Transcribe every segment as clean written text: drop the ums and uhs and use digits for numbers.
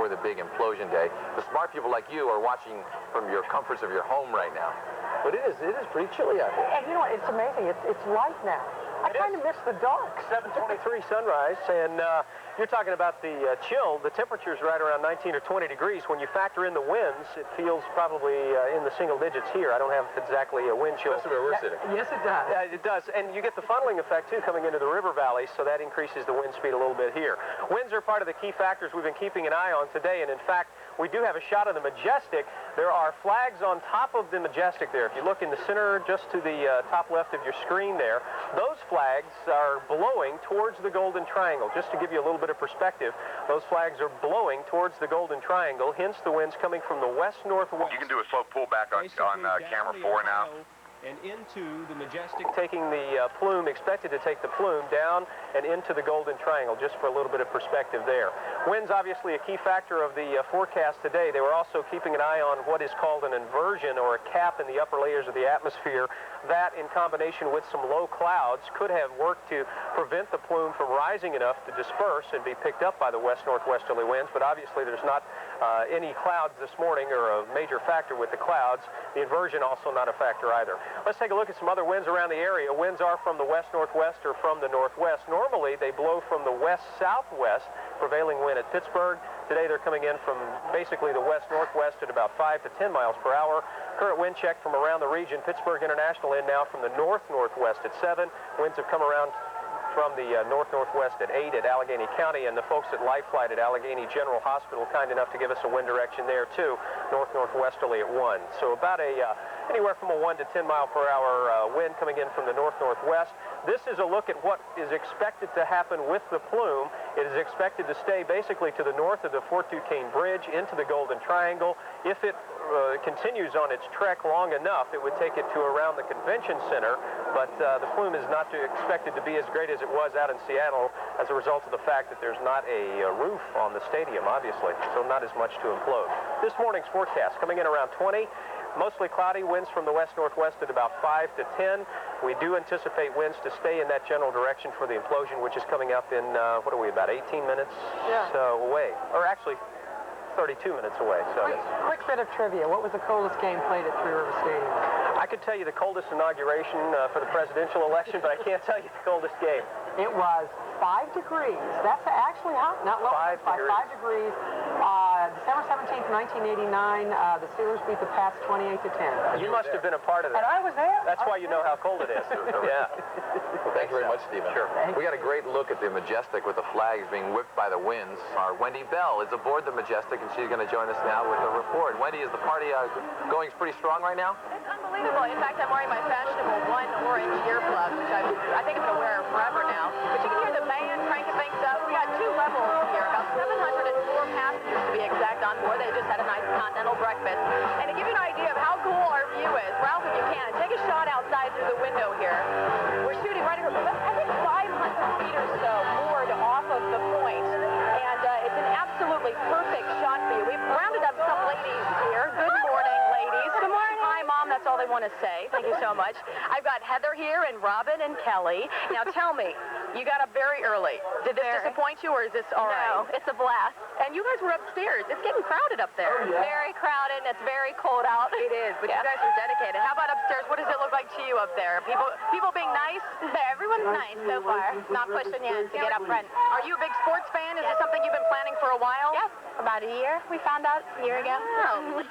before the big implosion day. The smart people like you are watching from your comforts of your home right now. But it is pretty chilly out here. And you know what? It's amazing. It's light now. I kind of miss the dark. 7:23 sunrise, and you're talking about the chill. The temperature's right around 19 or 20 degrees. When you factor in the winds, it feels probably in the single digits here. I don't have exactly a wind chill. That's where we're sitting. Yes, it does. It does, and you get the funneling effect, too, coming into the river valley, so that increases the wind speed a little bit here. Winds are part of the key factors we've been keeping an eye on today, and in fact, we do have a shot of the Majestic. There are flags on top of the Majestic there. If you look in the center, just to the top left of your screen there, those flags are blowing towards the Golden Triangle. Just to give you a little bit of perspective, those flags are blowing towards the Golden Triangle, hence the winds coming from the west-northwest. You can do a slow pullback on camera 4 now. And into the Majestic, taking the plume, expected to take the plume down and into the Golden Triangle, just for a little bit of perspective there. Winds obviously a key factor of the forecast today. They were also keeping an eye on what is called an inversion, or a cap in the upper layers of the atmosphere. That, in combination with some low clouds, could have worked to prevent the plume from rising enough to disperse and be picked up by the west-northwesterly winds, but obviously there's not any clouds this morning, or a major factor with the clouds. The inversion also not a factor either. Let's take a look at some other winds around the area. Winds are from the west-northwest or from the northwest. Normally, they blow from the west-southwest, prevailing wind at Pittsburgh. Today, they're coming in from basically the west-northwest at about 5 to 10 miles per hour. Current wind check from around the region. Pittsburgh International in now from the north-northwest at 7. Winds have come around from the north-northwest at 8 at Allegheny County, and the folks at Life Flight at Allegheny General Hospital kind enough to give us a wind direction there too, north-northwesterly at 1. So about anywhere from a 1 to 10 mile per hour wind coming in from the north-northwest. This is a look at what is expected to happen with the plume. It is expected to stay basically to the north of the Fort Duquesne Bridge into the Golden Triangle. If it continues on its trek long enough, it would take it to around the convention center, but the plume is not expected to be as great as it was out in Seattle as a result of the fact that there's not a roof on the stadium, obviously, so not as much to implode. This morning's forecast coming in around 20. Mostly cloudy, winds from the west-northwest at about 5 to 10. We do anticipate winds to stay in that general direction for the implosion, which is coming up in, what are we, about 18 minutes away. Or actually, 32 minutes away. So Quick bit of trivia. What was the coldest game played at Three River Stadium? I could tell you the coldest inauguration for the presidential election, but I can't tell you the coldest game. It was 5 degrees. That's actually hot. Not low. 5 degrees. 5 degrees. December 17th, 1989, the Steelers beat the Pats 28 to 10. You must have been a part of that. And I was there. That's why you know how cold it is. Yeah. Well, thank you very much, Stephen. Sure. We got a great look at the Majestic with the flags being whipped by the winds. Our Wendy Bell is aboard the Majestic, and she's going to join us now with a report. Wendy, is the party going pretty strong right now? It's unbelievable. In fact, I'm wearing my fashionable one orange earplugs, which I think I'm going to wear forever now. But you can hear the band cranking things up. We got 2 levels here, about 704 passengers to be exact on board. They just had a nice continental breakfast. And to give you an idea of how cool our view is, Ralph, if you can, take a shot outside through the window here. We're shooting right here, I think 500 feet or so moored off of the point. And it's an absolutely perfect shot for you. We've rounded up some ladies here. Good morning, ladies. Good morning. Hi, Mom. That's all they want to say. Thank you so much. I've got Heather here and Robin and Kelly. Now, tell me, you got up very early. Did this disappoint you, or is this all right? No, it's a blast. And you guys were upstairs. It's getting crowded up there. Oh, yeah. Very crowded, and it's very cold out. It is, but you guys are dedicated. How about upstairs? What does it look like to you up there? People being nice? Everyone's nice so far. Not pushing you to get up front. Are you a big sports fan? Is this something you've been planning for a while? Yes, about a year. We found out a year ago. Oh,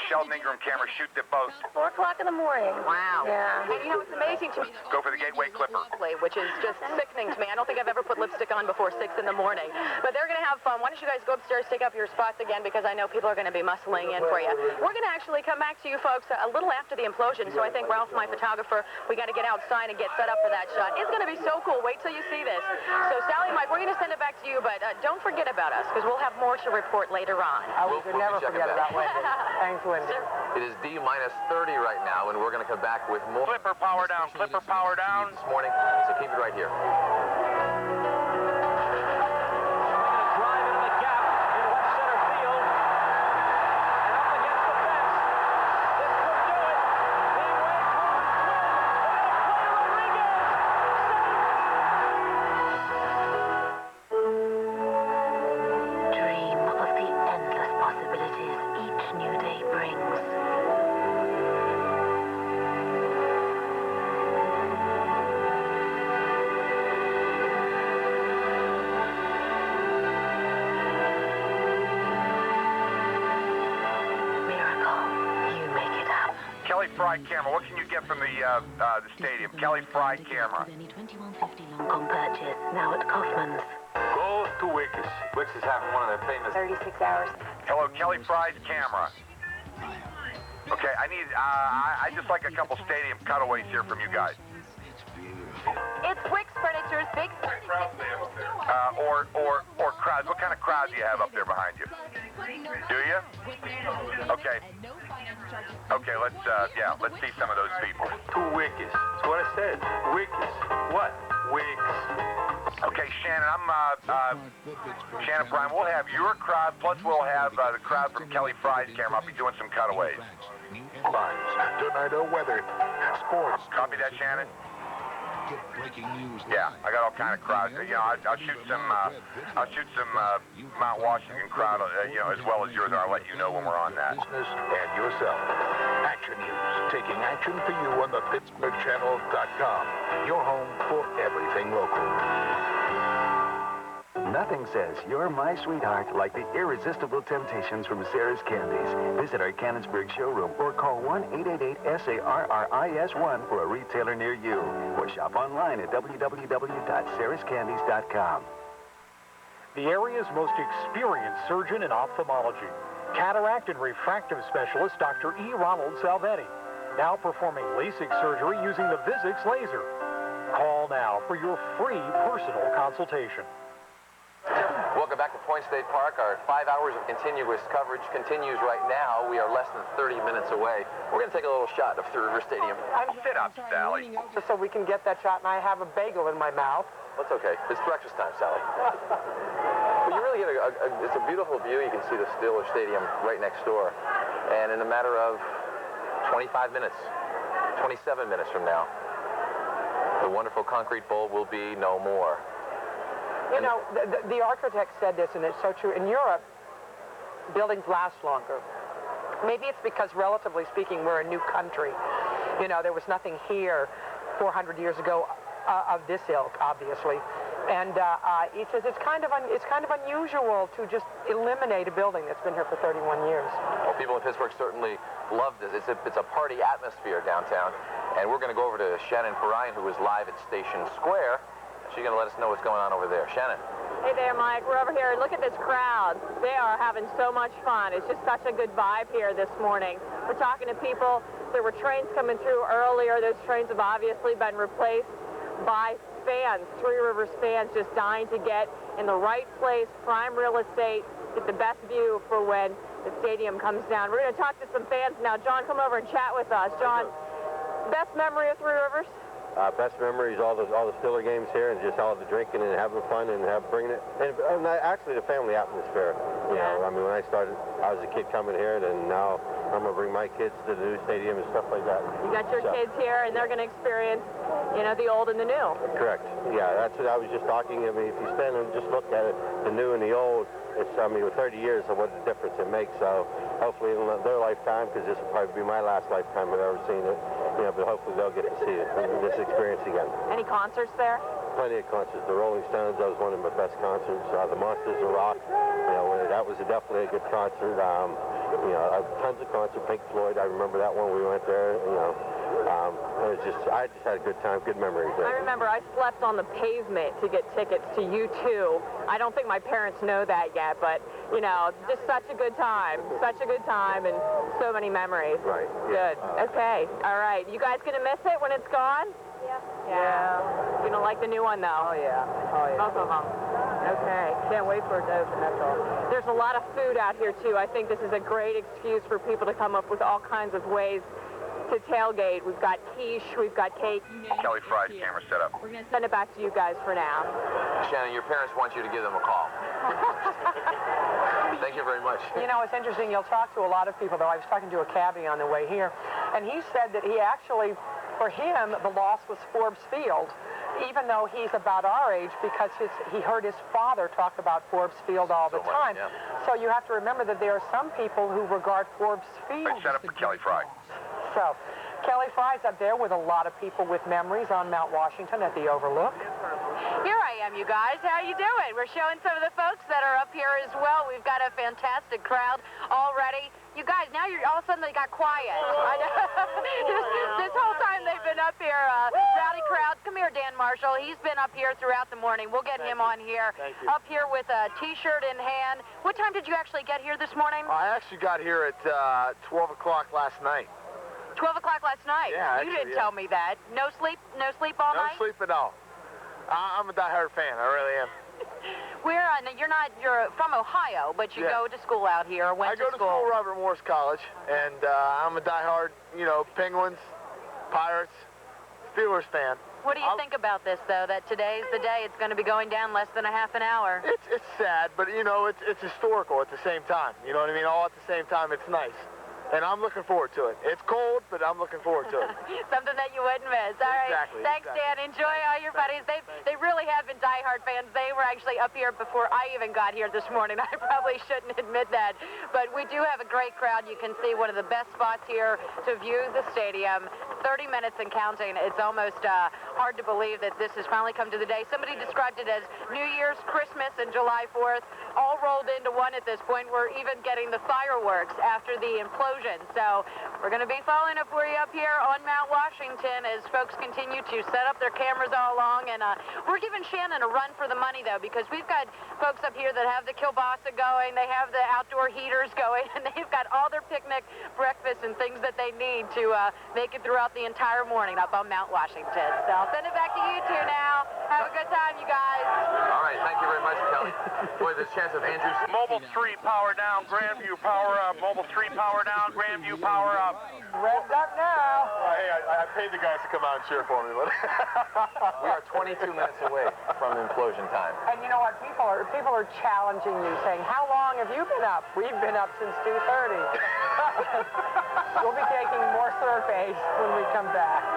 Sheldon Ingram camera, shoot the boat. 4 o'clock in the morning. Wow. Yeah. And you know, it's amazing to me. Go for the Gateway Clipper. Which is just sickening to me. I don't think I've ever put lipstick on before 6 in the morning. But they're going to have fun. Why don't you guys go upstairs, take up your spots again, because I know people are going to be muscling in for you. We're going to actually come back to you folks a little after the implosion, so I think Ralph, my photographer, we got to get outside and get set up for that shot. It's going to be so cool. Wait till you see this. So Sally, Mike, we're going to send it back to you, but don't forget about us, because we'll have more to report later on. We could never forget about Wendy. Thanks, Wendy. It is D-minus 30 right now, and we're going to come back with more. Clipper power down, Clipper power down. This morning, so keep it right here. Dream of the end Kelly Fry camera. What can you get from the stadium? Kelly Fry camera. Any 2150 long-com purchase now at Kaufman's. Go to Wicks. Wicks is having one of their famous 36 hours. Hello, Kelly Fry's camera. Okay, I just like a couple stadium cutaways here from you guys. It's Wicks Furniture's big... Or crowds. What kind of crowd do you have up there behind you? Do you? Okay. Okay, let's see some of those people. two Wicks. That's what I said. Wicks. What? Wicks. Okay, Shannon, Shannon Prime, we'll have your crowd, plus we'll have the crowd from Kelly Fry's camera. I'll be doing some cutaways. Tornado weather, sports. Copy that, Shannon? Breaking news. Yeah, I got all kind of crowds. You know, I'll shoot some Mount Washington crowd, as well as yours, and I'll let you know when we're on that. Business and yourself. Action News, taking action for you on the PittsburghChannel.com. Your home for everything local. Nothing says you're my sweetheart like the irresistible temptations from Sarah's Candies. Visit our Cannonsburg showroom or call 1-888-SARRIS-1 for a retailer near you. Or shop online at www.sarahscandies.com. The area's most experienced surgeon in ophthalmology, cataract and refractive specialist Dr. E. Ronald Salvetti, now performing LASIK surgery using the Vizix laser. Call now for your free personal consultation. Welcome back to Point State Park. Our 5 hours of continuous coverage continues right now. We are less than 30 minutes away. We're going to take a little shot of Three River Stadium. Sit up, Sally. Just so we can get that shot, and I have a bagel in my mouth. That's okay. It's breakfast time, Sally. But you really get it's a beautiful view. You can see the Steelers Stadium right next door. And in a matter of 25 minutes, 27 minutes from now, the wonderful concrete bowl will be no more. You know, the architect said this, and it's so true. In Europe, buildings last longer. Maybe it's because, relatively speaking, we're a new country. You know, there was nothing here 400 years ago of this ilk, obviously. And he says it's kind of unusual to just eliminate a building that's been here for 31 years. Well, people in Pittsburgh certainly love this. It's a party atmosphere downtown. And we're going to go over to Shannon Perrine, who is live at Station Square. She's going to let us know what's going on over there. Shannon. Hey there, Mike. We're over here. Look at this crowd. They are having so much fun. It's just such a good vibe here this morning. We're talking to people. There were trains coming through earlier. Those trains have obviously been replaced by fans, Three Rivers fans just dying to get in the right place, prime real estate, get the best view for when the stadium comes down. We're going to talk to some fans now. John, come over and chat with us. John, best memory of Three Rivers? Best memories, all the Steeler games here, and just all the drinking and having fun and bringing it, and actually the family atmosphere. You know, I mean, when I started, I was a kid coming here, and now I'm gonna bring my kids to the new stadium and stuff like that. You got your kids here, and they're gonna experience, you know, the old and the new. Correct. Yeah, that's what I was just talking. I mean, if you stand and just look at it, the new and the old, it's, I mean, with 30 years of what the difference it makes. So hopefully in their lifetime, because this will probably be my last lifetime I've ever seen it, you know, but hopefully they'll get to see it, this experience again. Any concerts there? Plenty of concerts. The Rolling Stones, that was one of my best concerts. The Monsters of Rock, you know, that was definitely a good concert. You know, tons of concerts. Pink Floyd, I remember that one. We went there, you know. It was just, I just had a good time, good memories there. I remember I slept on the pavement to get tickets to U2. I don't think my parents know that yet, but, you know, just such a good time. Such a good time and so many memories. Right. Yeah. Good. Okay. All right. You guys going to miss it when it's gone? Yeah. You don't like the new one, though? Oh, yeah. Oh, yeah. Both of them. Okay. Can't wait for it to open, that's all. There's a lot of food out here, too. I think this is a great excuse for people to come up with all kinds of ways to tailgate. We've got quiche, we've got cake. Kelly Fry's camera set up. We're going to send it back to you guys for now. Shannon, your parents want you to give them a call. Thank you very much. You know, it's interesting. You'll talk to a lot of people, though. I was talking to a cabbie on the way here, and he said that he actually, for him, the loss was Forbes Field, even though he's about our age, because he heard his father talk about Forbes Field all the time. Yeah. So you have to remember that there are some people who regard Forbes Field. Set up for Kelly Fry. So, Kelly Fry's up there with a lot of people with memories on Mount Washington at the Overlook. Here I am, you guys. How you doing? We're showing some of the folks that are up here as well. We've got a fantastic crowd already. You guys, now you're all of a sudden they got quiet. I know. this whole time they've been up here. Rowdy crowd. Come here, Dan Marshall. He's been up here throughout the morning. We'll get him on here. Up here with a T-shirt in hand. What time did you actually get here this morning? I actually got here at 12 o'clock last night. 12 o'clock last night? Yeah, you didn't tell me that. No sleep all night? No sleep at all. I'm a diehard fan. I really am. You're from Ohio, but you go to school out here, or went to school. I go to school at Robert Morris College, and I'm a diehard, Penguins, Pirates, Steelers fan. What do you think about this, though, that today's the day it's going to be going down less than a half an hour? It's sad, but, it's historical at the same time. You know what I mean? All at the same time, it's nice. And I'm looking forward to it. It's cold, but I'm looking forward to it. Something that you wouldn't miss. All right. Exactly. Thanks, Dan. Enjoy all your buddies. They really have been diehard fans. They were actually up here before I even got here this morning. I probably shouldn't admit that. But we do have a great crowd. You can see one of the best spots here to view the stadium. 30 minutes and counting. It's almost hard to believe that this has finally come to the day. Somebody described it as New Year's, Christmas, and July 4th all rolled into one at this point. We're even getting the fireworks after the implosion. So we're going to be following up for you up here on Mount Washington as folks continue to set up their cameras all along. And we're giving Shannon a run for the money, though, because we've got folks up here that have the kielbasa going, they have the outdoor heaters going, and they've got all their picnic breakfast and things that they need to make it throughout the entire morning up on Mount Washington. So I'll send it back to you two now. Have a good time, you guys. All right, thank you very much, Kelly. Boy, there's a chance of Andrews. Mobile 3, power down. Grandview, power up. Mobile 3, power down. Grandview, power up. Revved up now. Hey, I paid the guys to come out and cheer for me. We are 22 minutes away from implosion time. And you know what? People are challenging you, saying, how long have you been up? We've been up since 2:30. We'll be taking more surveys when we come back.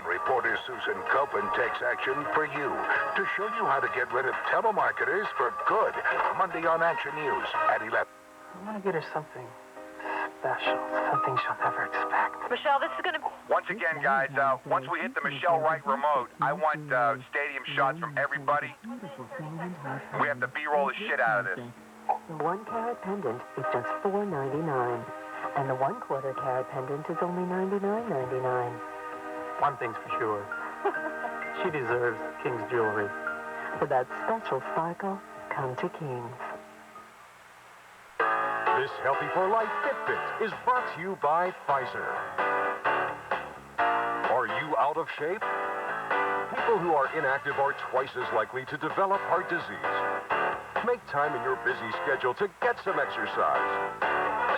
Reporter Susan Copen takes action for you to show you how to get rid of telemarketers for good. Monday on Action News at 11. I want to get her something special, something she'll never expect. Michelle, this is going to... Once again, guys, once we hit the Michelle Wright remote, I want stadium shots from everybody. We have to B-roll the shit out of this. The 1 carat pendant is just $4.99, and the 1/4 carat pendant is only $99.99. One thing's for sure. She deserves King's jewelry. For that special sparkle, come to King's. This Healthy for Life Fitbit is brought to you by Pfizer. Are you out of shape? People who are inactive are twice as likely to develop heart disease. Make time in your busy schedule to get some exercise.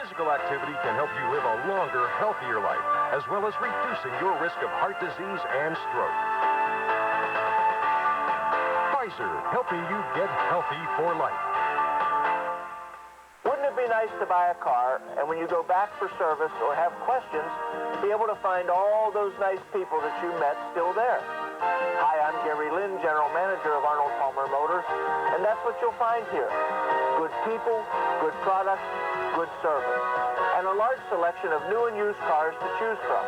Physical activity can help you live a longer, healthier life, as well as reducing your risk of heart disease and stroke. Pfizer, helping you get healthy for life. Wouldn't it be nice to buy a car, and when you go back for service or have questions, be able to find all those nice people that you met still there? Hi, I'm Gary Lynn, General Manager of Arnold Palmer Motors, and that's what you'll find here. Good people, good products, good service, and a large selection of new and used cars to choose from.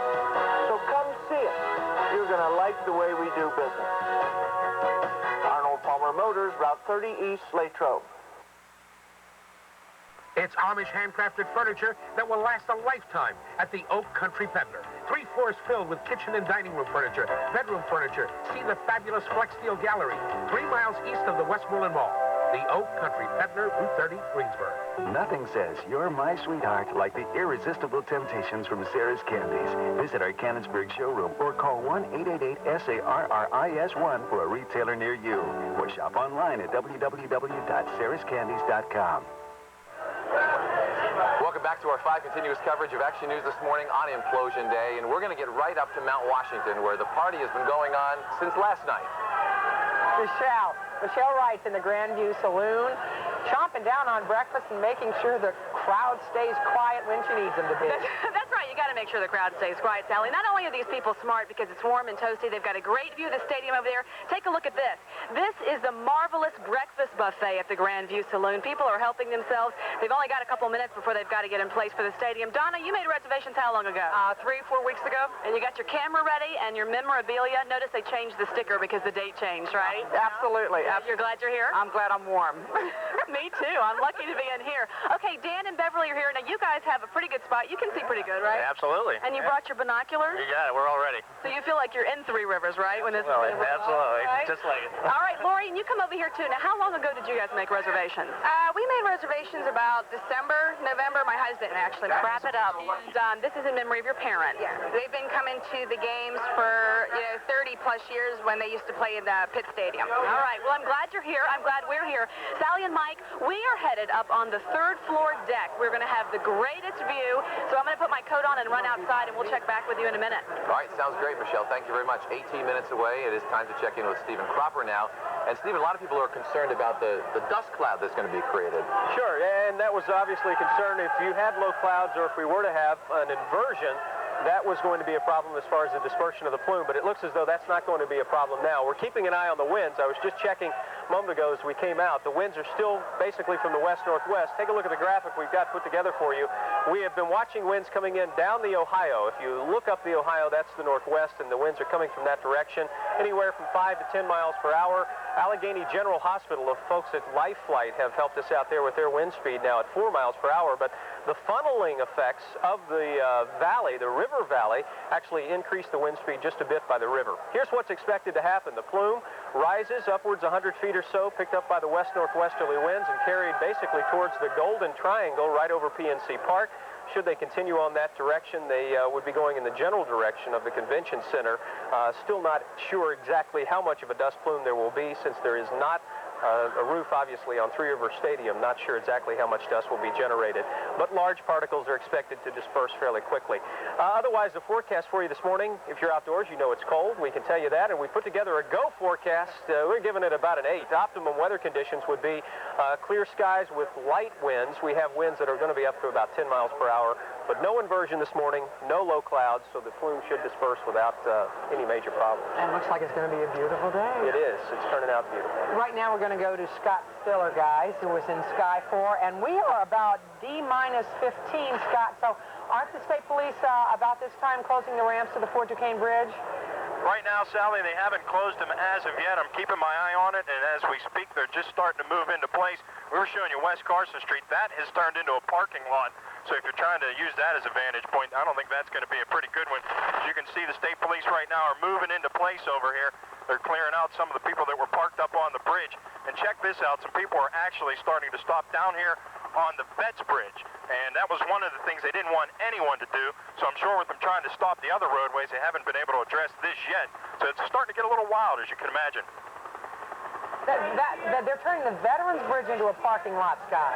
So come see it. You're going to like the way we do business. Arnold Palmer Motors, Route 30 East, Latrobe. It's Amish handcrafted furniture that will last a lifetime at the Oak Country Peddler. 3 floors filled with kitchen and dining room furniture, bedroom furniture. See the fabulous Flex Steel Gallery, 3 miles east of the Westmoreland Mall. The Oak Country Peddler, Route 30, Greensburg. Nothing says you're my sweetheart like the irresistible temptations from Sarah's Candies. Visit our Canonsburg showroom or call 1-888-SARRIS-1 for a retailer near you. Or shop online at www.sarahscandies.com. Welcome back to our 5 continuous coverage of Action News this morning on Implosion Day, and we're going to get right up to Mount Washington, where the party has been going on since last night. Michelle Wright's in the Grandview Saloon, chomping down on breakfast and making sure the crowd stays quiet when she needs them to be. That's right. You got to make make sure the crowd stays quiet, Sally. Not only are these people smart because it's warm and toasty, they've got a great view of the stadium over there. Take a look at this. This is the marvelous breakfast buffet at the Grand View Saloon. People are helping themselves. They've only got a couple minutes before they've got to get in place for the stadium. Donna, you made reservations how long ago? 3-4 weeks ago. And you got your camera ready and your memorabilia. Notice they changed the sticker because the date changed, right? Absolutely. You're glad you're here? I'm glad I'm warm. Me too. I'm lucky to be in here. Okay, Dan and Beverly are here. Now, you guys have a pretty good spot. You can see pretty good, right? Absolutely. And you brought your binoculars? You got it. We're all ready. So you feel like you're in Three Rivers, right? When this absolutely. Right? Just like it. All right, Lori, and you come over here too. Now, how long ago did you guys make reservations? We made reservations about December, November. My husband actually. Wrap it up. And this is in memory of your parents. Yeah, they've been coming to the games for 30 plus years when they used to play in the Pitt Stadium. All right. Well, I'm glad you're here. I'm glad we're here. Sally and Mike, we are headed up on the 3rd floor deck. We're going to have the greatest view. So I'm going to put my coat on and run outside, and we'll check back with you in a minute. All right, sounds great, Michelle. Thank you very much. 18 minutes away. It is time to check in with Stephen Cropper now. And Stephen, a lot of people are concerned about the dust cloud that's going to be created. Sure, and that was obviously a concern if you had low clouds or if we were to have an inversion. That was going to be a problem as far as the dispersion of the plume, but it looks as though that's not going to be a problem now. We're keeping an eye on the winds. I was just checking a moment ago as we came out. The winds are still basically from the west-northwest. Take a look at the graphic we've got put together for you. We have been watching winds coming in down the Ohio. If you look up the Ohio, that's the northwest, and the winds are coming from that direction, anywhere from 5 to 10 miles per hour. Allegheny General Hospital, the folks at Life Flight have helped us out there with their wind speed now at 4 miles per hour, but the funneling effects of the valley, the river valley, actually increase the wind speed just a bit by the river. Here's what's expected to happen. The plume rises upwards 100 feet or so, picked up by the west-northwesterly winds and carried basically towards the Golden Triangle right over PNC Park. Should they continue on that direction, they would be going in the general direction of the convention center. Still not sure exactly how much of a dust plume there will be since there is not a roof, obviously, on Three River Stadium. Not sure exactly how much dust will be generated, but large particles are expected to disperse fairly quickly. Otherwise, the forecast for you this morning, if you're outdoors, you know it's cold. We can tell you that, and we put together a go forecast. We're giving it about an 8. Optimum weather conditions would be clear skies with light winds. We have winds that are going to be up to about 10 miles per hour, but no inversion this morning, no low clouds, so the plume should disperse without any major problem. And it looks like it's going to be a beautiful day. It is. It's turning out beautiful. Right now we're going to go to Scott Stiller, guys, who was in Sky 4, and we are about D-15, Scott. So aren't the state police about this time closing the ramps to the Fort Duquesne Bridge? Right now, Sally, they haven't closed them as of yet. I'm keeping my eye on it, and as we speak, they're just starting to move into place. We were showing you West Carson Street. That has turned into a parking lot. So if you're trying to use that as a vantage point, I don't think that's going to be a pretty good one. As you can see, the state police right now are moving into place over here. They're clearing out some of the people that were parked up on the bridge. And check this out. Some people are actually starting to stop down here on the Betts Bridge. And that was one of the things they didn't want anyone to do. So I'm sure with them trying to stop the other roadways, they haven't been able to address this yet. So it's starting to get a little wild, as you can imagine. They're turning the Veterans Bridge into a parking lot, Scott.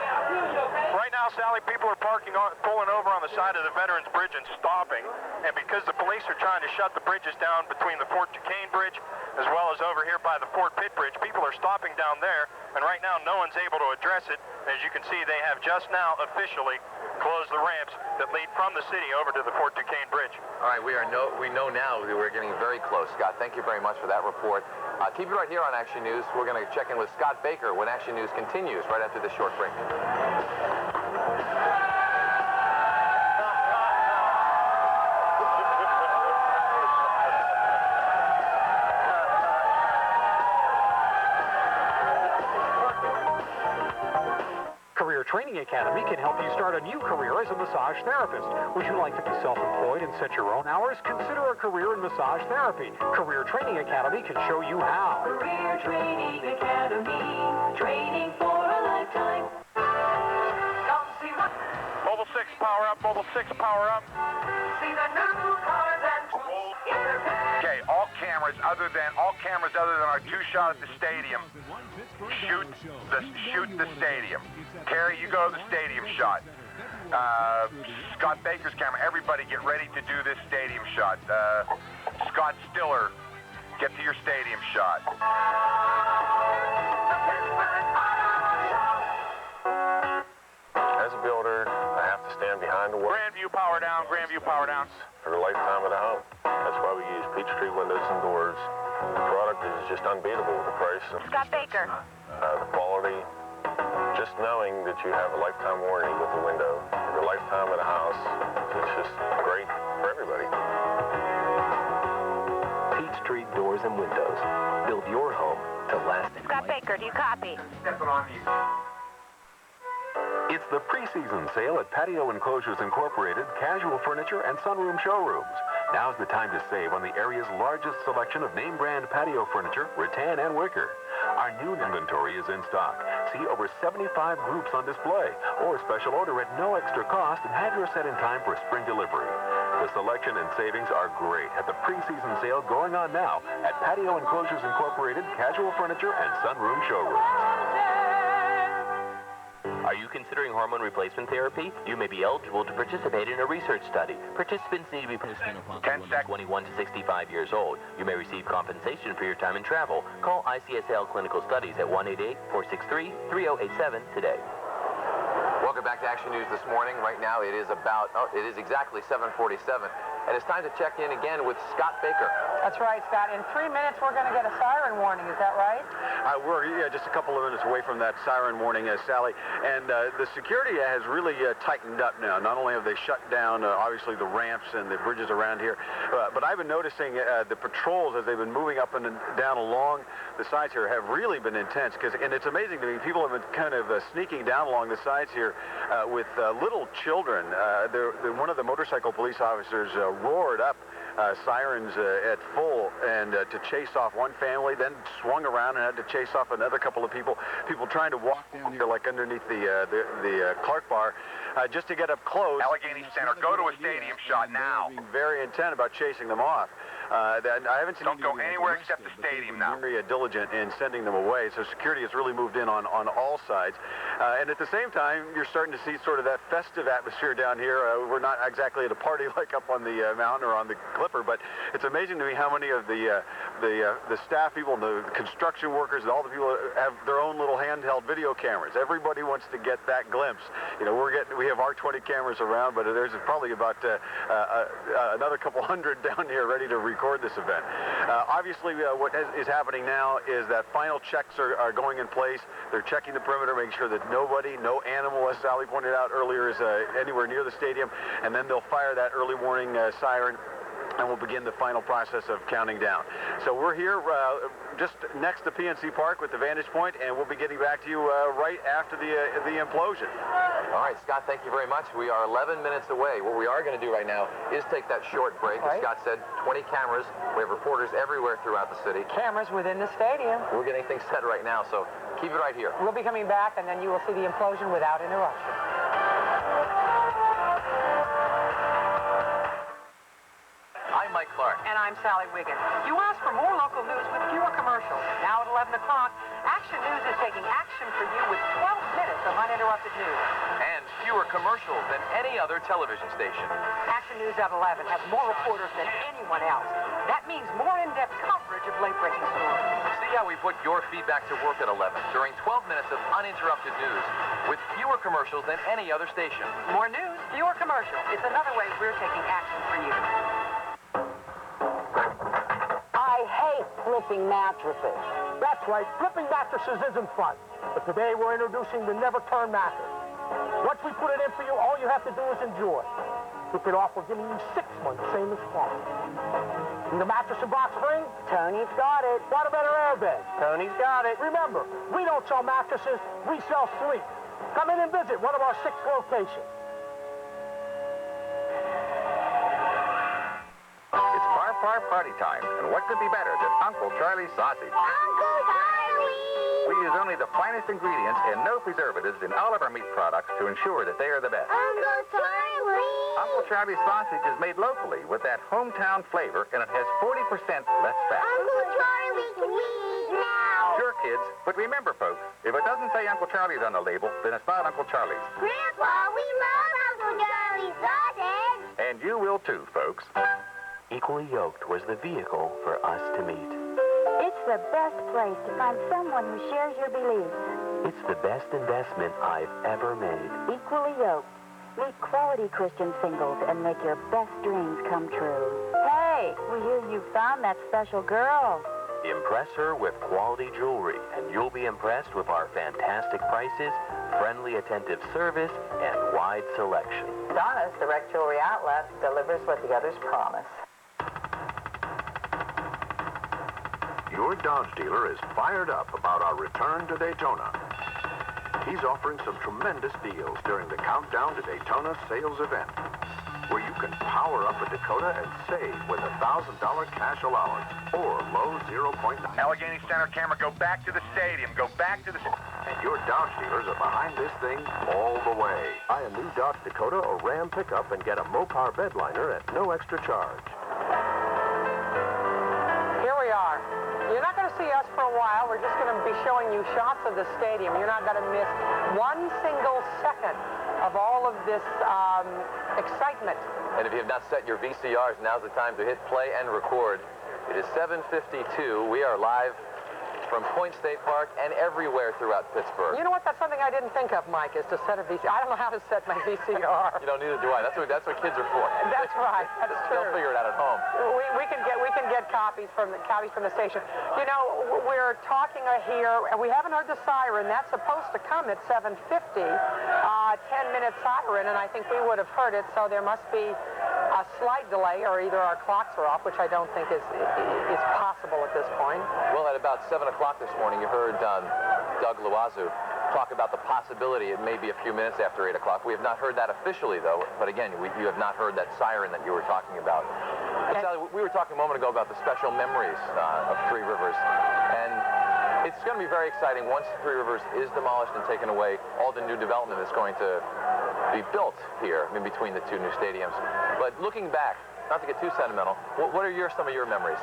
Right now, Sally, people are pulling over on the side of the Veterans Bridge and stopping. And because the police are trying to shut the bridges down between the Fort Duquesne Bridge as well as over here by the Fort Pitt Bridge, people are stopping down there. And right now, no one's able to address it. As you can see, they have just now officially closed the ramps that lead from the city over to the Fort Duquesne Bridge. All right, we know now that we're getting very close. Scott, thank you very much for that report. Keep it right here on Action News. We're going to check in with Scott Baker when Action News continues right after this short break. Career Training Academy can help you start a new career as a massage therapist. Would you like to be self-employed and set your own hours? Consider a career in massage therapy. Career Training Academy can show you how. Career Training Academy, training for a lifetime. Mobile 6, power up. Mobile 6, power up. See the new cars and trucks in their Okay, all cameras other than our 2 shot at the stadium. Shoot the stadium. Terry, you go to the stadium shot. Scott Baker's camera. Everybody get ready to do this stadium shot. Scott Stiller, get to your stadium shot. As a builder, I have to stand behind the wall. Grandview power down, Grandview power down. For the lifetime of the home. That's why we use Peachtree windows and doors. The product is just unbeatable with the price. Scott Baker. The quality, just knowing that you have a lifetime warranty with the window, for the lifetime of the house, it's just great for everybody. Peachtree Doors and Windows. Build your home to last. Scott Baker, do you copy? Stepping on these. It's the pre-season sale at Patio Enclosures Incorporated, Casual Furniture, and Sunroom Showrooms. Now's the time to save on the area's largest selection of name-brand patio furniture, rattan and wicker. Our new inventory is in stock. See over 75 groups on display, or special order at no extra cost and have your set in time for spring delivery. The selection and savings are great at the pre-season sale going on now at Patio Enclosures Incorporated, Casual Furniture, and Sunroom Showrooms. Are you considering hormone replacement therapy? You may be eligible to participate in a research study. Participants need to be 21 to 65 years old. You may receive compensation for your time and travel. Call ICSL Clinical Studies at 1-888-463-3087 today. Welcome back to Action News this morning. Right now it is exactly 7:47. And it's time to check in again with Scott Baker. That's right, Scott. In 3 minutes, we're going to get a siren warning. Is that right? We're just a couple of minutes away from that siren warning, Sally. And the security has really tightened up now. Not only have they shut down, obviously, the ramps and the bridges around here, but I've been noticing the patrols as they've been moving up and down along the sides here have really been intense. And it's amazing to me. People have been kind of sneaking down along the sides here with little children. One of the motorcycle police officers roared up sirens at full and to chase off one family, then swung around and had to chase off another couple of people trying to walk down here like underneath the Clark bar just to get up close. Allegheny Center, go to a stadium shot now. Being very intent about chasing them off. I haven't seen. Don't go anywhere except the stadium now. Very diligent in sending them away, so security has really moved in on all sides. And at the same time, you're starting to see sort of that festive atmosphere down here. We're not exactly at a party like up on the mountain or on the Clipper, but it's amazing to me how many of the staff people, and the construction workers, and all the people have their own little handheld video cameras. Everybody wants to get that glimpse. You know, we have our 20 cameras around, but there's probably about another couple hundred down here ready to record this event. Obviously, what is happening now is that final checks are going in place. They're checking the perimeter, making sure that nobody, no animal, as Sally pointed out earlier, is anywhere near the stadium, and then they'll fire that early warning siren, and we'll begin the final process of counting down. So we're here just next to PNC Park with the Vantage Point, and we'll be getting back to you right after the implosion. All right, Scott, thank you very much. We are 11 minutes away. What we are going to do right now is take that short break. As Scott said, 20 cameras. We have reporters everywhere throughout the city. Cameras within the stadium. We're getting things set right now, so keep it right here. We'll be coming back, and then you will see the implosion without interruption. I'm Mike Clark. And I'm Sally Wiggins. You asked for more local news with fewer commercials. Now at 11 o'clock, Action News is taking action for you with 12 minutes of uninterrupted news. And fewer commercials than any other television station. Action News at 11 has more reporters than anyone else. That means more in-depth coverage of late-breaking stories. See how we put your feedback to work at 11 during 12 minutes of uninterrupted news with fewer commercials than any other station. More news, fewer commercials. It's another way we're taking action for you. I hate flipping mattresses. That's right, flipping mattresses isn't fun. But today we're introducing the Never Turn mattress. Once we put it in for you, all you have to do is enjoy. Took it off, we're giving you 6 months, same as cash. Need a mattress and box spring? Tony's got it. What about our airbag? Tony's got it. Remember, we don't sell mattresses, we sell sleep. Come in and visit one of our 6 locations. It's far party time, and what could be better than Uncle Charlie's sausage? Uncle Charlie! We use only the finest ingredients and no preservatives in all of our meat products to ensure that they are the best. Uncle Charlie! Uncle Charlie's sausage is made locally with that hometown flavor, and it has 40% less fat. Uncle Charlie, can we eat now? Sure, kids, but remember, folks, if it doesn't say Uncle Charlie's on the label, then it's not Uncle Charlie's. Grandpa, we love Uncle Charlie's sausage! And you will too, folks. Equally Yoked was the vehicle for us to meet. It's the best place to find someone who shares your beliefs. It's the best investment I've ever made. Equally Yoked. Meet quality Christian singles and make your best dreams come true. Hey, we hear you found that special girl. Impress her with quality jewelry, and you'll be impressed with our fantastic prices, friendly, attentive service, and wide selection. Donna's Direct Jewelry Outlet delivers what the others promise. Your Dodge dealer is fired up about our return to Daytona. He's offering some tremendous deals during the Countdown to Daytona sales event, where you can power up a Dakota and save with a $1,000 cash allowance or low 0.9. Allegheny Center camera, go back to the stadium. Go back to the... And your Dodge dealers are behind this thing all the way. Buy a new Dodge Dakota or Ram pickup and get a Mopar bed liner at no extra charge. Here we are. You're not going to see us for a while. We're just going to be showing you shots of the stadium. You're not going to miss one single second of all of this excitement. And if you have not set your VCRs, now's the time to hit play and record. It is 7:52. We are live from Point State Park and everywhere throughout Pittsburgh. You know what? That's something I didn't think of, Mike, is to set a VCR. I don't know how to set my VCR. You know, neither do I. That's what kids are for. That's right. That's true. They'll figure it out at home. We can get copies from the station. You know, we're talking here, and we haven't heard the siren. That's supposed to come at 7:50. 10-minute siren, and I think we would have heard it. So there must be a slight delay, or either our clocks are off, which I don't think is possible at this point. Well, at about 7 o'clock this morning, you heard Doug Loazu talk about the possibility it may be a few minutes after 8 o'clock. We have not heard that officially, though. But again, you have not heard that siren that you were talking about. But Sally, we were talking a moment ago about the special memories of Three Rivers. And it's going to be very exciting once Three Rivers is demolished and taken away, all the new development is going to be built here in between the two new stadiums. But looking back, not to get too sentimental, what are some of your memories?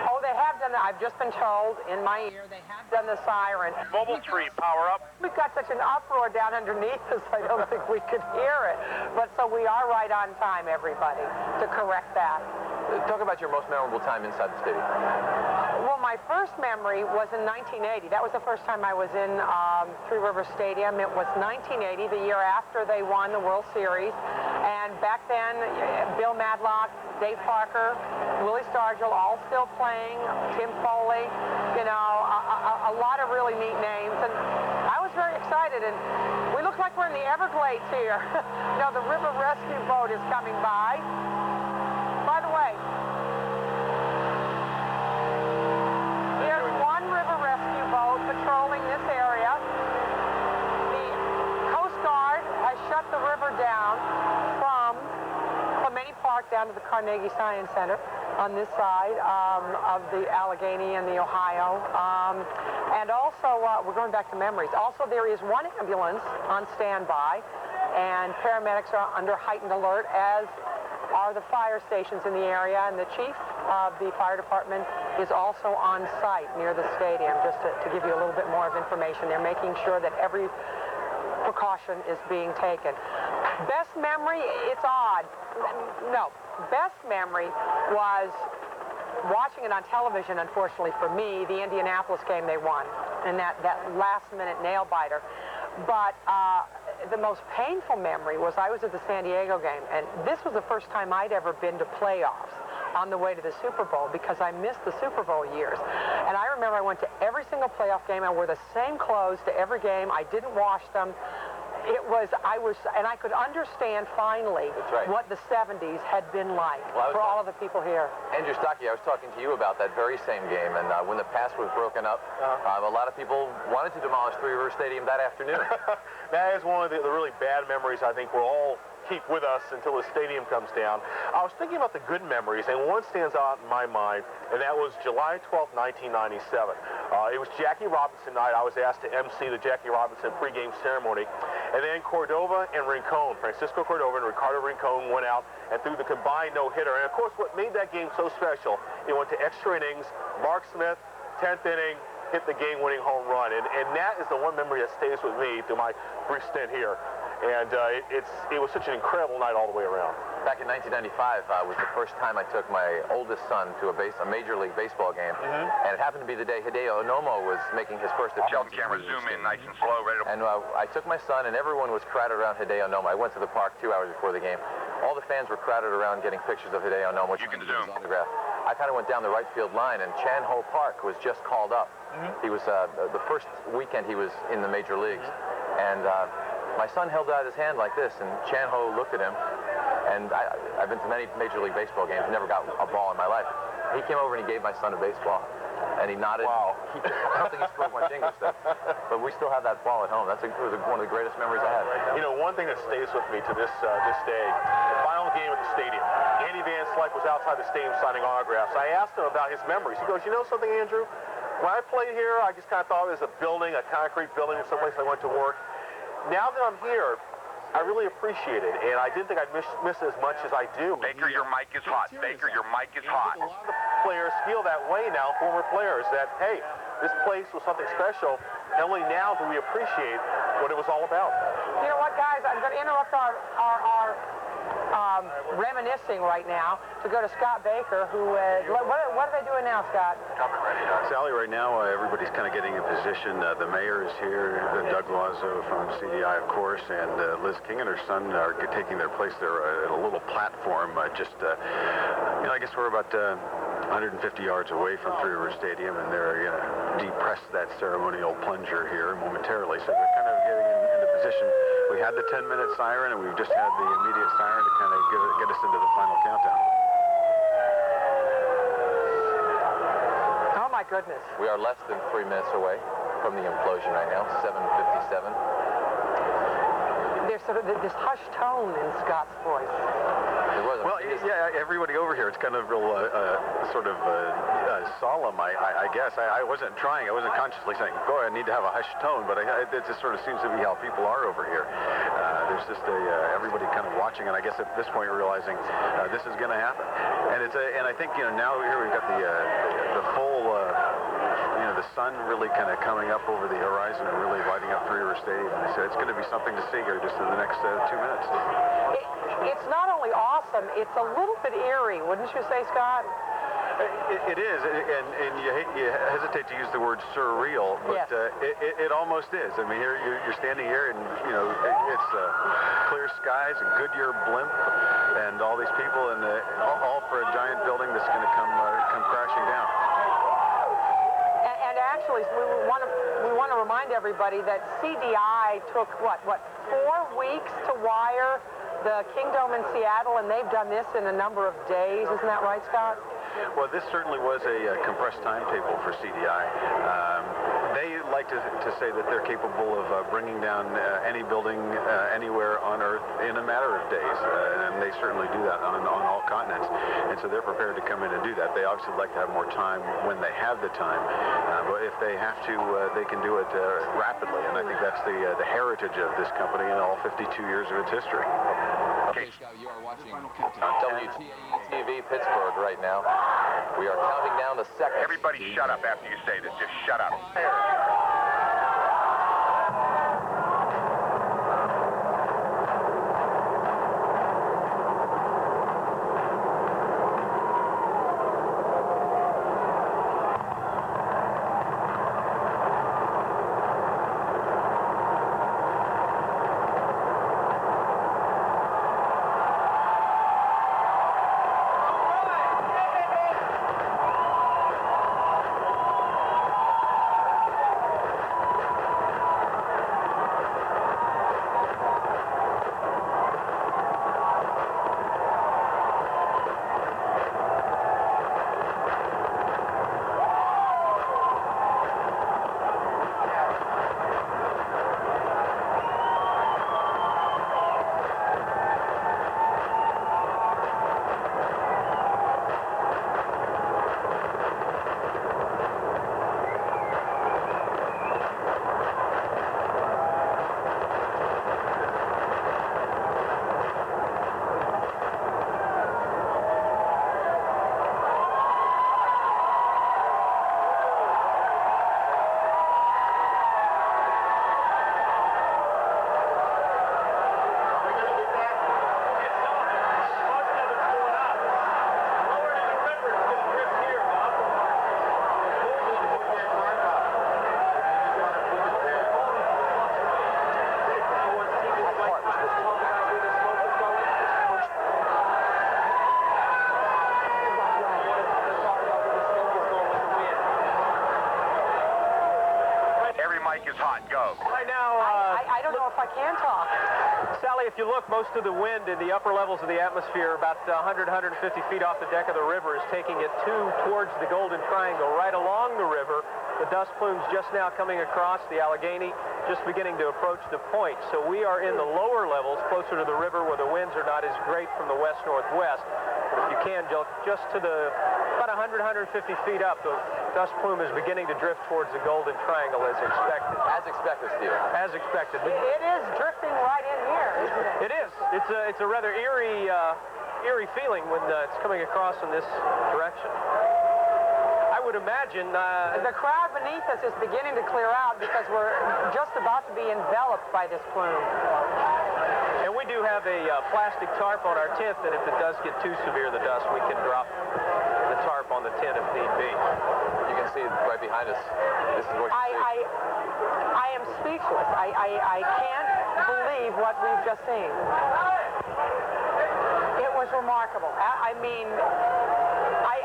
Oh, they have done that. I've just been told in my ear they have done the siren. Mobile 3, power up. We've got such an uproar down underneath us, I don't think we could hear it. But so we are right on time, everybody, to correct that. Talk about your most memorable time inside the stadium. Well, my first memory was in 1980. That was the first time I was in Three Rivers Stadium. It was 1980, the year after they won the World Series. And back then, Bill Madlock, Dave Parker, Willie Stargell, all still playing, Tim Foley, you know, a lot of really neat names. And I was very excited, and we look like we're in the Everglades here. You know, the river rescue boat is coming by. By the way, there's one river rescue boat patrolling this area. The Coast Guard has shut the river down from Clemente Park down to the Carnegie Science Center on this side of the Allegheny and the Ohio. And also, we're going back to memories. Also, there is one ambulance on standby, and paramedics are under heightened alert, as are the fire stations in the area, and the chief of the fire department is also on site near the stadium, just to give you a little bit more of information. They're making sure that every precaution is being taken. Best memory, it's odd. No, best memory was watching it on television, unfortunately for me, the Indianapolis game they won, and that last-minute nail-biter. But the most painful memory was I was at the San Diego game, and this was the first time I'd ever been to playoffs on the way to the Super Bowl, because I missed the Super Bowl years. And I remember I went to every single playoff game. I wore the same clothes to every game. I didn't wash them. And I could understand finally what the 70s had been like for all of the people here. Andrew Stockey, I was talking to you about that very same game, and when the pass was broken up, a lot of people wanted to demolish Three Rivers Stadium that afternoon. That is one of the really bad memories I think we'll all keep with us until the stadium comes down. I was thinking about the good memories, and one stands out in my mind, and that was July 12, 1997. It was Jackie Robinson night. I was asked to MC the Jackie Robinson pregame ceremony, and then Cordova and Rincon, Francisco Cordova and Ricardo Rincon, went out and threw the combined no-hitter. And of course, what made that game so special, it went to extra innings. Mark Smith, 10th inning, hit the game-winning home run, and that is the one memory that stays with me through my brief stint here. And it was such an incredible night all the way around. Back in 1995 was the first time I took my oldest son to a Major League Baseball game, and it happened to be the day Hideo Nomo was making his first appearance. Sheldon camera, zoom in nice and slow, ready to... And I took my son, and everyone was crowded around Hideo Nomo. I went to the park 2 hours before the game. All the fans were crowded around getting pictures of Hideo Nomo. You can zoom. Autograph. I kind of went down the right field line, and Chan Ho Park was just called up. He was the first weekend he was in the major leagues, and my son held out his hand like this, and Chan Ho looked at him. And I've been to many Major League Baseball games, never got a ball in my life. He came over and he gave my son a baseball, and he nodded. Wow. I don't think he spoke much English then, but we still have that ball at home. It was one of the greatest memories I had. You know, one thing that stays with me to this day, the final game at the stadium. Andy Van Slyke was outside the stadium signing autographs. I asked him about his memories. He goes, you know something, Andrew? When I played here, I just kind of thought it was a building, a concrete building, someplace I went to work. Now that I'm here, I really appreciate it, and I didn't think I'd miss it as much as I do. Baker, your mic is hot. Baker, your mic is hot. A lot of the players feel that way now, former players, that, hey, this place was something special, and only now do we appreciate what it was all about. You know what, guys? I'm going to interrupt our reminiscing right now to go to Scott Baker, who, what are they doing now, Scott? Sally, right now, everybody's kind of getting in position. The mayor is here, Doug Lazo from CDI, of course, and Liz King and her son are taking their place there at a little platform. I guess we're about 150 yards away from Three River Stadium, and they're going to depress that ceremonial plunger here momentarily. So they're kind of getting into position. We had the 10-minute siren, and we've just had the immediate siren to kind of get us into the final countdown. Oh, my goodness. We are less than 3 minutes away from the implosion right now, 7:57. There's sort of this hushed tone in Scott's voice. Well, yeah, everybody over here, it's kind of real solemn, I guess. I wasn't trying. I wasn't consciously saying, boy, I need to have a hushed tone, but it just sort of seems to be how people are over here. There's just everybody kind of watching, and I guess at this point realizing this is going to happen. And I think, now here we've got the full, the sun really kind of coming up over the horizon and really lighting up Three River Stadium. And so it's going to be something to see here just in the next 2 minutes. It's not only awesome, it's a little bit eerie, wouldn't you say, Scott? It is, and you hesitate to use the word surreal, but yes. It almost is. I mean, here you're standing here, and it's clear skies, a Goodyear blimp, and all these people, and all for a giant building that's going to come crashing down. And actually, we want to remind everybody that CDI took what 4 weeks to wire the Kingdome in Seattle, and they've done this in a number of days. Isn't that right, Scott? Well, this certainly was a compressed timetable for CDI. They like to say that they're capable of bringing down any building anywhere on Earth in a matter of days, and they certainly do that on all continents. And so they're prepared to come in and do that. They obviously like to have more time when they have the time, but if they have to, they can do it rapidly. And I think that's the heritage of this company in all 52 years of its history. Okay, Scott, you are watching WTAE-TV Pittsburgh right now. We are counting down the seconds. Everybody shut up after you say this. Just shut up. is hot. Go. Right now, I don't know if I can talk. Sally, if you look, most of the wind in the upper levels of the atmosphere, about 100, 150 feet off the deck of the river, is taking it towards the Golden Triangle. Right along the river, the dust plumes just now coming across the Allegheny, just beginning to approach the point. So we are in the lower levels, closer to the river, where the winds are not as great from the west-northwest. But if you can, just to the about 100, 150 feet up, the dust plume is beginning to drift towards the Golden Triangle as expected. As expected, Steve. As expected. It is drifting right in here, isn't it? It is. It's a rather eerie feeling when it's coming across in this direction. I would imagine... the crowd beneath us is beginning to clear out because we're just about to be enveloped by this plume. And we do have a plastic tarp on our tent that if it does get too severe, the dust, we can drop the tarp on the tent if need be. You can see right behind us. This is what you see. I am speechless. I can't believe what we've just seen. It was remarkable. I mean,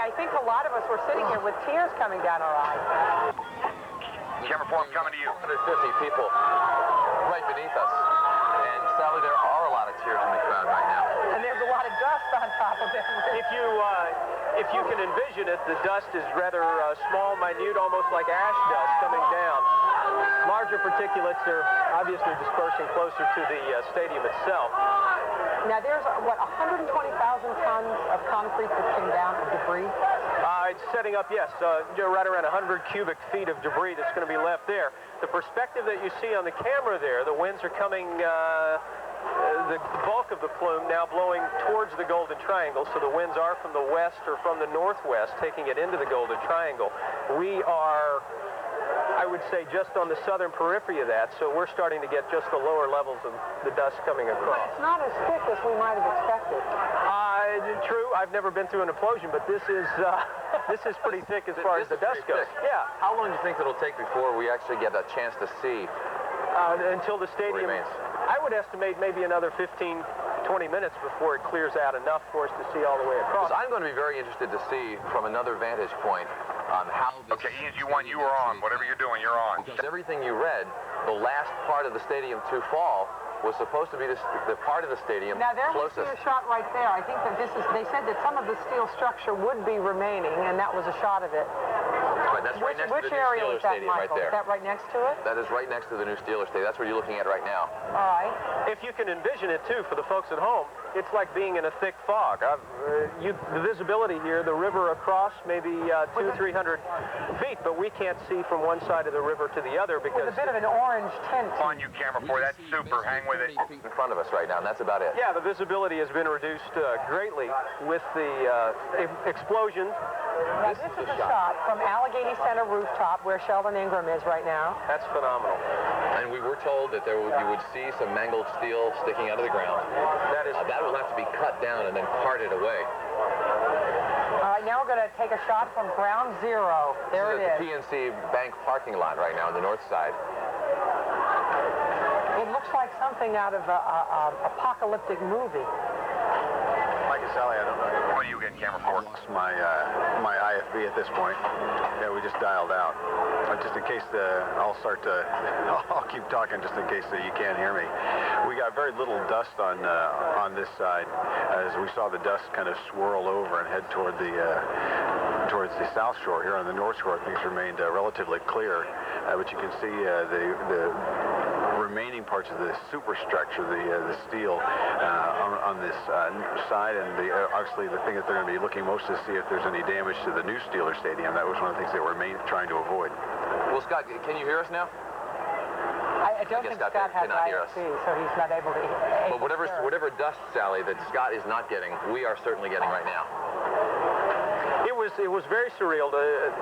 I think a lot of us were sitting here with tears coming down our eyes. Camera 4, I'm coming to you. 150 people right beneath us. And Sally, there are a lot of tears in the crowd right now. And there's a lot of dust on top of it. If you can envision it, the dust is rather small, minute, almost like ash dust coming down. Larger particulates are obviously dispersing closer to the stadium itself. Now there's, what, 120,000 tons of concrete that came down of debris? It's setting up, yes, right around 100 cubic feet of debris that's going to be left there. The perspective that you see on the camera there, the winds are coming, the bulk of the plume now blowing towards the Golden Triangle, so the winds are from the west or from the northwest, taking it into the Golden Triangle. We are, I would say, just on the southern periphery of that, so we're starting to get just the lower levels of the dust coming across. It's not as thick as we might have expected. True, I've never been through an implosion, but this is pretty thick as far as the dust goes. Yeah. How long do you think it'll take before we actually get a chance to see? Until the stadium remains? I would estimate maybe another 15, 20 minutes before it clears out enough for us to see all the way across. I'm going to be very interested to see from another vantage point how this... Okay, ESU1, you are on. Whatever you're doing, you're on. Because everything you read, the last part of the stadium to fall was supposed to be the part of the stadium now, there closest. Now, there was a shot right there. I think that this is, they said that some of the steel structure would be remaining, and that was a shot of it. Right, that's right next to the new Steelers Stadium right there. Is that right next to it? That is right next to the new Steelers Stadium. That's what you're looking at right now. All right. If you can envision it, too, for the folks at home, it's like being in a thick fog. The visibility here, the river across maybe 200, 300 feet, but we can't see from one side of the river to the other because... With a bit of an orange tint. On you, camera 4. That's super. Hang with it. In front of us right now, and that's about it. Yeah, the visibility has been reduced greatly with the explosion. Now, this is a shot from Allegheny Center rooftop where Sheldon Ingram is right now. That's phenomenal. And we were told that you would see some mangled steel sticking out of the ground. That will have to be cut down and then carted away. All right, now we're going to take a shot from ground zero. There it is. The PNC Bank parking lot right now on the north side. It looks like something out of an apocalyptic movie. Mike and Sally, I don't know. What are you getting, camera 4? I lost my IFB at this point. Yeah, we just dialed out. Just in case I'll keep talking just in case you can't hear me. We got very little dust on this side as we saw the dust kind of swirl over and head toward towards the south shore. Here on the north shore, things remained relatively clear, but you can see the remaining parts of the superstructure, the steel on this side, and obviously the thing that they're going to be looking most to see if there's any damage to the new Steelers Stadium. That was one of the things they were trying to avoid. Well, Scott, can you hear us now? I don't think Scott has IFB, so he's not able to hear. But whatever dust, Sally, that Scott is not getting, we are certainly getting right now. It was very surreal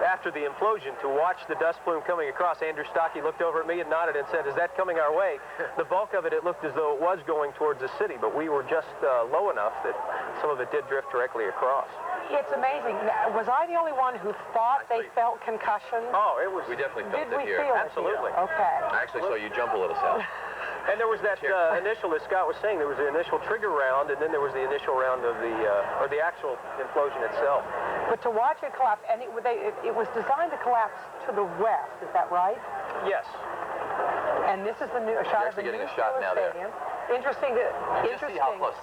after the implosion to watch the dust plume coming across. Andrew Stockey looked over at me and nodded and said, "Is that coming our way?" The bulk of it looked as though it was going towards the city, but we were just low enough that some of it did drift directly across. It's amazing. Was I the only one who thought they felt concussion? Oh, it was. We definitely felt it here. Feel Absolutely. It okay. I actually saw you jump a little, Sal. And there was that initial, as Scott was saying, there was the initial trigger round, and then there was the initial round of the actual implosion itself. But to watch it collapse, and it was designed to collapse to the west, is that right? Yes. And this is the new shot of the new Steelers Stadium. Interesting. Just see how close.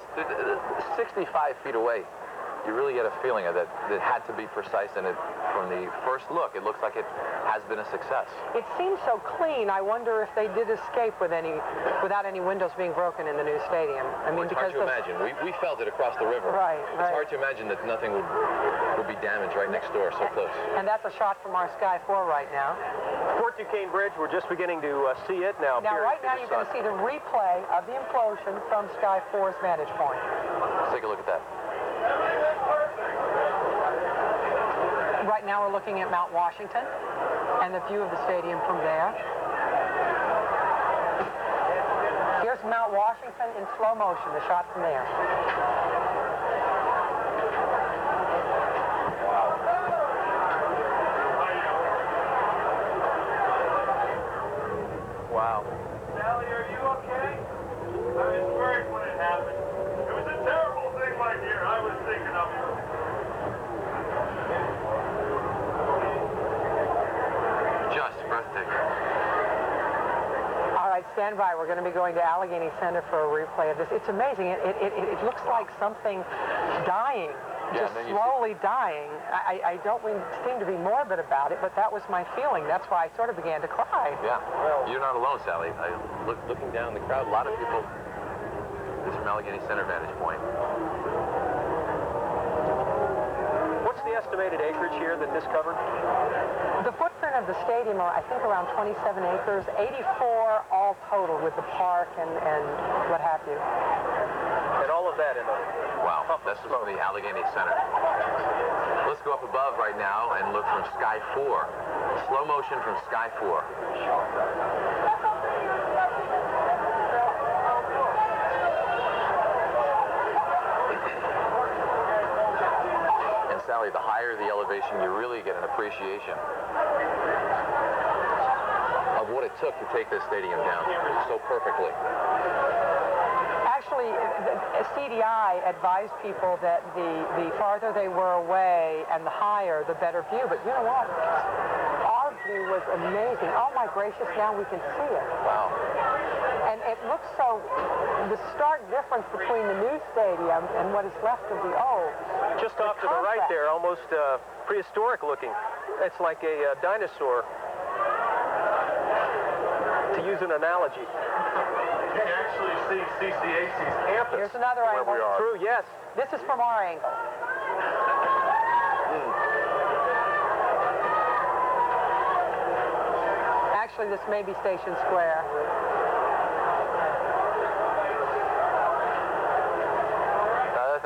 65 feet away. You really get a feeling of that it had to be precise, and from the first look, it looks like it has been a success. It seems so clean. I wonder if they did escape without any windows being broken in the new stadium. I mean, it's hard to imagine. We felt it across the river. Right. It's hard to imagine that nothing would be damaged right next door, so close. And that's a shot from our Sky 4 right now. Fort Duquesne Bridge, we're just beginning to see it now. Now, right now, you're going to see the replay of the implosion from Sky 4's vantage point. Let's take a look at that. Right now we're looking at Mount Washington and the view of the stadium from there. Here's Mount Washington in slow motion, the shot from there. Wow. Sally, are you okay? I was worried when it happened. It was a terrible thing right here. I was thinking of you. Just breathtaking. All right, stand by. We're going to be going to Allegheny Center for a replay of this. It's amazing. It looks like something dying, just slowly dying. I don't seem to be morbid about it, but that was my feeling. That's why I sort of began to cry. Yeah. You're not alone, Sally. Looking down the crowd, a lot of people. This is from Allegheny Center vantage point. What's the estimated acreage here that this covered? The footprint of the stadium are, I think, around 27 acres, 84 all total with the park and what have you. And all of that in a... Wow, this is from the Allegheny Center. Let's go up above right now and look from Sky 4. Slow motion from Sky 4. Sally, the higher the elevation, you really get an appreciation of what it took to take this stadium down so perfectly. Actually, CDI advised people that the farther they were away and the higher, the better view. But you know what? Our view was amazing. Oh, my gracious, now we can see it. Wow. And it looks so, the stark difference between the new stadium and what is left of the old. Just off to the right there, almost prehistoric looking. It's like a dinosaur, to use an analogy. You can actually see CCAC's campus. Here's another angle. Where we are. True, yes. This is from our angle. Actually, this may be Station Square.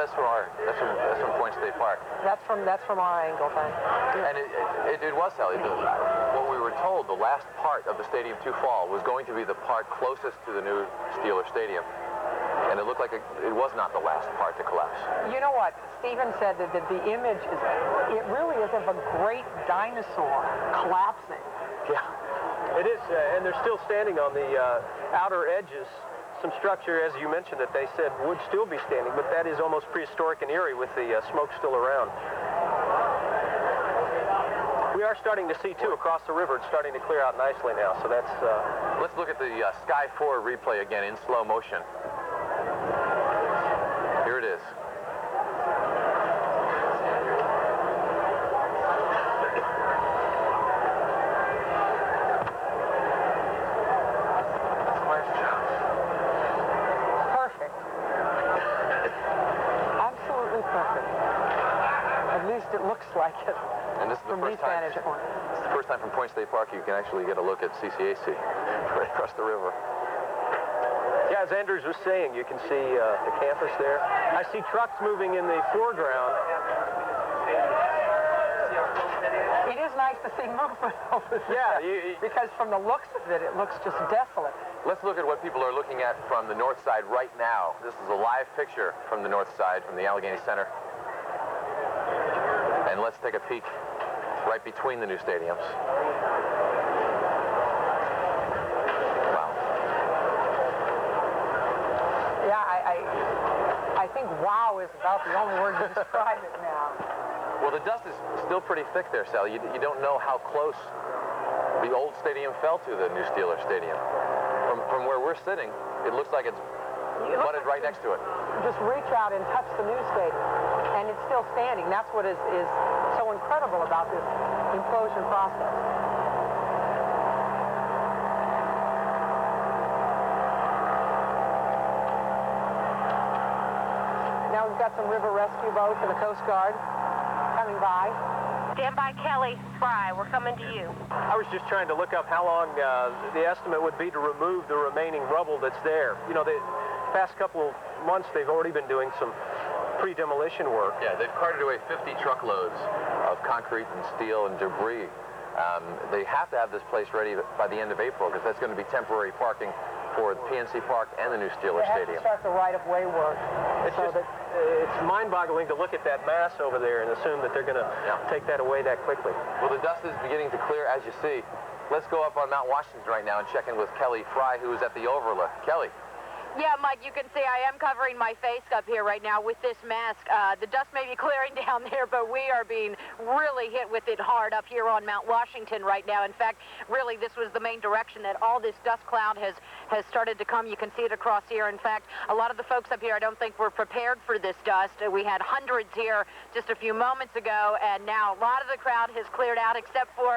That's from Point State Park. That's from our angle, thank you. And it was, Sally. What we were told, the last part of the stadium to fall was going to be the part closest to the new Steeler Stadium. And it looked like it was not the last part to collapse. You know what? Stephen said that the image it really is of a great dinosaur collapsing. Yeah, it is, and they're still standing on the outer edges. Some structure, as you mentioned, that they said would still be standing, but that is almost prehistoric and eerie with the smoke still around. We are starting to see, too, across the river. It's starting to clear out nicely now, so that's... Let's look at the Sky 4 replay again in slow motion. Here it is. It looks like it. And this is the first time. It's the first time from Point State Park you can actually get a look at CCAC right across the river. Yeah, as Andrews was saying, you can see the campus there. I see trucks moving in the foreground. It is nice to see movement over there. Yeah, because from the looks of it, it looks just desolate. Let's look at what people are looking at from the north side right now. This is a live picture from the north side, from the Allegheny Center. And let's take a peek right between the new stadiums. Wow. Yeah, I think wow is about the only word to describe it now. Well, the dust is still pretty thick there, Sally. You don't know how close the old stadium fell to the new Steeler Stadium. From where we're sitting, it looks like it's butted right next to it. Just reach out and touch the new stadium, and it's still standing. That's what is so incredible about this implosion process. Now we've got some river rescue boats and the Coast Guard coming by. Stand by, Kelly. Fry, we're coming to you. I was just trying to look up how long the estimate would be to remove the remaining rubble that's there. You know, the past couple of months, they've already been doing some pre-demolition work. Yeah, they've carted away 50 truckloads of concrete and steel and debris. They have to have this place ready by the end of April because that's going to be temporary parking for the PNC Park and the new Steelers Stadium. They have to start the right-of-way work. It's mind-boggling to look at that mass over there and assume that they're going to take that away that quickly. Well, the dust is beginning to clear, as you see. Let's go up on Mount Washington right now and check in with Kelly Fry, who is at the overlook. Kelly. Yeah, Mike, you can see I am covering my face up here right now with this mask. The dust may be clearing down there, but we are being really hit with it hard up here on Mount Washington right now. In fact, really, this was the main direction that all this dust cloud has started to come. You can see it across here. In fact, a lot of the folks up here, I don't think were prepared for this dust. We had hundreds here just a few moments ago, and now a lot of the crowd has cleared out, except for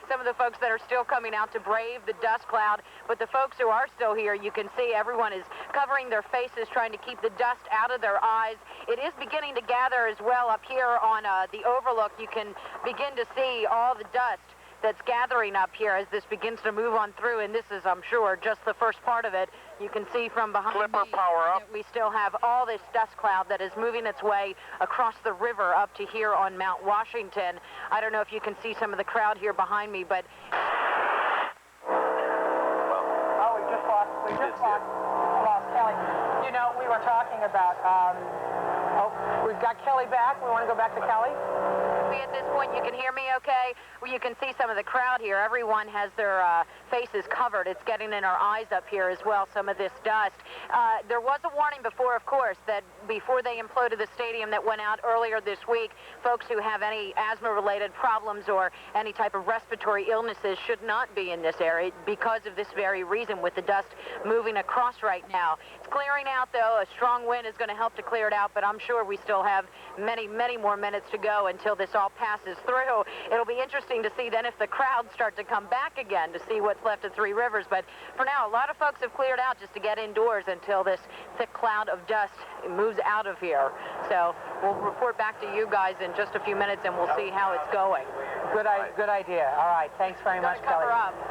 some of the folks that are still coming out to brave the dust cloud. But the folks who are still here, you can see everyone is covering their faces, trying to keep the dust out of their eyes. It is beginning to gather as well up here on the overlook. You can begin to see all the dust that's gathering up here as this begins to move on through, and this is, I'm sure, just the first part of it. You can see from behind me, power up. We still have all this dust cloud that is moving its way across the river up to here on Mount Washington. I don't know if you can see some of the crowd here behind me, but... We just lost Kelly. You know, we were talking about, we've got Kelly back. We want to go back to Kelly. At this point, you can hear me okay? Well, you can see some of the crowd here. Everyone has their faces covered. It's getting in our eyes up here as well, some of this dust. There was a warning before, of course, that before they imploded the stadium that went out earlier this week, folks who have any asthma-related problems or any type of respiratory illnesses should not be in this area because of this very reason with the dust moving across right now. It's clearing out, though. A strong wind is going to help to clear it out, but I'm sure we still have many, many more minutes to go until this all passes through. It'll be interesting to see then if the crowds start to come back again to see what's left of Three Rivers. But for now, a lot of folks have cleared out just to get indoors until this thick cloud of dust moves out of here. So we'll report back to you guys in just a few minutes, and we'll see how it's going. Good idea. All right. Thanks very much, Kelly.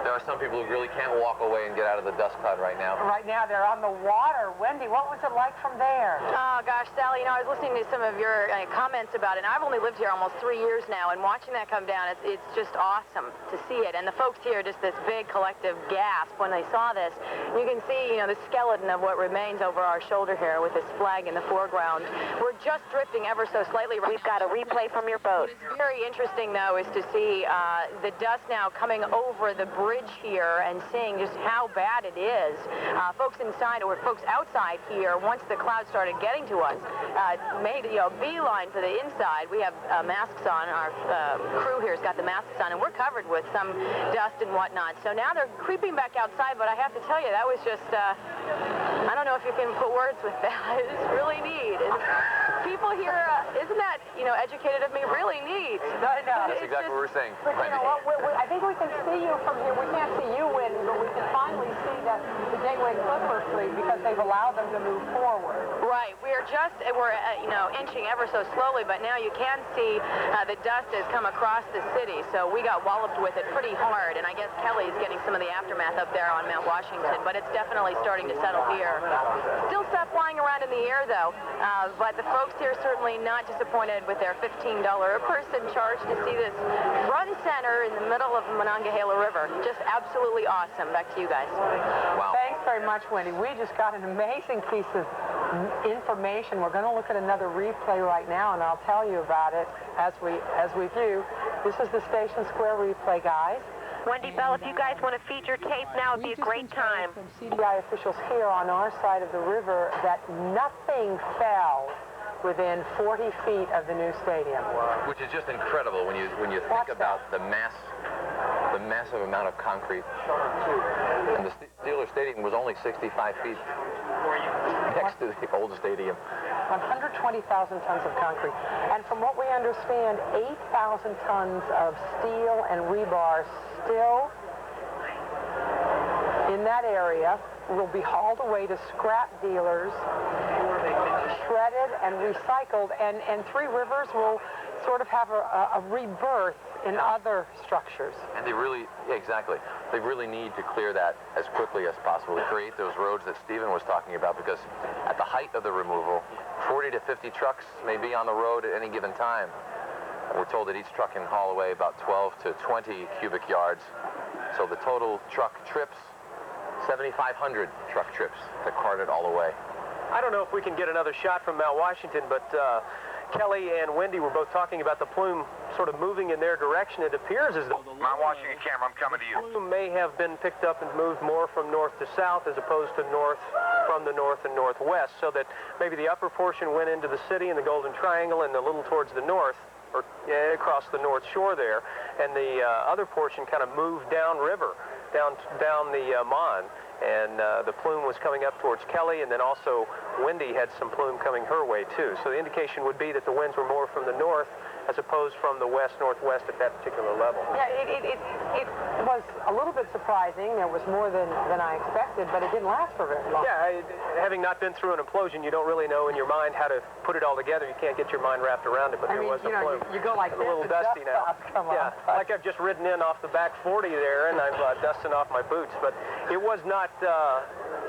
There are some people who really can't walk away and get out of the dust cloud right now. Right now, they're on the water. Wendy, what was it like from there? Oh, gosh, Sally, you know, I was listening to some of your comments about it, and I've only lived here almost 3 years now, and watching that come down, it's just awesome to see it. And the folks here, just this big collective gasp when they saw this. You can see, you know, the skeleton of what remains over our shoulder here with this flag in the foreground. We're just drifting ever so slightly. We've got a replay from your boat. What is very interesting, though, is to see the dust now coming over the bridge here and seeing just how bad it is. Folks inside or folks outside here, once the cloud started getting to us, made a beeline for the inside. We have masks on. Our crew here has got the masks on, and we're covered with some dust and whatnot. So now they're creeping back outside, but I have to tell you, that was just, I don't know if you can put words with that. It's really neat. People here, isn't that, you know, educated of me, really neat. I know. That's exactly what we're saying. But you know what, I think we can see you from here. We can't see you, Wendy, but we can finally see the Gateway Clipper fleet because they've allowed them to move forward. Right. We're you know, inching ever so slowly, but now you can see the dust has come across the city, so we got walloped with it pretty hard, and I guess Kelly's getting some of the aftermath up there on Mount Washington, but it's definitely starting to settle here. Still stuff flying around in the air, though, but the folks here certainly not disappointed with their $15 a person charge to see this run center in the middle of the Monongahela River. Just absolutely awesome. Back to you guys. Wow. Thanks very much, Wendy. We just got an amazing piece of information. We're going to look at another replay right now, and I'll tell you about it as we view. This is the Station Square replay, guys. Wendy Bell, if you guys want to feed your tape now, it'd be a great time. From CDI officials here on our side of the river that nothing fell within 40 feet of the new stadium. Which is just incredible when you think about the mass the massive amount of concrete. And the Steelers Stadium was only 65 feet next to the old stadium. 120,000 tons of concrete. And from what we understand, 8,000 tons of steel and rebar still in that area will be hauled away to scrap dealers, shredded and recycled, and Three Rivers will sort of have a rebirth in other structures. And they really, exactly, they really need to clear that as quickly as possible to create those roads that Stephen was talking about, because at the height of the removal, 40 to 50 trucks may be on the road at any given time. And we're told that each truck can haul away about 12 to 20 cubic yards. So the total truck trips, 7,500 truck trips to cart it all away. I don't know if we can get another shot from Mount Washington, but Kelly and Wendy were both talking about the plume sort of moving in their direction. It appears as though Mount Washington camera, I'm coming to you. The plume may have been picked up and moved more from north to south as opposed to from the north and northwest, so that maybe the upper portion went into the city in the Golden Triangle and a little towards the north, or across the North Shore there, and the other portion kind of moved downriver, down the Mon. And the plume was coming up towards Kelly, and then also Wendy had some plume coming her way too. So the indication would be that the winds were more from the north as opposed from the west-northwest at that particular level. Yeah, it was a little bit surprising. There was more than I expected, but it didn't last for very long. Yeah, having not been through an implosion, you don't really know in your mind how to put it all together. You can't get your mind wrapped around it, but there was a plume. You go like a little dusty now. Yeah, like I've just ridden in off the back 40 there, and I'm dusting off my boots. But it was not,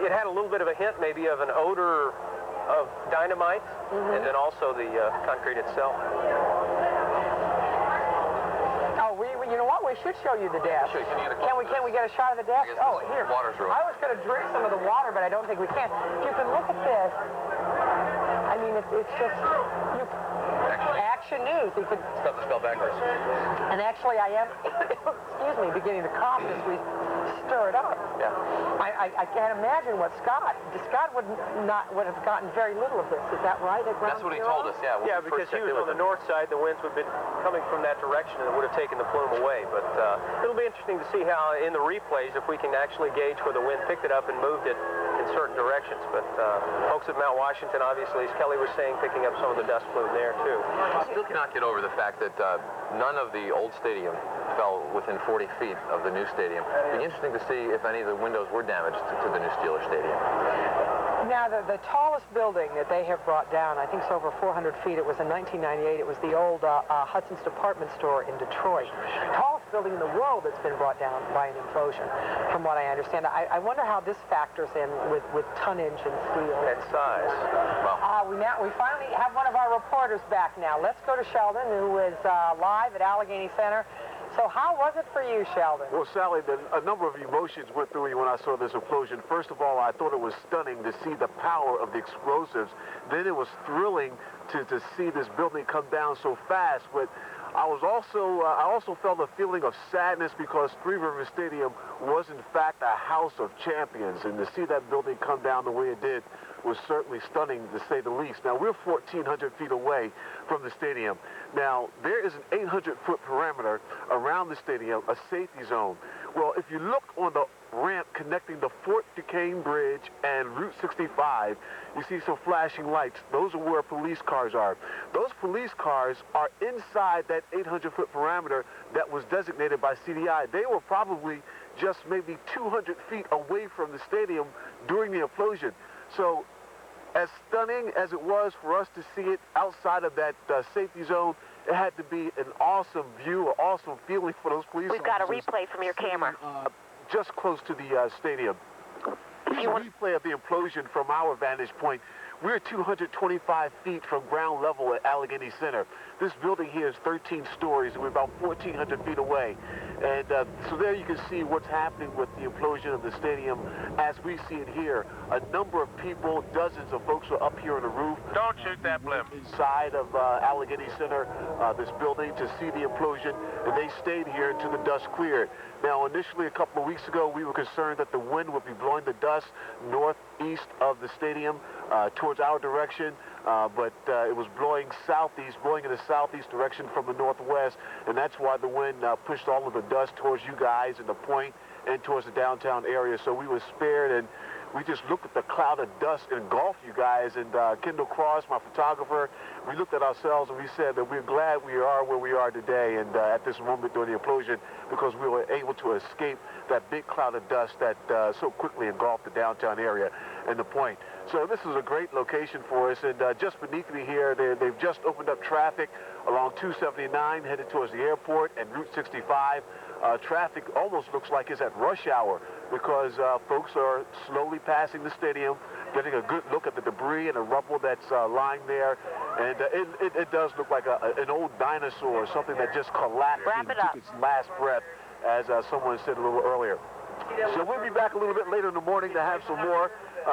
it had a little bit of a hint maybe of an odor of dynamite, and then also the concrete itself. Oh, you know what? We should show you the desk. Can we get a shot of the desk? Oh, here. I was going to drink some of the water, but I don't think we can. You can look at this. I mean, it's just Action News. You could stuff the spell backwards. And actually, I am, excuse me, beginning to cough as we stir it up. Yeah. I can't imagine what Scott would have gotten very little of this. Is that right? That's what he told us. Yeah. Yeah, because he was on the north side. The winds would have been coming from that direction, and it would have taken the plume away. But it'll be interesting to see how in the replays if we can actually gauge where the wind picked it up and moved it in certain directions. But folks at Mount Washington, obviously, as Kelly was saying, picking up some of the dust plume there too. I still cannot get over the fact that none of the old stadium fell within 40 feet of the new stadium. It'd be interesting to see if any of the windows were damaged to the new Steelers Stadium. Now, the tallest building that they have brought down, I think it's over 400 feet. It was in 1998. It was the old Hudson's Department Store in Detroit. Tallest building in the world that's been brought down by an implosion, from what I understand. I wonder how this factors in with tonnage and steel. And size. We finally have one of our reporters back now. Let's go to Sheldon, who is live at Allegheny Center. So how was it for you, Sheldon? Well, Sally, a number of emotions went through me when I saw this implosion. First of all, I thought it was stunning to see the power of the explosives. Then it was thrilling to see this building come down so fast. But I also felt a feeling of sadness because Three Rivers Stadium was, in fact, a house of champions. And to see that building come down the way it did was certainly stunning, to say the least. Now, we're 1,400 feet away from the stadium. Now, there is an 800-foot perimeter around the stadium, a safety zone. Well, if you look on the ramp connecting the Fort Duquesne Bridge and Route 65, you see some flashing lights. Those are where police cars are. Those police cars are inside that 800-foot perimeter that was designated by CDI. They were probably just maybe 200 feet away from the stadium during the implosion. So, as stunning as it was for us to see it outside of that safety zone, it had to be an awesome view, an awesome feeling for those police officers. We've got a replay from your camera. Just close to the stadium. A replay of the implosion from our vantage point. We're 225 feet from ground level at Allegheny Center. This building here is 13 stories, and we're about 1,400 feet away. And so there you can see what's happening with the implosion of the stadium as we see it here. A number of people, dozens of folks are up here on the roof. Don't shoot that blimp. Inside of Allegheny Center, this building, to see the implosion, and they stayed here until the dust cleared. Now, initially, a couple of weeks ago, we were concerned that the wind would be blowing the dust northeast of the stadium towards our direction. but it was blowing southeast, blowing in the southeast direction from the northwest, and that's why the wind pushed all of the dust towards you guys and the point and towards the downtown area. So we were spared, and we just looked at the cloud of dust engulf you guys, and Kendall Cross, my photographer, we looked at ourselves and we said that we're glad we are where we are today and at this moment during the implosion, because we were able to escape that big cloud of dust that so quickly engulfed the downtown area and the point. So this is a great location for us, and just beneath me here, they've just opened up traffic along 279 headed towards the airport and Route 65. Traffic almost looks like it's at rush hour because folks are slowly passing the stadium, getting a good look at the debris and the rubble that's lying there. And it does look like an old dinosaur, something that just collapsed and took its last breath, as someone said a little earlier. So we'll be back a little bit later in the morning to have some more.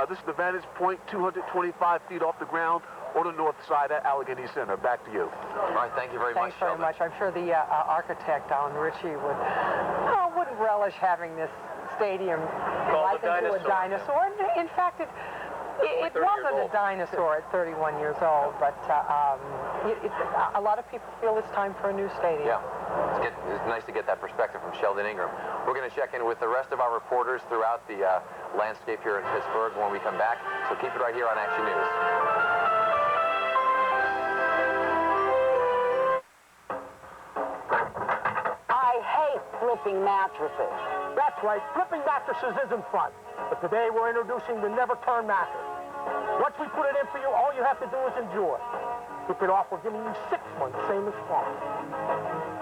This is the vantage point, 225 feet off the ground on the north side at Allegheny Center. Back to you. All right, thank you very much. Thanks very much. I'm sure the architect, Alan Ritchie, wouldn't relish having this stadium likened to a dinosaur. In fact, it wasn't a dinosaur at 31 years old, but a lot of people feel it's time for a new stadium. Yeah, it's nice to get that perspective from Sheldon Ingram. We're going to check in with the rest of our reporters throughout the landscape here in Pittsburgh when we come back, so keep it right here on Action News. Flipping mattresses. That's right, flipping mattresses isn't fun. But today we're introducing the never-turn mattress. Once we put it in for you, all you have to do is enjoy. Keep it off, we're giving you 6 months, same as cash.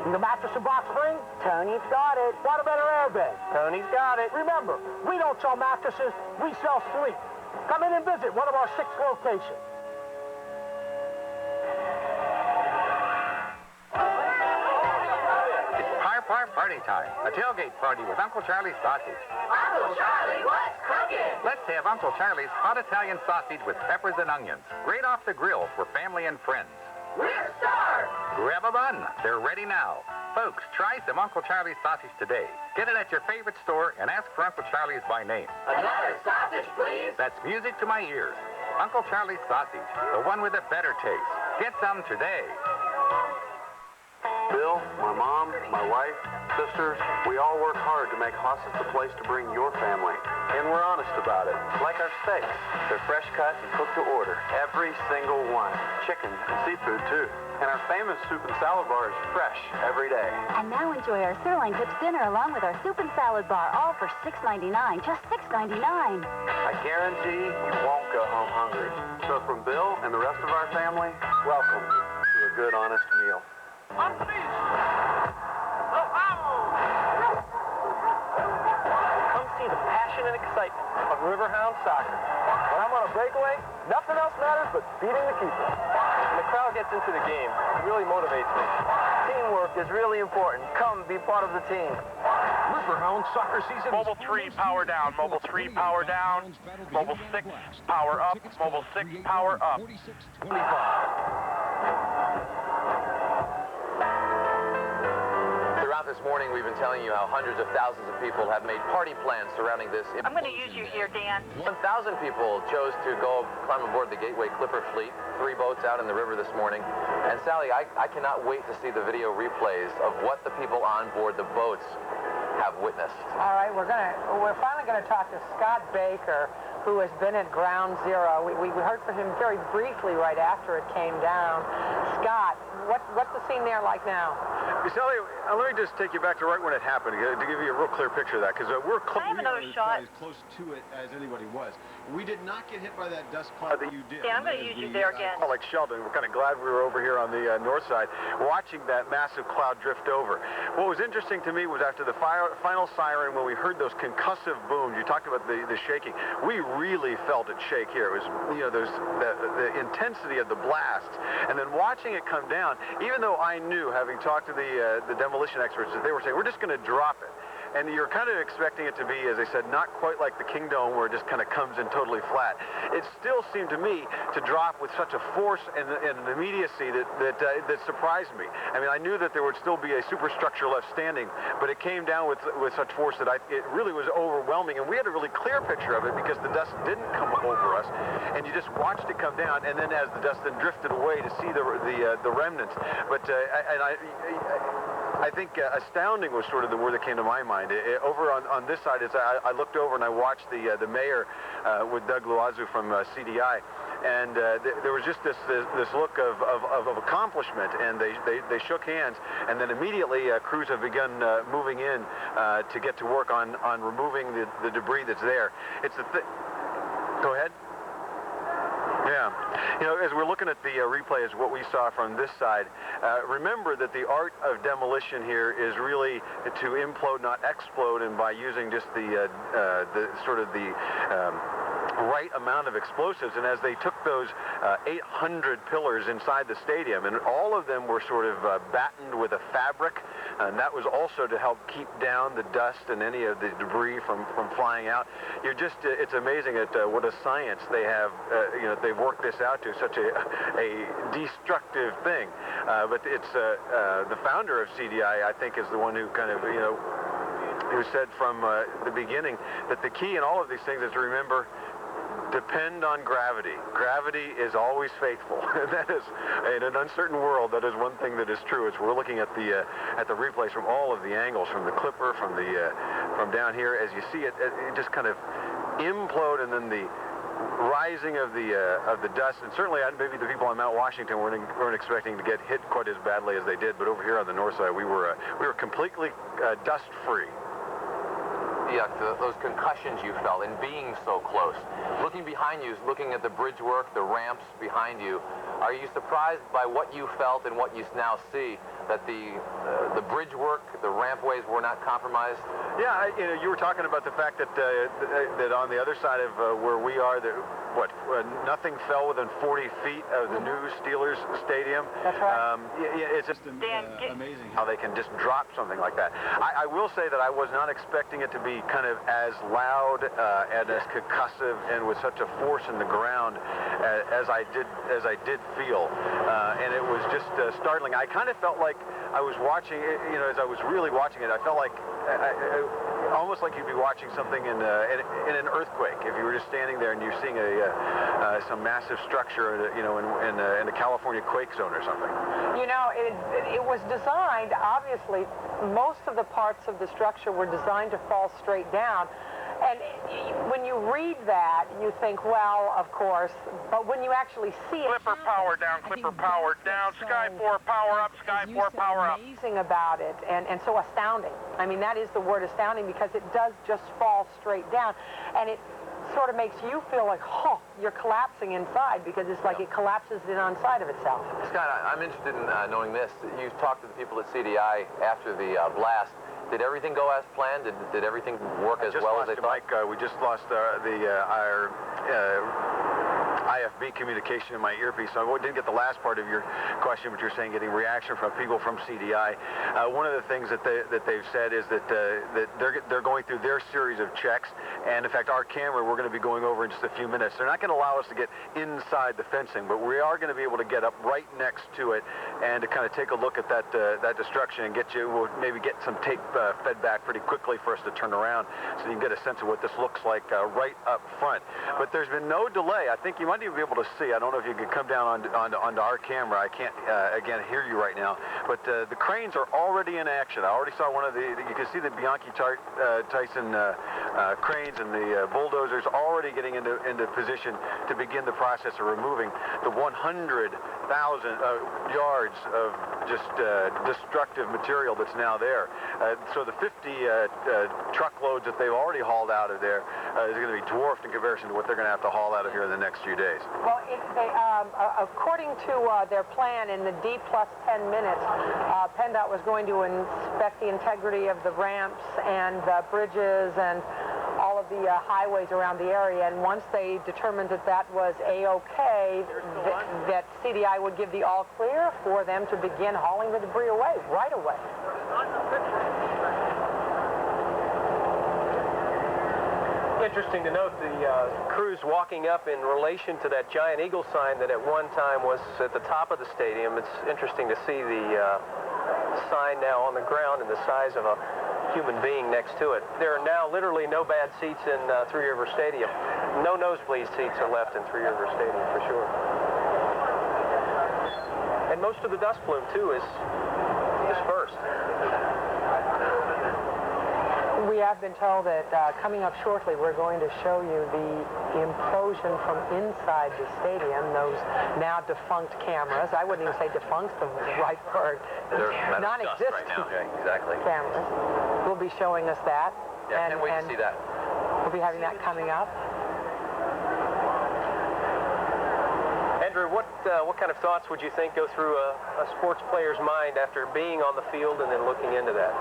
Need a mattress and box spring? Tony's got it. What about our airbag? Tony's got it. Remember, we don't sell mattresses, we sell sleep. Come in and visit one of our 6 locations. Party time. A tailgate party with Uncle Charlie's sausage. Uncle Charlie, what's cooking? Let's have Uncle Charlie's hot Italian sausage with peppers and onions. Right off the grill for family and friends. We're starved. Grab a bun. They're ready now. Folks, try some Uncle Charlie's sausage today. Get it at your favorite store and ask for Uncle Charlie's by name. Another sausage, please. That's music to my ears. Uncle Charlie's sausage, the one with a better taste. Get some today. Bill, my mom, my wife, sisters, we all work hard to make Hoss's the place to bring your family. And we're honest about it. Like our steaks. They're fresh cut and cooked to order. Every single one. Chicken and seafood, too. And our famous soup and salad bar is fresh every day. And now enjoy our sirloin tips dinner along with our soup and salad bar, all for $6.99. Just $6.99. I guarantee you won't go home hungry. So from Bill and the rest of our family, welcome to a good, honest meal. Come see the passion and excitement of Riverhound soccer. When I'm on a breakaway, nothing else matters but beating the keeper. When the crowd gets into the game, it really motivates me. Teamwork is really important. Come be part of the team. Riverhound soccer season. Mobile 3, power down. Mobile 3, power down. Mobile 6, power up. Mobile 6, power up. 25. Throughout this morning, we've been telling you how hundreds of thousands of people have made party plans surrounding this. I'm going to use you here, Dan. 1,000 people chose to go climb aboard the Gateway Clipper Fleet, 3 boats out in the river this morning. And Sally, I cannot wait to see the video replays of what the people on board the boats have witnessed. All right, we're finally going to talk to Scott Baker, who has been at Ground Zero. We heard from him very briefly right after it came down. Scott, what's the scene there like now? Sally, let me just take you back to right when it happened to give you a real clear picture of that, because we're I have another shot. As close to it as anybody was. We did not get hit by that dust cloud that you did. Dan, I'm going to use you there again. Like Sheldon, we're kind of glad we were over here on the north side, watching that massive cloud drift over. What was interesting to me was after the final siren, when we heard those concussive booms, you talked about the shaking, we really felt it shake here. It was, there's the intensity of the blast, and then watching it come down, even though I knew, having talked to the demolition experts, that they were saying, we're just going to drop it. and you're kind of expecting it to be, as I said, not quite like the King Dome where it just kind of comes in totally flat. It still seemed to me to drop with such a force and an immediacy that surprised me. I mean, I knew that there would still be a superstructure left standing, but it came down with such force that it really was overwhelming, and we had a really clear picture of it because the dust didn't come over us, and you just watched it come down, and then as the dust then drifted away to see the remnants. But I think astounding was sort of the word that came to my mind. Over on this side, I looked over and I watched the mayor with Doug Loazu from CDI, and there was just this look of accomplishment, and they shook hands, and then immediately crews have begun moving in to get to work on removing the debris that's there. It's Go ahead. Yeah. You know, as we're looking at the replay, is what we saw from this side. Remember that the art of demolition here is really to implode, not explode, and by using just the right amount of explosives. And as they took those 800 pillars inside the stadium, and all of them were sort of battened with a fabric, and that was also to help keep down the dust and any of the debris from flying out. It's amazing at what a science they have. They've worked this out to such a destructive thing. But it's the founder of CDI, I think, is the one who kind of, who said from the beginning that the key in all of these things is to remember, depend on gravity. Gravity is always faithful. That is, in an uncertain world, that is one thing that is true. As we're looking at the replays from all of the angles, from the clipper, from down here, as you see it just kind of implode, and then the rising of the dust. And certainly, maybe the people on Mount Washington weren't expecting to get hit quite as badly as they did. But over here on the north side, we were completely dust-free. Yeah, those concussions you felt in being so close. Looking behind you, looking at the bridge work, the ramps behind you, are you surprised by what you felt and what you now see, that the bridge work, the rampways were not compromised? Yeah, you were talking about the fact that that on the other side of where we are, nothing fell within 40 feet of the new Steelers stadium. That's right. It's just amazing how they can just drop something like that. I will say that I was not expecting it to be kind of as loud and as concussive and with such a force in the ground as I did feel, and it was just startling. I kind of felt like I was watching it, as I was really watching it, I felt like almost like you'd be watching something in an earthquake. If you were just standing there and you're seeing some massive structure, in a California quake zone or something. It was designed, obviously, most of the parts of the structure were designed to fall straight down. And when you read that, you think, well, of course, but when you actually see it, Clipper power down, Clipper power down, Sky 4 power up, Sky 4 power up. Amazing about it, and so astounding. I mean, that is the word, astounding, because it does just fall straight down, and it sort of makes you feel like, you're collapsing inside, because it's like it collapses in on side of itself. Scott, I'm interested in knowing this. You talked to the people at CDI after the blast. Did everything go as planned? Did everything work as well as they thought? Mike, we just lost our IFB communication in my earpiece, so I didn't get the last part of your question, but you're saying getting reaction from people from CDI. One of the things that they've said is that they're going through their series of checks, and in fact, our camera, we're going to be going over in just a few minutes. They're not going to allow us to get inside the fencing, but we are going to be able to get up right next to it and to kind of take a look at that destruction and we'll maybe get some tape fed back pretty quickly for us to turn around so you can get a sense of what this looks like right up front. But there's been no delay. I think you might even be able to see. I don't know if you can come down onto our camera. I can't, again, hear you right now. But the cranes are already in action. I already saw one of you can see the Bianchi Tyson cranes and the bulldozers already getting into position to begin the process of removing the 100,000 yards of just destructive material that's now there. So the 50 truckloads that they've already hauled out of there is going to be dwarfed in comparison to what they're going to have to haul out of here in the next few days. Well, according to their plan, in the D plus 10 minutes, PennDOT was going to inspect the integrity of the ramps and the bridges and all of the highways around the area, and once they determined that was A-OK, that CDI would give the all clear for them to begin hauling the debris away, right away. Interesting to note the crews walking up in relation to that giant eagle sign that at one time was at the top of the stadium. It's interesting to see the sign now on the ground and the size of a human being next to it. There are now literally no bad seats in Three River Stadium. No nosebleed seats are left in Three River Stadium for sure. And most of the dust plume too is dispersed. We have been told that coming up shortly, we're going to show you the implosion from inside the stadium, those now defunct cameras. I wouldn't even say defunct, the right word. They're non-existent right now. Okay, exactly. cameras. Will be showing us that. Yeah, can't wait to see that. We'll be having that coming up. Andrew, what kind of thoughts would you think go through a sports player's mind after being on the field and then looking into that?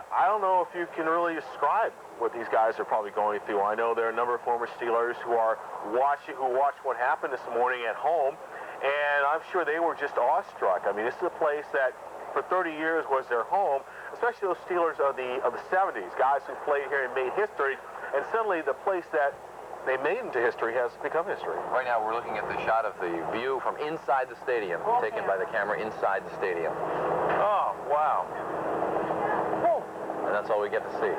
I don't know if you can really describe what these guys are probably going through. I know there are a number of former Steelers who watched what happened this morning at home, and I'm sure they were just awestruck. I mean, this is a place that for 30 years was their home, especially those Steelers of the 70s, guys who played here and made history, and suddenly the place that they made into history has become history. Right now we're looking at the shot of the view from inside the stadium, taken by the camera inside the stadium. Oh, wow. And that's all we get to see.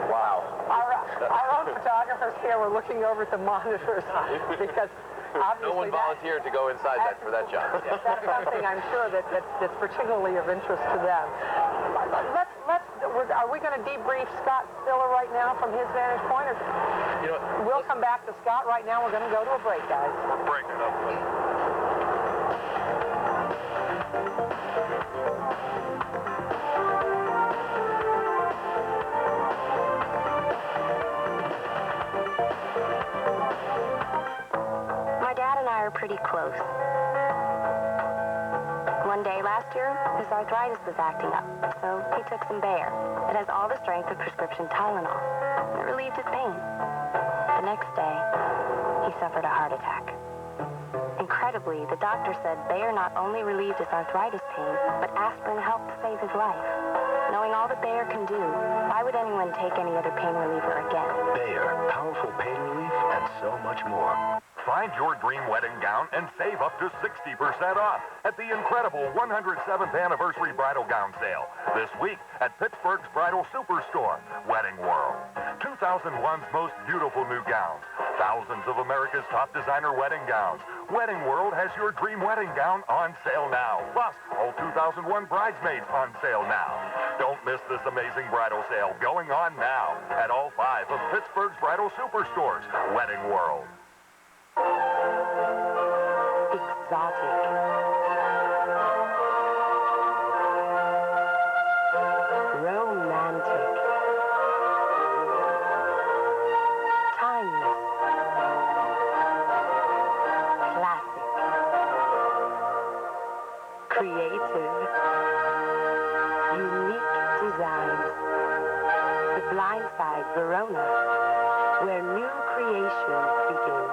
Wow. Our own photographers here were looking over at the monitors because obviously no one volunteered to go inside that for that job. That's something I'm sure that's particularly of interest to them. Are we going to debrief Scott Stiller right now from his vantage point? Or, we'll come back to Scott right now. We're going to go to a break, guys. We're breaking up. My dad and I are pretty close. One day last year, his arthritis was acting up, so he took some Bayer. It has all the strength of prescription Tylenol. It relieved his pain. The next day, he suffered a heart attack. Incredibly, the doctor said Bayer not only relieved his arthritis pain, but aspirin helped save his life. Knowing all that Bayer can do, why would anyone take any other pain reliever again? Bayer, powerful pain relief and so much more. Find your dream wedding gown and save up to 60% off at the incredible 107th Anniversary Bridal Gown Sale this week at Pittsburgh's Bridal Superstore, Wedding World. 2001's most beautiful new gowns. Thousands of America's top designer wedding gowns. Wedding World has your dream wedding gown on sale now. Plus, all 2001 bridesmaids on sale now. Don't miss this amazing bridal sale going on now at all 5 of Pittsburgh's Bridal Superstores, Wedding World. Exotic. Romantic. Timeless. Classic. Creative. Unique designs. The Blind Side, Verona, where new creations begin.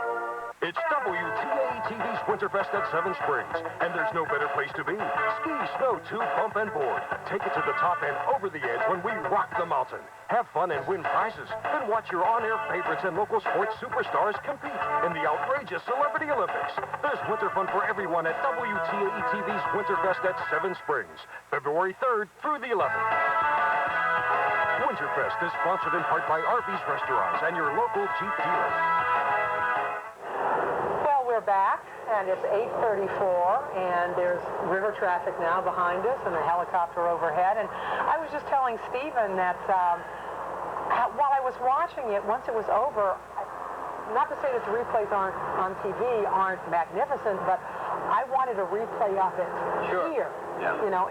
It's WTAE-TV's Winterfest at Seven Springs, and there's no better place to be. Ski, snow, tube, bump, and board. Take it to the top and over the edge when we rock the mountain. Have fun and win prizes. Then watch your on-air favorites and local sports superstars compete in the outrageous Celebrity Olympics. There's winter fun for everyone at WTAE-TV's Winterfest at Seven Springs, February 3rd through the 11th. Winterfest is sponsored in part by Arby's Restaurants and your local Jeep dealers. We're back, and it's 8:34, and there's river traffic now behind us and a helicopter overhead. And I was just telling Stephen that while I was watching it, once it was over, not to say that the replays on TV aren't magnificent, but I wanted a replay of it here,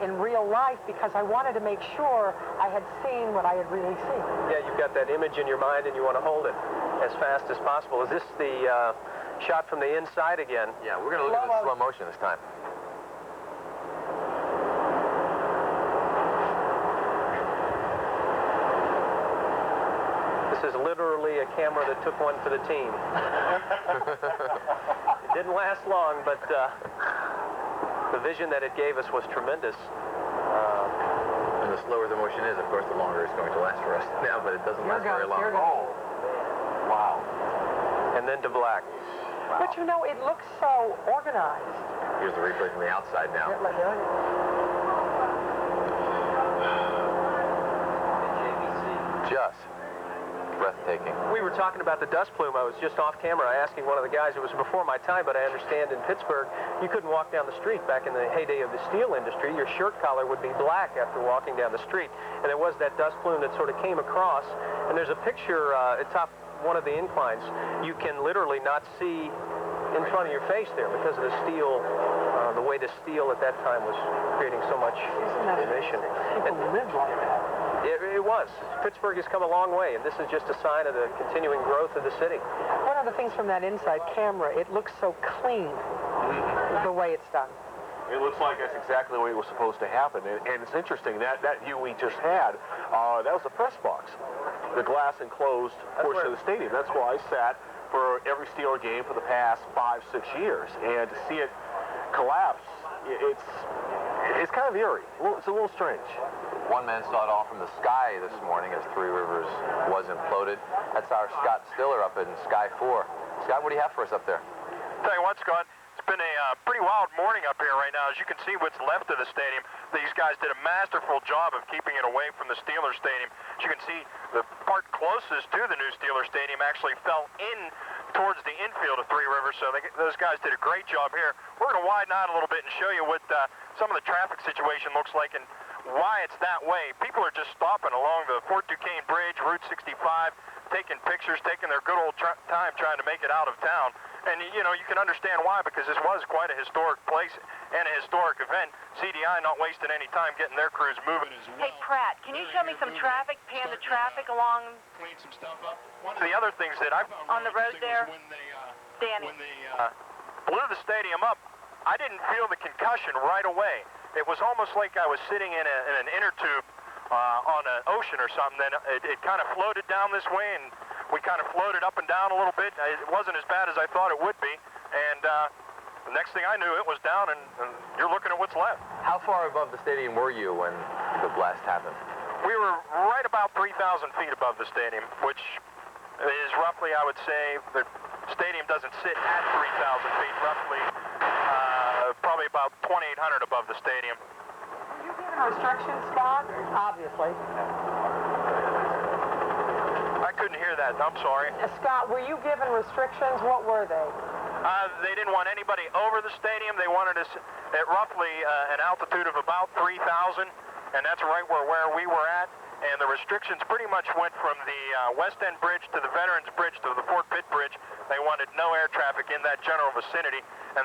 in real life, because I wanted to make sure I had seen what I had really seen. Yeah, you've got that image in your mind, and you want to hold it as fast as possible. Is this the shot from the inside again? Yeah, we're going to look at the slow motion this time. This is literally a camera that took one for the team. It didn't last long, but the vision that it gave us was tremendous. And the slower the motion is, of course, the longer it's going to last for us now, but it doesn't last very long. Oh, wow. And then to black. Wow. But you know, it looks so organized. Here's the replay from the outside now. Just breathtaking. We were talking about the dust plume. I was just off camera asking one of the guys. It was before my time, but I understand in Pittsburgh, you couldn't walk down the street back in the heyday of the steel industry. Your shirt collar would be black after walking down the street. And there was that dust plume that sort of came across. And there's a picture atop one of the inclines. You can literally not see in front of your face there because of the steel, the way the steel at that time was creating so much emission. People live like that. It was. Pittsburgh has come a long way, and this is just a sign of the continuing growth of the city. One of the things from that inside camera, it looks so clean, the way it's done. It looks like that's exactly the way it was supposed to happen. And it's interesting, that view we just had, that was the press box, the glass enclosed portion of the stadium. That's where I sat for every Steeler game for the past 5-6 years. And to see it collapse, it's kind of eerie. It's a little strange. One man saw it all from the sky this morning as Three Rivers was imploded. That's our Scott Stiller up in Sky 4. Scott, what do you have for us up there? Tell you what, Scott, it's been a pretty wild morning up here right now. As you can see what's left of the stadium, these guys did a masterful job of keeping it away from the Steelers Stadium. As you can see, the part closest to the new Steelers Stadium actually fell in towards the infield of Three Rivers, so those guys did a great job here. We're going to widen out a little bit and show you what some of the traffic situation looks like and why it's that way. People are just stopping along the Fort Duquesne Bridge, Route 65, taking pictures, taking their good old time trying to make it out of town. And, you know, you can understand why, because this was quite a historic place and a historic event. CDI not wasting any time getting their crews moving as well. Hey, Pratt, can you show me some traffic, pan the traffic along? Clean some stuff up. One of the other things that I've on the road there, Danny. When they blew the stadium up, I didn't feel the concussion right away. It was almost like I was sitting in an inner tube on an ocean or something. Then it kind of floated down this way, and we kind of floated up and down a little bit. It wasn't as bad as I thought it would be. And the next thing I knew, it was down, and you're looking at what's left. How far above the stadium were you when the blast happened? We were right about 3,000 feet above the stadium, which is roughly, I would say, the stadium doesn't sit at 3,000 feet, roughly probably about 2,800 above the stadium. Were you given restrictions, Scott? Obviously. I couldn't hear that. I'm sorry. Scott, were you given restrictions? What were they? They didn't want anybody over the stadium. They wanted us at roughly an altitude of about 3,000, and that's right where we were at. And the restrictions pretty much went from the West End Bridge to the Veterans Bridge to the Fort Pitt Bridge. They wanted no air traffic in that general vicinity. And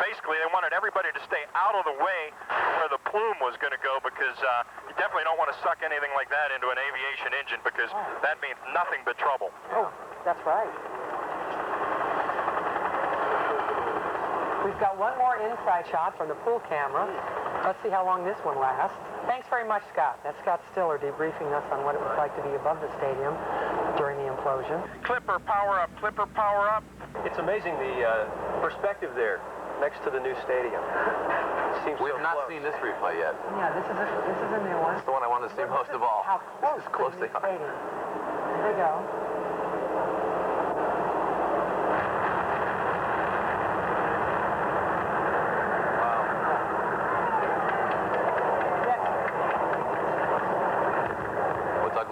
basically, they wanted everybody to stay out of the way where the plume was going to go, because you definitely don't want to suck anything like that into an aviation engine, because that means nothing but trouble. Oh, that's right. We've got one more inside shot from the pool camera. Let's see how long this one lasts. Thanks very much, Scott. That's Scott Stiller debriefing us on what it was like to be above the stadium during the implosion. Clipper, power up. Clipper, power up. It's amazing the perspective there next to the new stadium. We have not seen this replay yet. Yeah, this is a new one. It's the one I wanted to see most of all. How close they are. Stadium. There we go.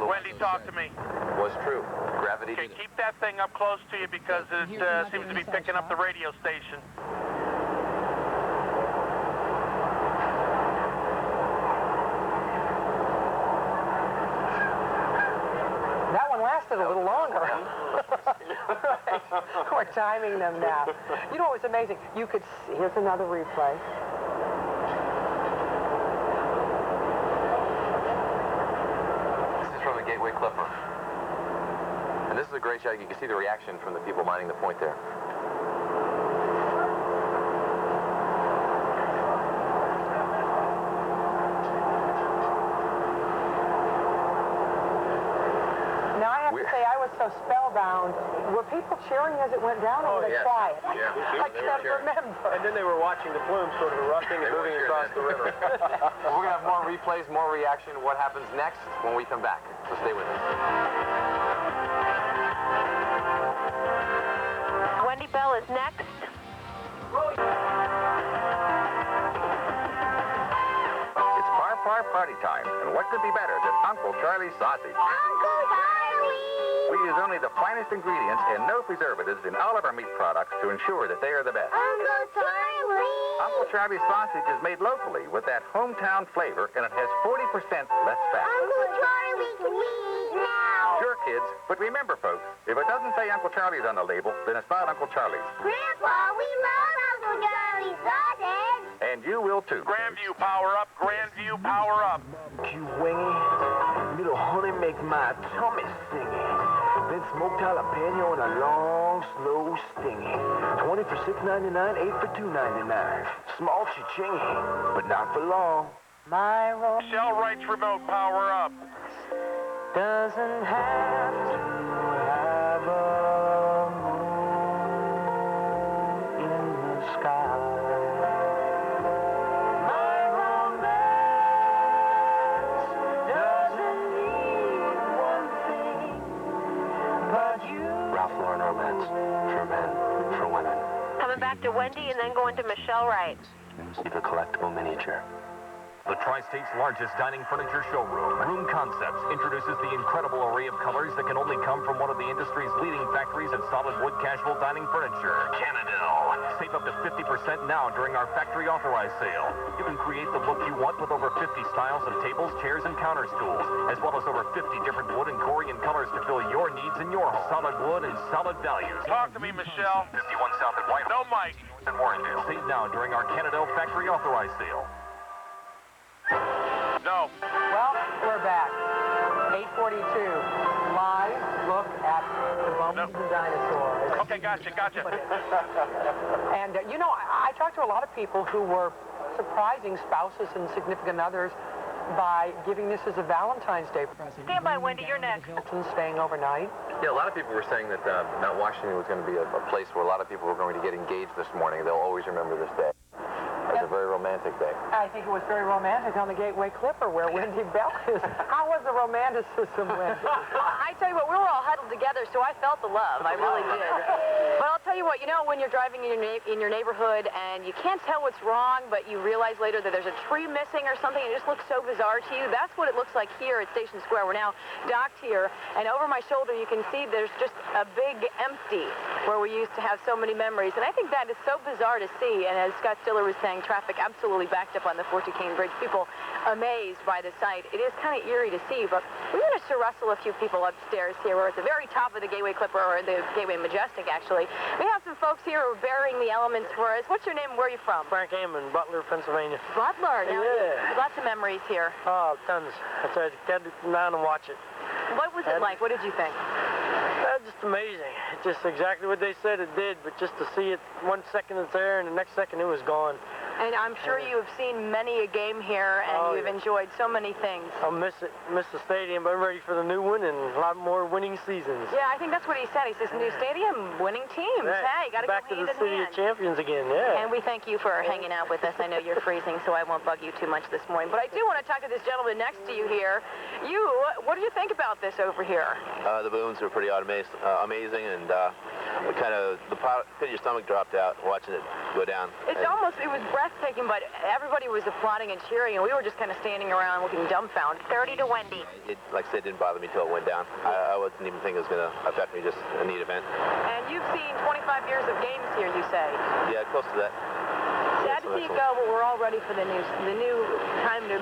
Wendy, talk to me. Was true. Gravity. Okay, keep that thing up close to you, because it seems to be picking up the radio station. That one lasted a little longer. Right. We're timing them now. You know what was amazing? You could see, here's another replay. From the Gateway Clipper. And this is a great shot. You can see the reaction from the people mining the point there. Now, I have to say, I was so spellbound. Were people cheering as it went down, or were they quiet? Yeah. I can't remember. And then they were watching the plume sort of erupting and moving across the river. We're going to have more replays, more reaction, what happens next when we come back. So stay with us. Wendy Bell is next. It's far party time, and what could be better than Uncle Charlie's sausage? Uncle Charlie! We use only the finest ingredients and no preservatives in all of our meat products to ensure that they are the best. Uncle Charlie! Uncle Charlie's sausage is made locally with that hometown flavor, and it has 40% less fat. Uncle Charlie, can we eat now? Sure, kids, but remember, folks, if it doesn't say Uncle Charlie's on the label, then it's not Uncle Charlie's. Grandpa, we love Uncle Charlie's sausage! And you will too. Grandview, power up. Grandview, power up. You wingy, little honey make my tummy stingy. Then smoked jalapeno and a long, slow stingy. 20 for $6.99, 8 for $2.99. Small cha-chingy, but not for long. My Shell Rights remote, power up. Doesn't have to have a moon in the sky. My romance doesn't need one thing but you. Ralph Lauren romance. For men, for women. Coming back to Wendy and then going to Michelle Wright. Receive a collectible miniature. The Tri-State's largest dining furniture showroom, Room Concepts, introduces the incredible array of colors that can only come from one of the industry's leading factories in solid wood casual dining furniture, Canadell. Save up to 50% now during our factory authorized sale. You can create the look you want with over 50 styles of tables, chairs, and counter stools, as well as over 50 different wood and Korean colors to fill your needs in your home. Solid wood and solid values. Talk to me, Michelle. 51 South and White. No, Mike. And Warrendale. Save now during our Canadell factory authorized sale. No. Well, we're back. 8:42. Live look at the bones of the dinosaur. Okay, gotcha. And, you know, I talked to a lot of people who were surprising spouses and significant others by giving this as a Valentine's Day present. Stand by, Wendy, you're next. Hilton staying overnight. Yeah, a lot of people were saying that Mount Washington was going to be a place where a lot of people were going to get engaged this morning. They'll always remember this day. It was a very romantic day. I think it was very romantic on the Gateway Clipper where Wendy Bell is. How was the romanticism, Wendy? I tell you what, we were all huddled together, so I felt the love. I really did. But I'll tell you what, you know, when you're driving in your neighborhood and you can't tell what's wrong, but you realize later that there's a tree missing or something, it just looks so bizarre to you. That's what it looks like here at Station Square. We're now docked here, and over my shoulder you can see there's just a big empty where we used to have so many memories. And I think that is so bizarre to see. And as Scott Stiller was saying, traffic absolutely backed up on the Fort Duquesne Bridge. People amazed by the sight. It is kind of eerie to see, but we managed to rustle a few people upstairs here. We're at the very top of the Gateway Clipper, or the Gateway Majestic, actually. We have some folks here who are bearing the elements for us. What's your name and where are you from? Frank Amon, Butler, Pennsylvania. Butler. Now, yeah. Lots of memories here. Oh, tons. I tried to get down and watch it. What was it like? What did you think? Just amazing. It's just exactly what they said it did, but just to see it 1 second it's there and the next second it was gone. And I'm sure you have seen many a game here, and you've enjoyed so many things. I'll miss the stadium, but I'm ready for the new one and a lot more winning seasons. Yeah, I think that's what he said. He says, new stadium, winning teams. Right. Hey, got to go back to hand the in city hand. of champions again, yeah. And we thank you for hanging out with us. I know you're freezing, so I won't bug you too much this morning. But I do want to talk to this gentleman next to you here. What do you think about this over here? The balloons were pretty amazing, and kind of the pit of your stomach dropped out watching it go down. It was breathtaking, but everybody was applauding and cheering, and we were just kind of standing around looking dumbfounded. 30 to Wendy. It, like I said, didn't bother me until it went down. I wasn't even thinking it was going to affect me, just a neat event. And you've seen 25 years of games here, you say? Yeah, close to that. Sad to see it go, but we're all ready for the new time to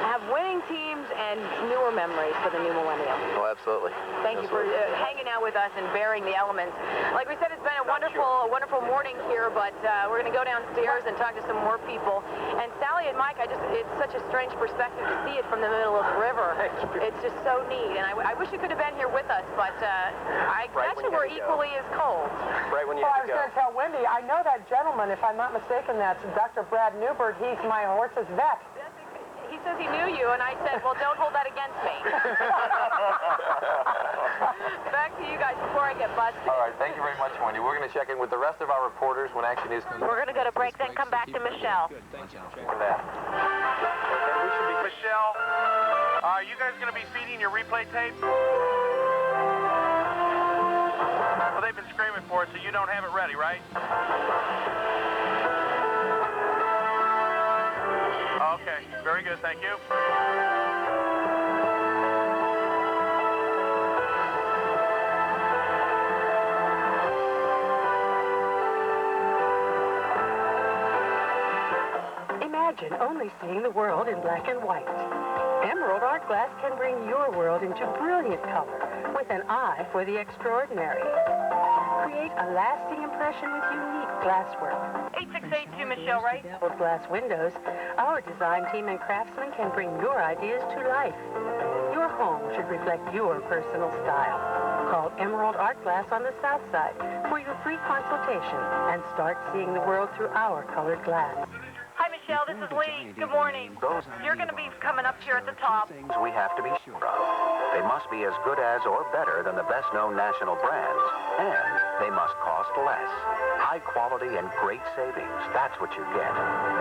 have winning teams and newer memories for the new millennium. Oh, absolutely. Thank you for hanging out with us and bearing the elements. Like we said, it's been a wonderful morning here, but we're going to go downstairs and talk to some more people. And Sally and Mike, it's such a strange perspective to see it from the middle of the river. It's just so neat, and I wish you could have been here with us, but I bet you we're equally as cold. Right when you I was going to tell Wendy, I know that gentleman, if I'm not mistaken, that's Dr. Brad Newbert. He's my horse's vet. He he says he knew you, and I said, well, don't hold that against me. Back to you guys before I get busted. All right, thank you very much, Wendy. We're going to check in with the rest of our reporters when Action News comes. We're going to go to break, then come back to Michelle. For that. Michelle, are you guys going to be feeding your replay tape? Well, they've been screaming for it, so you don't have it ready, right? Okay, very good, thank you. Imagine only seeing the world in black and white. Emerald Art Glass can bring your world into brilliant color with an eye for the extraordinary. Create a lasting impression with unique glasswork. 8682, Michelle, right? With glass windows, our design team and craftsmen can bring your ideas to life. Your home should reflect your personal style. Call Emerald Art Glass on the South Side for your free consultation and start seeing the world through our colored glass. Hi, Michelle, this is Lee. Good morning. You're going to be coming up here at the top. Things we have to be sure of. They must be as good as or better than the best-known national brands, and they must cost less. High quality and great savings, that's what you get.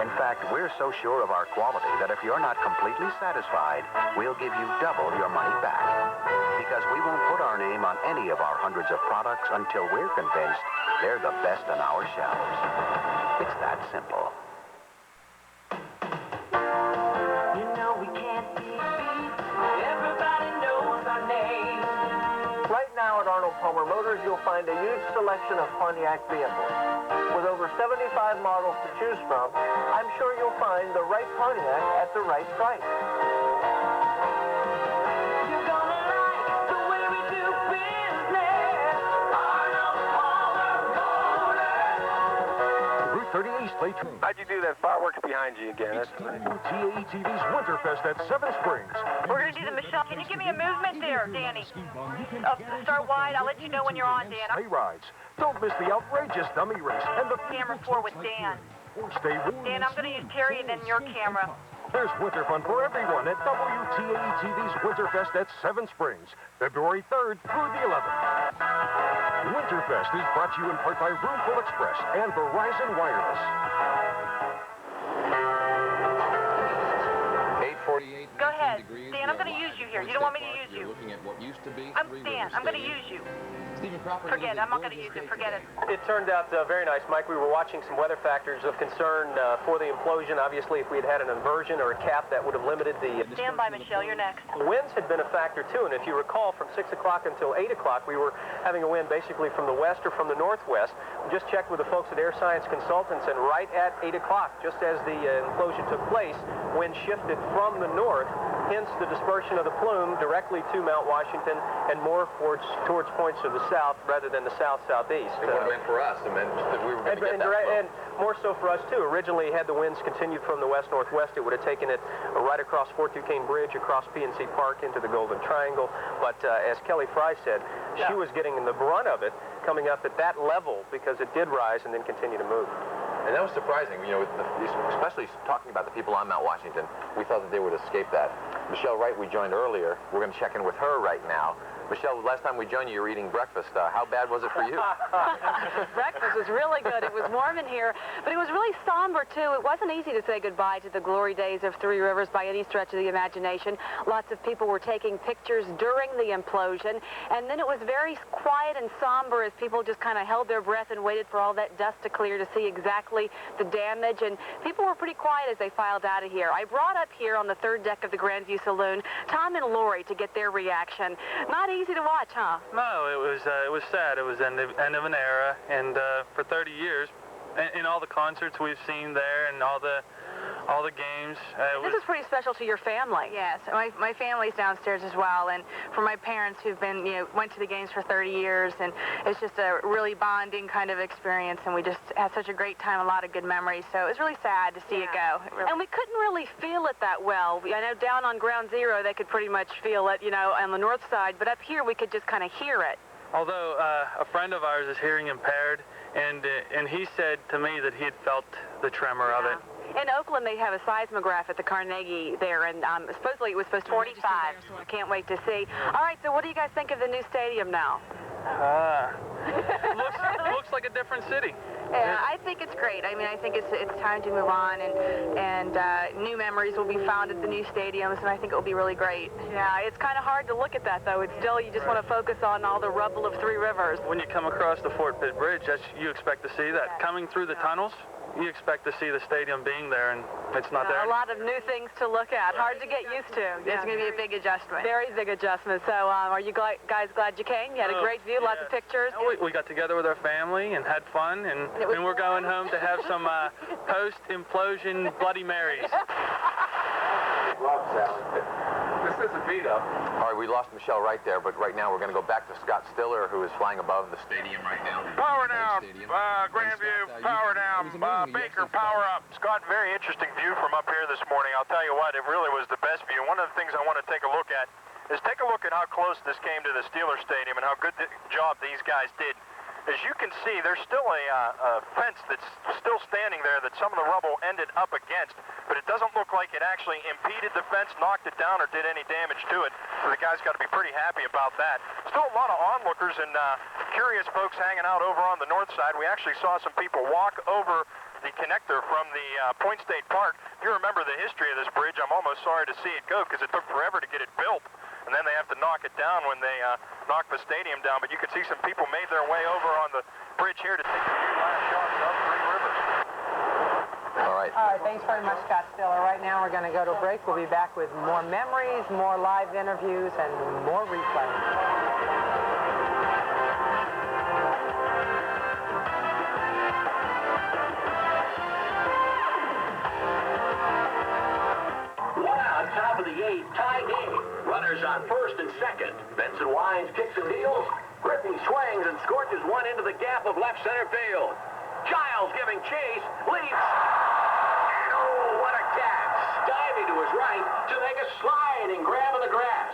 In fact, we're so sure of our quality that if you're not completely satisfied, we'll give you double your money back. Because we won't put our name on any of our hundreds of products until we're convinced they're the best on our shelves. It's that simple. Right now at Arnold Palmer Motors, you'll find a huge selection of Pontiac vehicles. With over 75 models to choose from, I'm sure you'll find the right Pontiac at the right price. You're gonna like the way we do business. Arnold Palmer Motors. Route 30 East, late. How'd you do that? Fireworks behind you again. WTAE-TV's Winterfest at Seven Springs. We're going to do the Michelle. Can you give me a movement there, Danny? Start wide. I'll let you know when you're on, Dan. Sleigh rides. Don't miss the outrageous dummy race and the Camera 4 with Dan. Stay Dan, I'm going to use Terry and then your camera. There's winter fun for everyone at WTAE-TV's Winterfest at Seven Springs, February 3rd through the 11th. Winterfest is brought to you in part by Roomful Express and Verizon Wireless. 8:48. Go ahead. Dan, I'm going to use you here. You don't want me to use you. Looking at what used to be Dan, I'm going to use you. Stephen Crawford. Forget it. I'm not going to use it. Forget it. It turned out very nice, Mike. We were watching some weather factors of concern for the implosion. Obviously, if we had had an inversion or a cap, that would have limited the... Stand by, Michelle. You're next. Winds had been a factor, too, and if you recall, from 6 o'clock until 8 o'clock, we were having a wind basically from the west or from the northwest. We just checked with the folks at Air Science Consultants, and right at 8 o'clock, just as the implosion took place, wind shifted from the north, hence the dispersion of the plume directly to Mount Washington and more towards points to the south rather than the south-southeast. It would have meant for us. It meant that we were going to get that and more so for us, too. Originally, had the winds continued from the west-northwest, it would have taken it right across Fort Duquesne Bridge, across PNC Park into the Golden Triangle. But as Kelly Fry said, she was getting the brunt of it coming up at that level because it did rise and then continue to move. And that was surprising, you know, especially talking about the people on Mount Washington. We thought that they would escape that. Michelle Wright, we joined earlier. We're going to check in with her right now. Michelle, last time we joined you were eating breakfast. How bad was it for you? Breakfast was really good. It was warm in here, but it was really somber, too. It wasn't easy to say goodbye to the glory days of Three Rivers by any stretch of the imagination. Lots of people were taking pictures during the implosion, and then it was very quiet and somber as people just kind of held their breath and waited for all that dust to clear to see exactly the damage, and people were pretty quiet as they filed out of here. I brought up here on the third deck of the Grandview Saloon Tom and Lori to get their reaction. Not easy to watch, huh? No, it was sad. It was the end of an era, and for 30 years, in all the concerts we've seen there and all the games. This is pretty special to your family. Yes, my family's downstairs as well, and for my parents who've been, went to the games for 30 years, and it's just a really bonding kind of experience, and we just had such a great time, a lot of good memories, so it was really sad to see it go. And we couldn't really feel it that well. I know down on Ground Zero they could pretty much feel it, on the north side, but up here we could just kind of hear it. Although a friend of ours is hearing impaired, and he said to me that he had felt the tremor of it. In Oakland, they have a seismograph at the Carnegie there, and supposedly it was supposed to be 45. I can't wait to see. All right, so what do you guys think of the new stadium now? Looks like a different city. Yeah, I think it's great. I mean, I think it's time to move on, and new memories will be found at the new stadiums, and I think it will be really great. Yeah, it's kind of hard to look at that, though. It's still, you just want to focus on all the rubble of Three Rivers. When you come across the Fort Pitt Bridge, you expect to see that. Coming through the tunnels, you expect to see the stadium being there, and it's not there. A lot of new things to look at. Hard to get used to. It's going to be a big adjustment. Very big adjustment. So are you guys glad you came? You had a great view, lots of pictures. We got together with our family and had fun, and we're going home to have some post-implosion Bloody Marys. This is a beat-up. All right, we lost Michelle right there, but right now we're going to go back to Scott Stiller, who is flying above the stadium right now. Power down, Grandview, power down, Baker, power up. Scott, very interesting view from up here this morning. I'll tell you what, it really was the best view. One of the things I want to take a look at is take a look at how close this came to the Steelers Stadium and how good the job these guys did. As you can see, there's still a fence that's still standing there that some of the rubble ended up against, but it doesn't look like it actually impeded the fence, knocked it down, or did any damage to it. So the guys got to be pretty happy about that. Still a lot of onlookers and curious folks hanging out over on the north side. We actually saw some people walk over the connector from the Point State Park. If you remember the history of this bridge, I'm almost sorry to see it go because it took forever to get it built. And then they have to knock it down when they knock the stadium down. But you can see some people made their way over on the bridge here to take a few last shots of Three Rivers. All right. All right, thanks very much, Scott Stiller. Right now we're going to go to a break. We'll be back with more memories, more live interviews, and more replays. Top of the eighth, tie game. Runners on first and second. Benson winds, kicks and deals. Griffey swings and scorches one into the gap of left center field. Giles giving chase, leaps. And oh, what a catch. Diving to his right to make a sliding grab in the grass.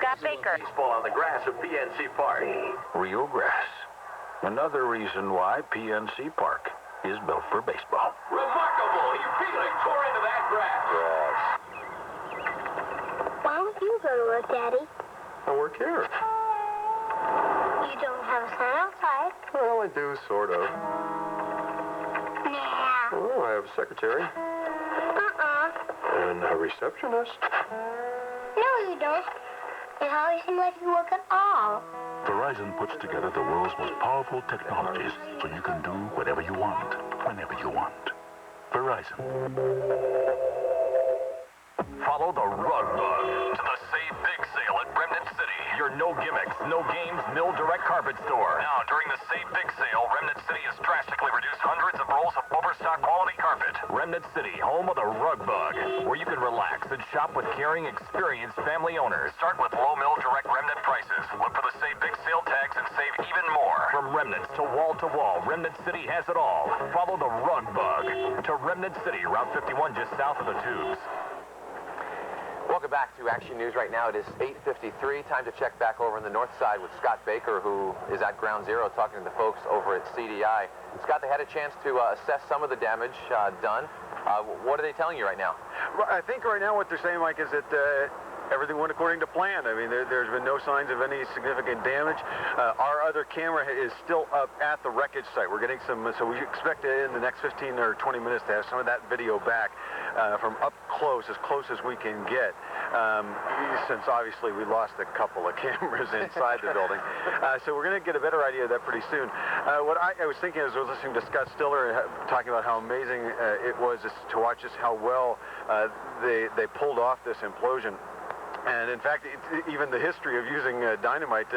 Scott Baker. Baseball on the grass of PNC Park. Real grass. Another reason why PNC Park is built for baseball. Remarkable. He really tore into that grass. Why don't you go to work, Daddy? I work here. You don't have a son outside. Well, I do, sort of. Nah. Well, I have a secretary. And a receptionist. No, you don't. It always seems like you work at all. Verizon puts together the world's most powerful technologies so you can do whatever you want, whenever you want. Verizon. Follow the Rug Bug to the Save Big Sale at Remnant City. Your no gimmicks, no games, mill direct carpet store. Now, during the Save Big Sale, Remnant City has drastically reduced hundreds of rolls of overstock quality carpet. Remnant City, home of the Rug Bug, where you can relax and shop with caring, experienced family owners. Start with low mill direct Remnant prices. Look for the Save Big Sale tags and save even more. From remnants to wall, Remnant City has it all. Follow the Rug Bug to Remnant City, Route 51, just south of the Tubes. Welcome back to Action News. Right now it is 8:53. Time to check back over on the north side with Scott Baker, who is at Ground Zero talking to the folks over at CDI. Scott, they had a chance to assess some of the damage done. What are they telling you right now? Well, I think right now what they're saying, Mike, is that everything went according to plan. I mean, there's been no signs of any significant damage. Our other camera is still up at the wreckage site. We're getting some, so we expect in the next 15 or 20 minutes to have some of that video back from up close as we can get. Since obviously we lost a couple of cameras inside the building. So we're going to get a better idea of that pretty soon. What I was thinking as I was listening to Scott Stiller talking about how amazing it was to watch just how well they pulled off this implosion. And in fact, even the history of using dynamite,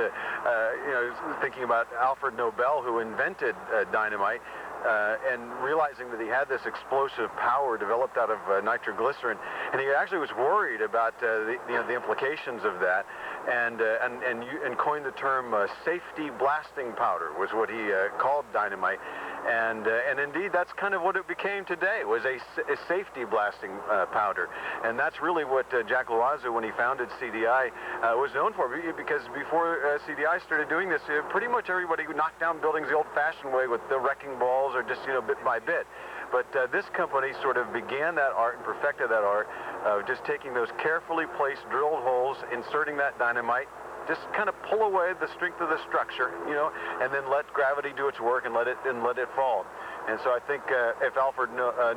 thinking about Alfred Nobel, who invented dynamite, and realizing that he had this explosive power developed out of nitroglycerin, and he actually was worried about the implications of that, and coined the term safety blasting powder was what he called dynamite. And indeed, that's kind of what it became today, was a safety blasting powder. And that's really what Jack Loiseau, when he founded CDI, was known for. Because before CDI started doing this, pretty much everybody knocked down buildings the old-fashioned way with the wrecking balls or just, bit by bit. But this company sort of began that art and perfected that art of just taking those carefully placed drilled holes, inserting that dynamite, just kind of pull away the strength of the structure, you know, and then let gravity do its work and let it fall. And so I think if Alfred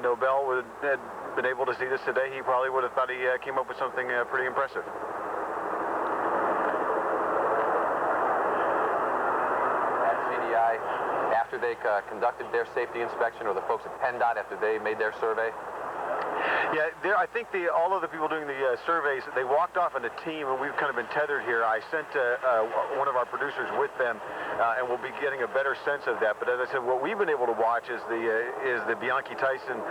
Nobel had been able to see this today, he probably would have thought he came up with something pretty impressive. At CDI, after they conducted their safety inspection, or the folks at PennDOT after they made their survey? Yeah, I think all of the people doing the surveys, they walked off in a team, and we've kind of been tethered here. I sent one of our producers with them, and we'll be getting a better sense of that. But as I said, what we've been able to watch is the Bianchi-Tyson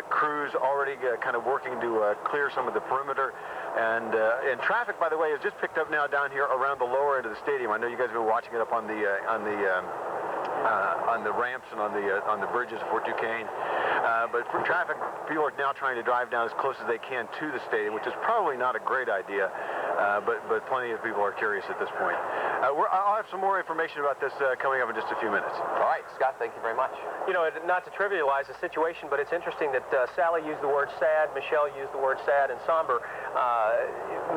crews already kind of working to clear some of the perimeter. And traffic, by the way, has just picked up now down here around the lower end of the stadium. I know you guys have been watching it up on the ramps and on the bridges of Fort Duquesne. But for traffic, people are now trying to drive down as close as they can to the stadium, which is probably not a great idea, but plenty of people are curious at this point. I'll have some more information about this coming up in just a few minutes. All right, Scott, thank you very much. You know, not to trivialize the situation, but it's interesting that Sally used the word sad, Michelle used the word sad and somber.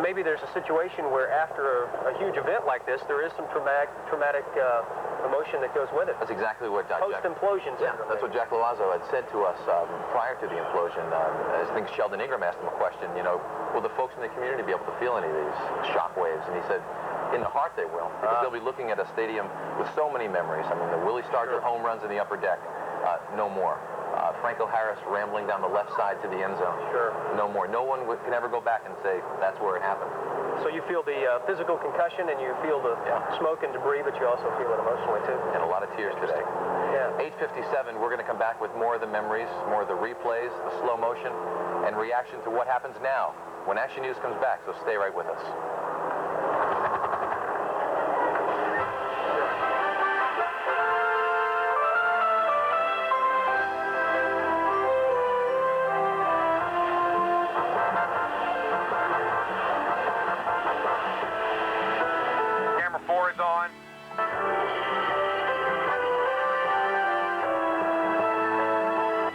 Maybe there's a situation where after a huge event like this, there is some traumatic emotion that goes with it. That's exactly what post-implosion syndrome. Yeah, that's what Jack Loazzo had said to us prior to the implosion. I think Sheldon Ingram asked him a question, you know, will the folks in the community be able to feel any of these shock waves? And he said, in the heart they will, because they'll be looking at a stadium with so many memories. I mean, the Willie Stargell home runs in the upper deck, no more. Franco Harris rambling down the left side to the end zone. No more. No one can ever go back and say that's where it happened. So you feel the physical concussion, and you feel the smoke and debris, but you also feel it emotionally too. And a lot of tears today. Yeah. 8:57, we're going to come back with more of the memories, more of the replays, the slow motion, and reaction to what happens now when Action News comes back. So stay right with us.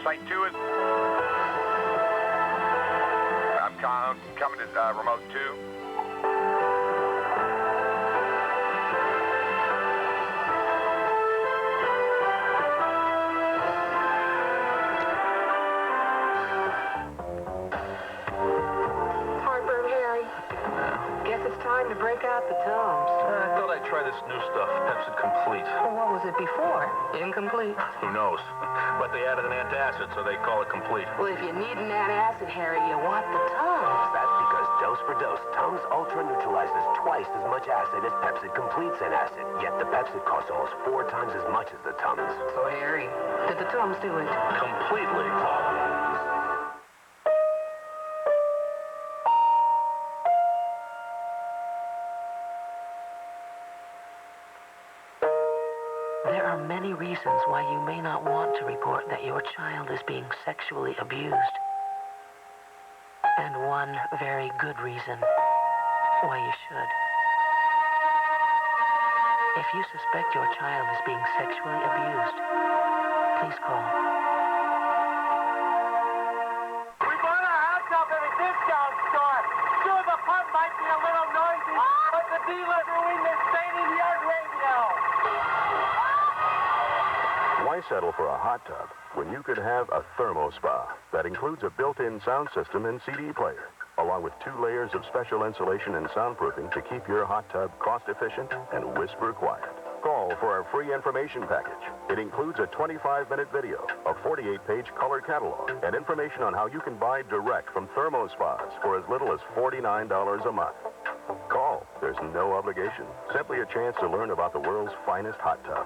Site 2 is... I'm coming to remote 2. Heartburn, Harry. Guess it's time to break out the Tums. I thought I'd try this new stuff, Pepsid Complete. Well, what was it before? Incomplete. Who knows? But they added an antacid, so they call it Complete. Well, if you need an antacid, Harry, you want the Tums. That's because dose for dose, Tums Ultra neutralizes twice as much acid as Pepsid Complete's antacid. Yet the Pepsid costs almost 4 times as much as the Tums. So, Harry, did the Tums do it? Completely. There are many reasons why you may not want to report that your child is being sexually abused. And one very good reason why you should. If you suspect your child is being sexually abused, please call. We bought our house up at a discount store. Sure, the pump might be a little noisy, but the dealer's doing the state-of-the-art radio. Why settle for a hot tub when you could have a thermo spa that includes a built-in sound system and CD player, along with 2 layers of special insulation and soundproofing to keep your hot tub cost-efficient and whisper quiet? Call for our free information package. It includes a 25-minute video, a 48-page color catalog, and information on how you can buy direct from thermo spas for as little as $49 a month. Call. There's no obligation. Simply a chance to learn about the world's finest hot tub.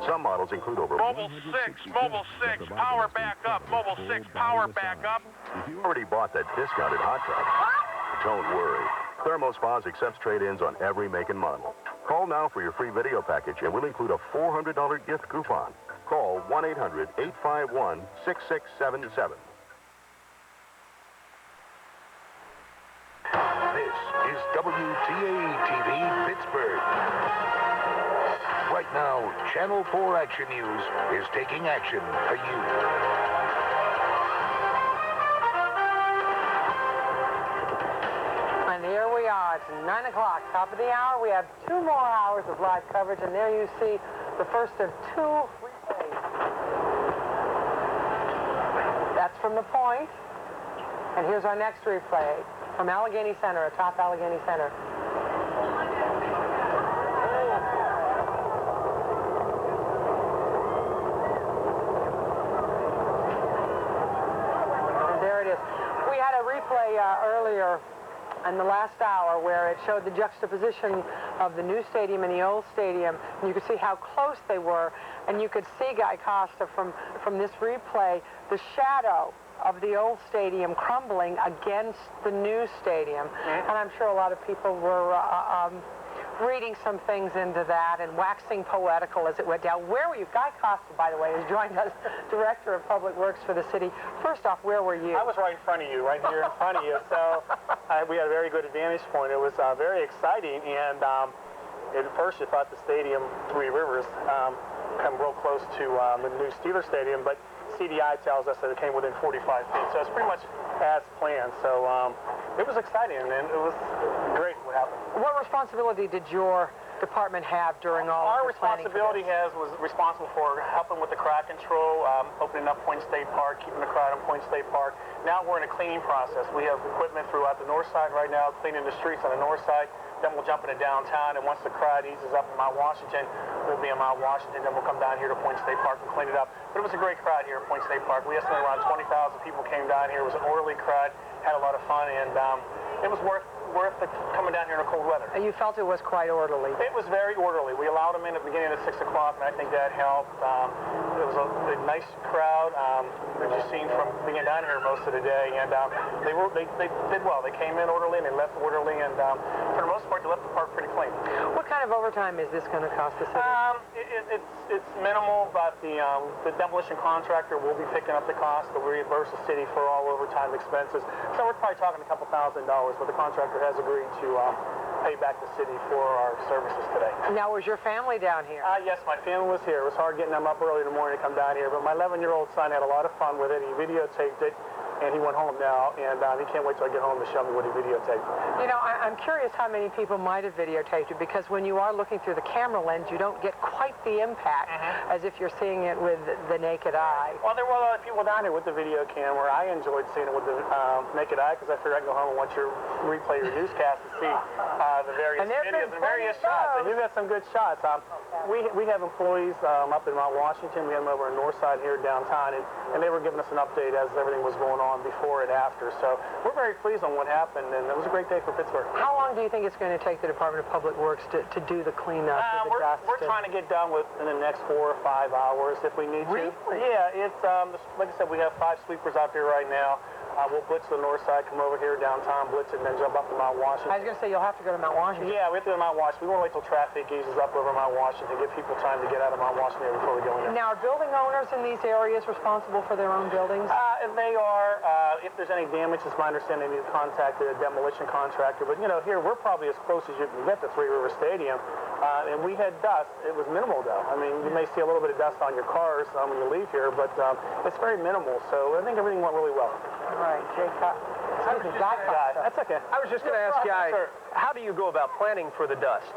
Some models include over... Mobile 6, power back up. Mobile 6, power back up. If you already bought that discounted hot tub, don't worry. Thermo Spas accepts trade-ins on every make and model. Call now for your free video package, and we'll include a $400 gift coupon. Call 1-800-851-6677. This is WTAE-TV Pittsburgh. Right now, Channel 4 Action News is taking action for you. hour. It's 9 o'clock, top of the hour. We have 2 more hours of live coverage, and there you see the first of 2 replays. That's from the point. And here's our next replay from Allegheny Center, atop Allegheny Center. We had a replay earlier in the last hour where it showed the juxtaposition of the new stadium and the old stadium, and you could see how close they were, and you could see, Guy Costa, from this replay, the shadow of the old stadium crumbling against the new stadium. And I'm sure a lot of people were reading some things into that and waxing poetical as it went down. Where were you? Guy Costa, by the way, has joined us, Director of Public Works for the city. First off, where were you? I was right in front of you, right here in front of you. So we had a very good advantage point. It was very exciting, and at first you thought the stadium, Three Rivers, come real close to the new Steelers Stadium, but CDI tells us that it came within 45 feet. So it's pretty much as planned. So it was exciting, and it was great what happened. What responsibility did your department have during all Our of the planning? responsibility was responsible for helping with the crowd control, opening up Point State Park, keeping the crowd on Point State Park. Now we're in a cleaning process. We have equipment throughout the north side right now, cleaning the streets on the north side. Then we'll jump into downtown, and once the crowd eases up in Mount Washington, we'll be in Mount Washington, then we'll come down here to Point State Park and clean it up. But it was a great crowd here at Point State Park. We estimate around 20,000 people came down here. It was an orderly crowd, had a lot of fun, and it was worth coming down here in the cold weather. You felt it was quite orderly. It was very orderly. We allowed them in at the beginning at 6 o'clock, and I think that helped. It was a nice crowd, as you've seen from being down here most of the day, and they did well. They came in orderly, and they left orderly, and for the most part, they left the park pretty clean. What kind of overtime is this going to cost the city? It's minimal, but the demolition contractor will be picking up the cost to reimburse the city for all overtime expenses. So we're probably talking a couple $1,000, but the contractor has agreed to pay back the city for our services today. Now, was your family down here? Yes, my family was here. It was hard getting them up early in the morning to come down here, but my 11-year-old son had a lot of fun with it. He videotaped it, and he went home now, and he can't wait till I get home to show me what he videotaped. You know, I'm curious how many people might have videotaped it, because when you are looking through the camera lens, you don't get quite the impact as if you're seeing it with the naked eye. Well, there were a lot of people down here with the video camera. I enjoyed seeing it with the naked eye, because I figured I'd go home and watch your replay, your newscast, to see the various videos and various shots. And you got some good shots. We have employees up in Mount Washington. We have them over in north side here downtown, and they were giving us an update as everything was going on before and after. So we're very pleased on what happened, and it was a great day for Pittsburgh. How long do you think it's going to take the Department of Public Works to do the cleanup? We're trying to get done within the next 4 or 5 hours if we need to. Really? Yeah, it's like I said, we have 5 sweepers out there right now. We'll blitz the north side, come over here downtown, blitz it, and then jump up to Mount Washington. I was going to say, you'll have to go to Mount Washington. Yeah, we have to go to Mount Washington. We won't wait till traffic eases up over Mount Washington, give people time to get out of Mount Washington before we go in there. Now, are building owners in these areas responsible for their own buildings? They are. If there's any damage, it's my understanding they need to contact a demolition contractor. But, you know, here we're probably as close as you can get to Three River Stadium. And we had dust. It was minimal, though. I mean, you may see a little bit of dust on your cars when you leave here, but it's very minimal. So I think everything went really well. All right, Jacob. That's okay. I was just going to ask Guy, how do you go about planning for the dust?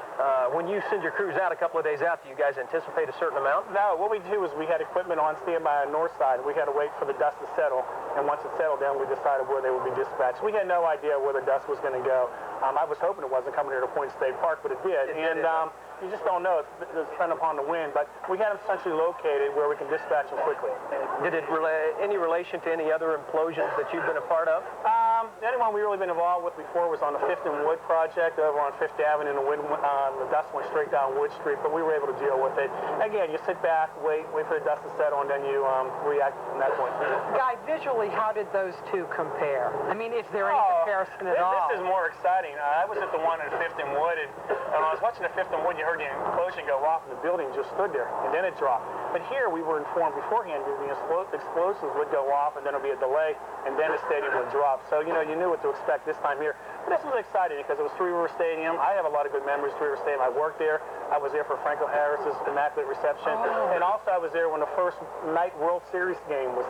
When you send your crews out a couple of days out, do you guys anticipate a certain amount? No, what we do is we had equipment on standby on the north side. We had to wait for the dust to settle, and once it settled down, we decided where they would be dispatched. We had no idea where the dust was going to go. I was hoping it wasn't coming here to Point State Park, but it did. You just don't know. It's dependent upon the wind, but we had them essentially located where we can dispatch them quickly. Did it any relation to any other implosions that you've been a part of? The only one we've really been involved with before was on the 5th and Wood project over on 5th Avenue, and the dust went straight down Wood Street, but we were able to deal with it. Again, you sit back, wait for the dust to settle, and then you react from that point. Guy, visually, how did those two compare? I mean, is there any comparison at all? This is more exciting. I was at the one in 5th and Wood, and when I was watching the 5th and Wood, you heard the implosion go off, and the building just stood there, and then it dropped. But here, we were informed beforehand that the explosives would go off, and then there'll be a delay, and then the stadium would drop. So, you know, you knew what to expect this time here. But this was exciting because it was Three River Stadium. I have a lot of good memories of Three River Stadium. I worked there. I was there for Franco Harris's Immaculate Reception. And also I was there when the first night World Series game was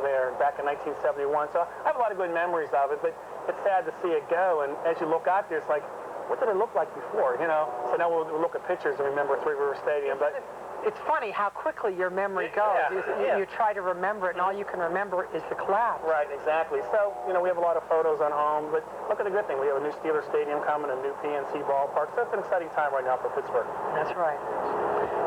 there back in 1971. So I have a lot of good memories of it. But it's sad to see it go. And as you look out there, it's like, what did it look like before, you know? So now we'll look at pictures and remember Three River Stadium. But it's funny how quickly your memory goes. You try to remember it, and all you can remember is the collapse. Right, exactly. So, you know, we have a lot of photos on home, but look at the good thing. We have a new Steelers Stadium coming, a new PNC ballpark. So it's an exciting time right now for Pittsburgh. That's right.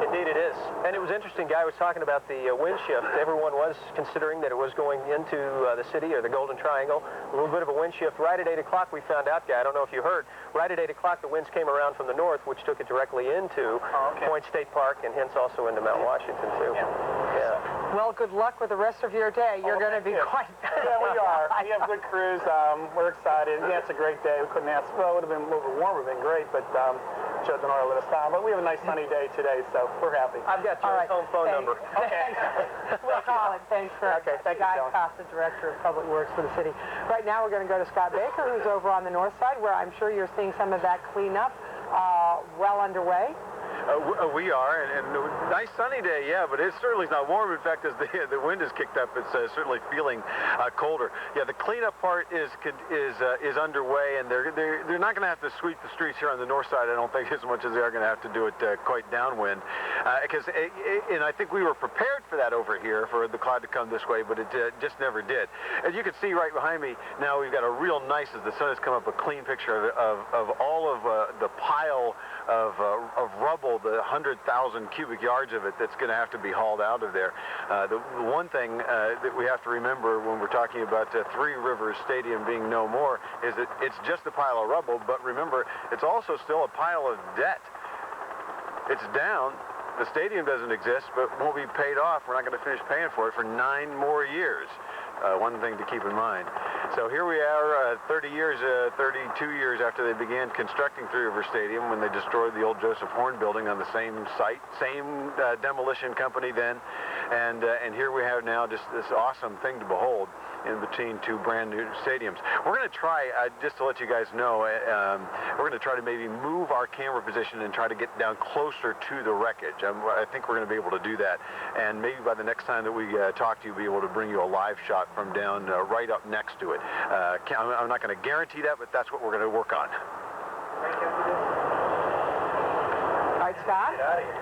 Indeed it is. And it was interesting, Guy was talking about the wind shift. Everyone was considering that it was going into the city or the Golden Triangle. A little bit of a wind shift. Right at 8 o'clock we found out, Guy, I don't know if you heard, right at 8 o'clock the winds came around from the north, which took it directly into Point State Park and hence also into Mount Washington, too. Yeah. Well, good luck with the rest of your day. You're going to be quite... Yeah, we are. We have good crews. We're excited. Yeah, it's a great day. We couldn't ask... Well, it would have been a little bit warmer, would have been great, but Judge and I let us down. But we have a nice sunny day today, so we're happy. I've got your home phone number. Okay. We'll call it. Thanks for thank you, Guy Costa, Director of Public Works for the city. Right now, we're going to go to Scott Baker, who's over on the north side, where I'm sure you're seeing some of that cleanup well underway. We are, and nice sunny day, yeah, but it certainly is not warm. In fact, as the wind has kicked up, it's certainly feeling colder. Yeah, the cleanup part is underway, and they're not going to have to sweep the streets here on the north side, I don't think, as much as they are going to have to do it quite downwind. And I think we were prepared for that over here, for the cloud to come this way, but it just never did. As you can see right behind me, now we've got a real nice, as the sun has come up, a clean picture of all of the pile of rubble, the 100,000 cubic yards of it that's going to have to be hauled out of there. The one thing that we have to remember when we're talking about Three Rivers Stadium being no more is that it's just a pile of rubble, but remember, it's also still a pile of debt. It's down. The stadium doesn't exist, but won't be paid off. We're not going to finish paying for it for 9 more years. One thing to keep in mind. So here we are, 32 years after they began constructing Three River Stadium, when they destroyed the old Joseph Horn building on the same site, same demolition company then, and here we have now just this awesome thing to behold in between two brand new stadiums. We're going to try, just to let you guys know, we're going to try to maybe move our camera position and try to get down closer to the wreckage. I think we're going to be able to do that, and maybe by the next time that we talk to you, we'll be able to bring you a live shot from down right up next to it. I'm not going to guarantee that, but that's what we're going to work on. All right, Scott?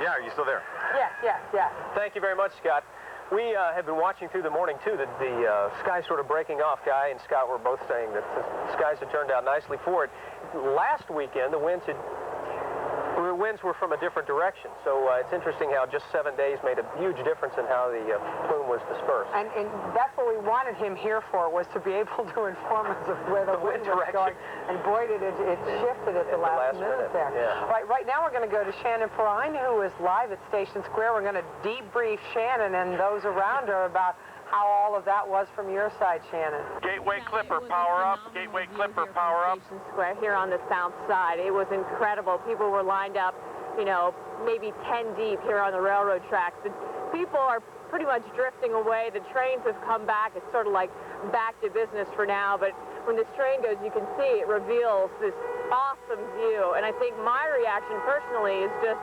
Yeah, are you still there? Yes. Thank you very much, Scott. We have been watching through the morning, too, the skies sort of breaking off. Guy and Scott were both saying that the skies had turned out nicely for it. Last weekend, the winds were from a different direction. So it's interesting how just 7 days made a huge difference in how the plume was dispersed. And that's what we wanted him here for, was to be able to inform us of where the wind was going. And boy, did it shifted at the last minute there. Yeah. Right now we're going to go to Shannon Perrine, who is live at Station Square. We're going to debrief Shannon and those around her about how all of that was from your side, Shannon. Gateway Clipper, power up. Gateway Clipper, power up. Station Square here on the south side. It was incredible. People were lined up, you know, maybe 10 deep here on the railroad tracks. The people are pretty much drifting away. The trains have come back. It's sort of like back to business for now. But when this train goes, you can see it reveals this awesome view. And I think my reaction personally is just,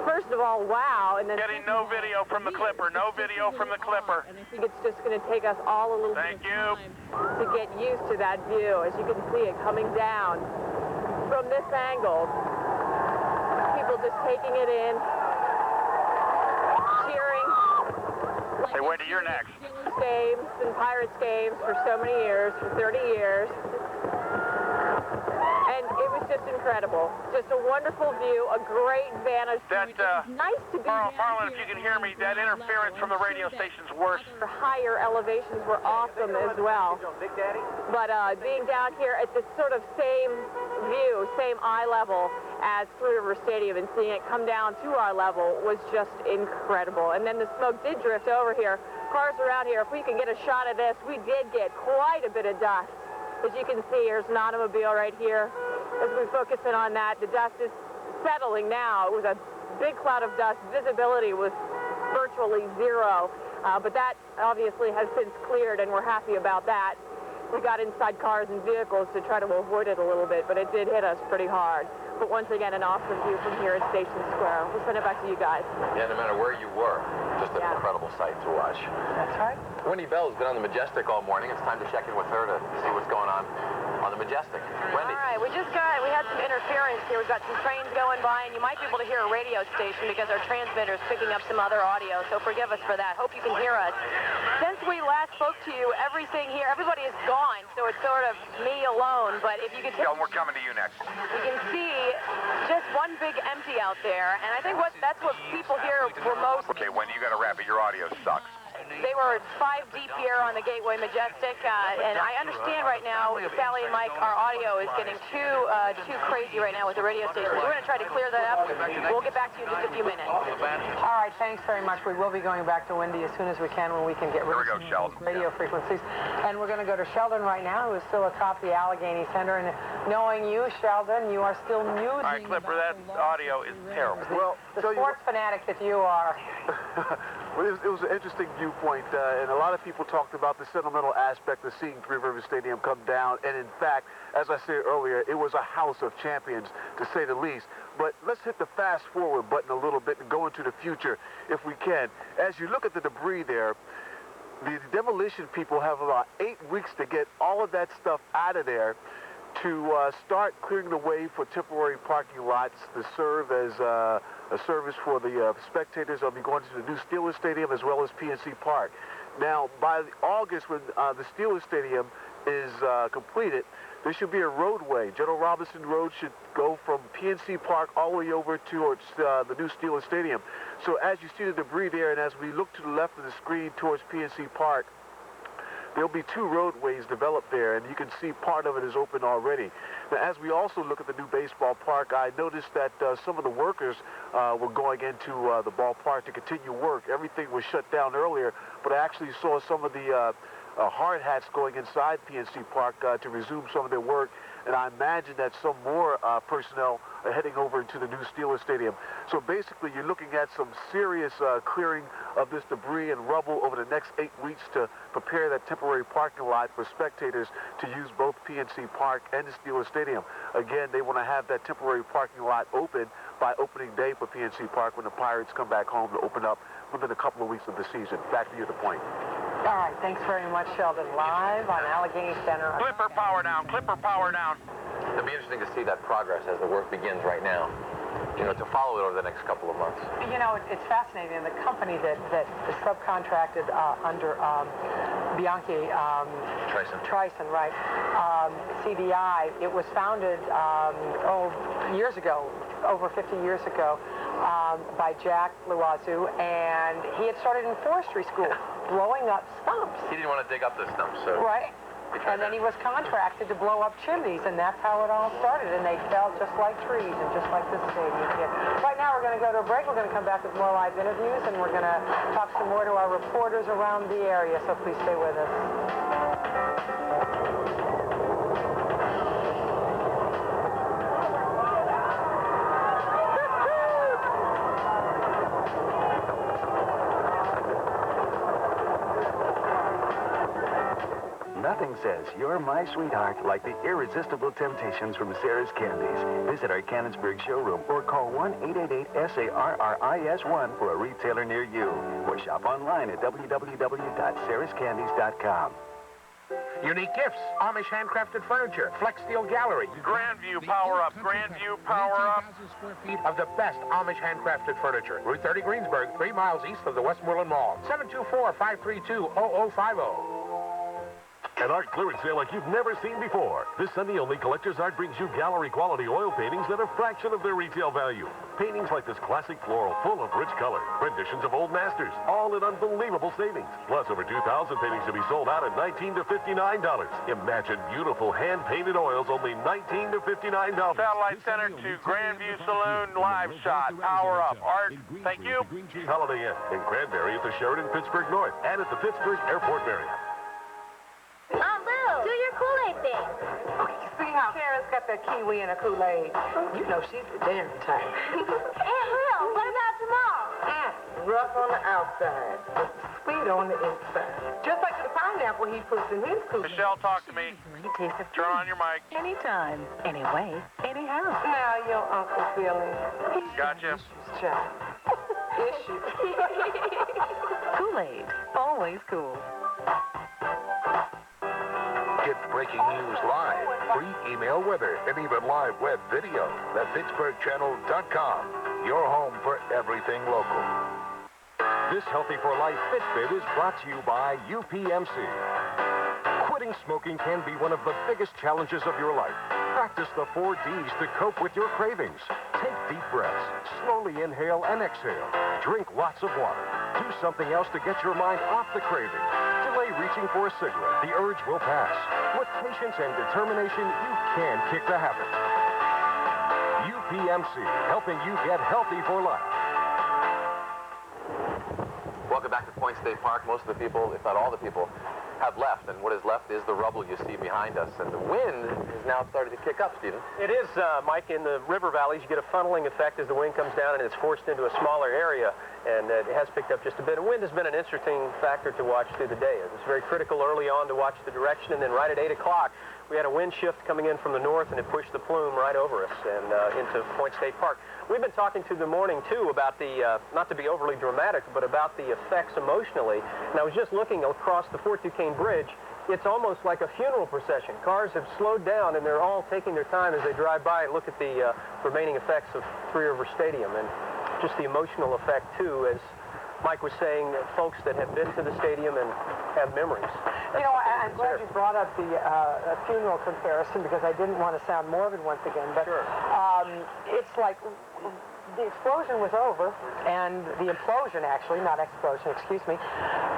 first of all, wow. And then getting no video from the Clipper. No video from the Clipper. And I think it's just going to take us all a little bit of time to get used to that view. As you can see it coming down from this angle. People just taking it in, cheering. Hey, wait till you're next. Games and Pirates games for so many years, for 30 years. And it was just incredible. Just a wonderful view, a great vantage point. Nice to be Marlon, if you can hear me, that interference from the radio station's worse. The higher elevations were awesome as well. But being down here at this sort of same view, same eye level as Three River Stadium, and seeing it come down to our level was just incredible. And then the smoke did drift over here. Cars around here, if we can get a shot of this, we did get quite a bit of dust. As you can see, there's an automobile right here. As we focus in on that, the dust is settling now. It was a big cloud of dust. Visibility was virtually zero. But that obviously has since cleared, and we're happy about that. We got inside cars and vehicles to try to avoid it a little bit, but it did hit us pretty hard. But once again, an awesome view from here at Station Square. We'll send it back to you guys. Yeah, no matter where you were, just an incredible sight to watch. That's right. Wendy Bell has been on the Majestic all morning. It's time to check in with her to see what's going on on the Majestic. Wendy. All right, we had some interference here. We've got some trains going by, and you might be able to hear a radio station because our transmitter's picking up some other audio, so forgive us for that. Hope you can hear us. Since we last spoke to you, everything here, everybody is gone, so it's sort of me alone, but if you could Sheldon, we're coming to you next. you can see just one big empty out there, and I think that's what people here were most... Okay, Wendy, you got to wrap it. Your audio sucks. They were 5 deep here on the Gateway Majestic, and I understand right now, Sally and Mike, our audio is getting too crazy right now with the radio station. We're going to try to clear that up. We'll get back to you in just a few minutes. All right, thanks very much. We will be going back to Wendy as soon as we can when we can get rid of some radio frequencies. And we're going to go to Sheldon right now, who is still atop the Allegheny Center. And knowing you, Sheldon, you are still musing. All right, Clipper, that audio is terrible. Well, the sports fanatic that you are. Well, it was an interesting viewpoint, and a lot of people talked about the sentimental aspect of seeing Three Rivers Stadium come down, and in fact, as I said earlier, it was a house of champions, to say the least. But let's hit the fast-forward button a little bit and go into the future, if we can. As you look at the debris there, the demolition people have about 8 weeks to get all of that stuff out of there to start clearing the way for temporary parking lots to serve as a service for the spectators that'll be going to the new Steelers Stadium as well as PNC Park. Now, by August, when the Steelers Stadium is completed, there should be a roadway. General Robinson Road should go from PNC Park all the way over towards the new Steelers Stadium. So as you see the debris there, and as we look to the left of the screen towards PNC Park, there'll be 2 roadways developed there, and you can see part of it is open already. Now, as we also look at the new baseball park, I noticed that some of the workers were going into the ballpark to continue work. Everything was shut down earlier, but I actually saw some of the hard hats going inside PNC Park to resume some of their work, and I imagine that some more personnel are heading over to the new Steelers Stadium. So basically, you're looking at some serious clearing of this debris and rubble over the next 8 weeks to prepare that temporary parking lot for spectators to use both PNC Park and the Steelers Stadium. Again, they want to have that temporary parking lot open by opening day for PNC Park when the Pirates come back home to open up within a couple of weeks of the season. Back to you, The Point. All right, thanks very much, Sheldon. Live on Allegheny Center. Clipper, power down. Clipper, power down. It'll be interesting to see that progress as the work begins right now. You know, to follow it over the next couple of months. You know, it's fascinating. The company that is subcontracted under Bianchi, Trison, right? CDI. It was founded years ago, over 50 years ago, by Jack Loiseau, and he had started in forestry school, blowing up stumps. He didn't want to dig up the stumps, so. Right. And then he was contracted to blow up chimneys, and that's how it all started. And they fell just like trees and just like this stadium did. Right now, we're going to go to a break. We're going to come back with more live interviews, and we're going to talk some more to our reporters around the area. So please stay with us. Nothing says you're my sweetheart like the irresistible temptations from Sarah's Candies. Visit our Cannonsburg showroom or call 1-888-SARRIS-1 for a retailer near you. Or shop online at www.sarahscandies.com. Unique gifts, Amish handcrafted furniture, Flex Steel Gallery. Grandview, power up. Grandview, power up. Of the best Amish handcrafted furniture. Route 30 Greensburg, 3 miles east of the Westmoreland Mall. 724-532-0050. An art clearance sale like you've never seen before. This Sunday only, Collector's Art brings you gallery-quality oil paintings at a fraction of their retail value. Paintings like this classic floral full of rich color. Renditions of old masters, all at unbelievable savings. Plus, over 2,000 paintings to be sold out at $19 to $59. Imagine beautiful hand-painted oils, only $19 to $59. Satellite Center to Grandview Saloon, live shot. Power up. Art, thank you. Holiday Inn in Cranberry at the Sheraton Pittsburgh North and at the Pittsburgh Airport Marriott. Aunt Lou, do your Kool-Aid thing. See how Kara's got that kiwi in her Kool-Aid? You know she's the damn type. Aunt Lou, what about tomorrow? Rough on the outside, but sweet on the inside. Just like the pineapple he puts in his Kool-Aid. Michelle, talk to me. Turn on your mic. Anytime, anyway, anyhow. Now your uncle feeling. Gotcha. Child. Issues. Kool-Aid, always cool. Get breaking news live free email weather, and even live web video. ThePittsburghChannel.com, your home for everything local. This Healthy for Life Fitbit is brought to you by UPMC. Quitting smoking can be one of the biggest challenges of your life. Practice the 4 Ds to cope with your cravings. Take deep breaths, slowly inhale and exhale. Drink lots of water. Do something else to get your mind off the craving. Delay reaching for a cigarette. The urge will pass. With patience and determination, you can kick the habit. UPMC, helping you get healthy for life. Welcome back to Point State Park. Most of the people, if not all the people, have left, and what is left is the rubble you see behind us. And the wind has now started to kick up, Stephen. It is, Mike. In the river valleys, you get a funneling effect as the wind comes down and it's forced into a smaller area, and it has picked up just a bit. And wind has been an interesting factor to watch through the day. It was very critical early on to watch the direction, and then right at 8 o'clock, we had a wind shift coming in from the north, and it pushed the plume right over us and into Point State Park. We've been talking through the morning, too, about the, not to be overly dramatic, but about the effects emotionally. And I was just looking across the Fort Duquesne Bridge. It's almost like a funeral procession. Cars have slowed down, and they're all taking their time as they drive by and look at the remaining effects of Three River Stadium. And just the emotional effect, too, as Mike was saying, folks that have been to the stadium and have memories. You know, I'm glad you brought up the funeral comparison, because I didn't want to sound morbid once again, but sure. It's like the explosion was over, and the implosion, actually, not explosion, excuse me,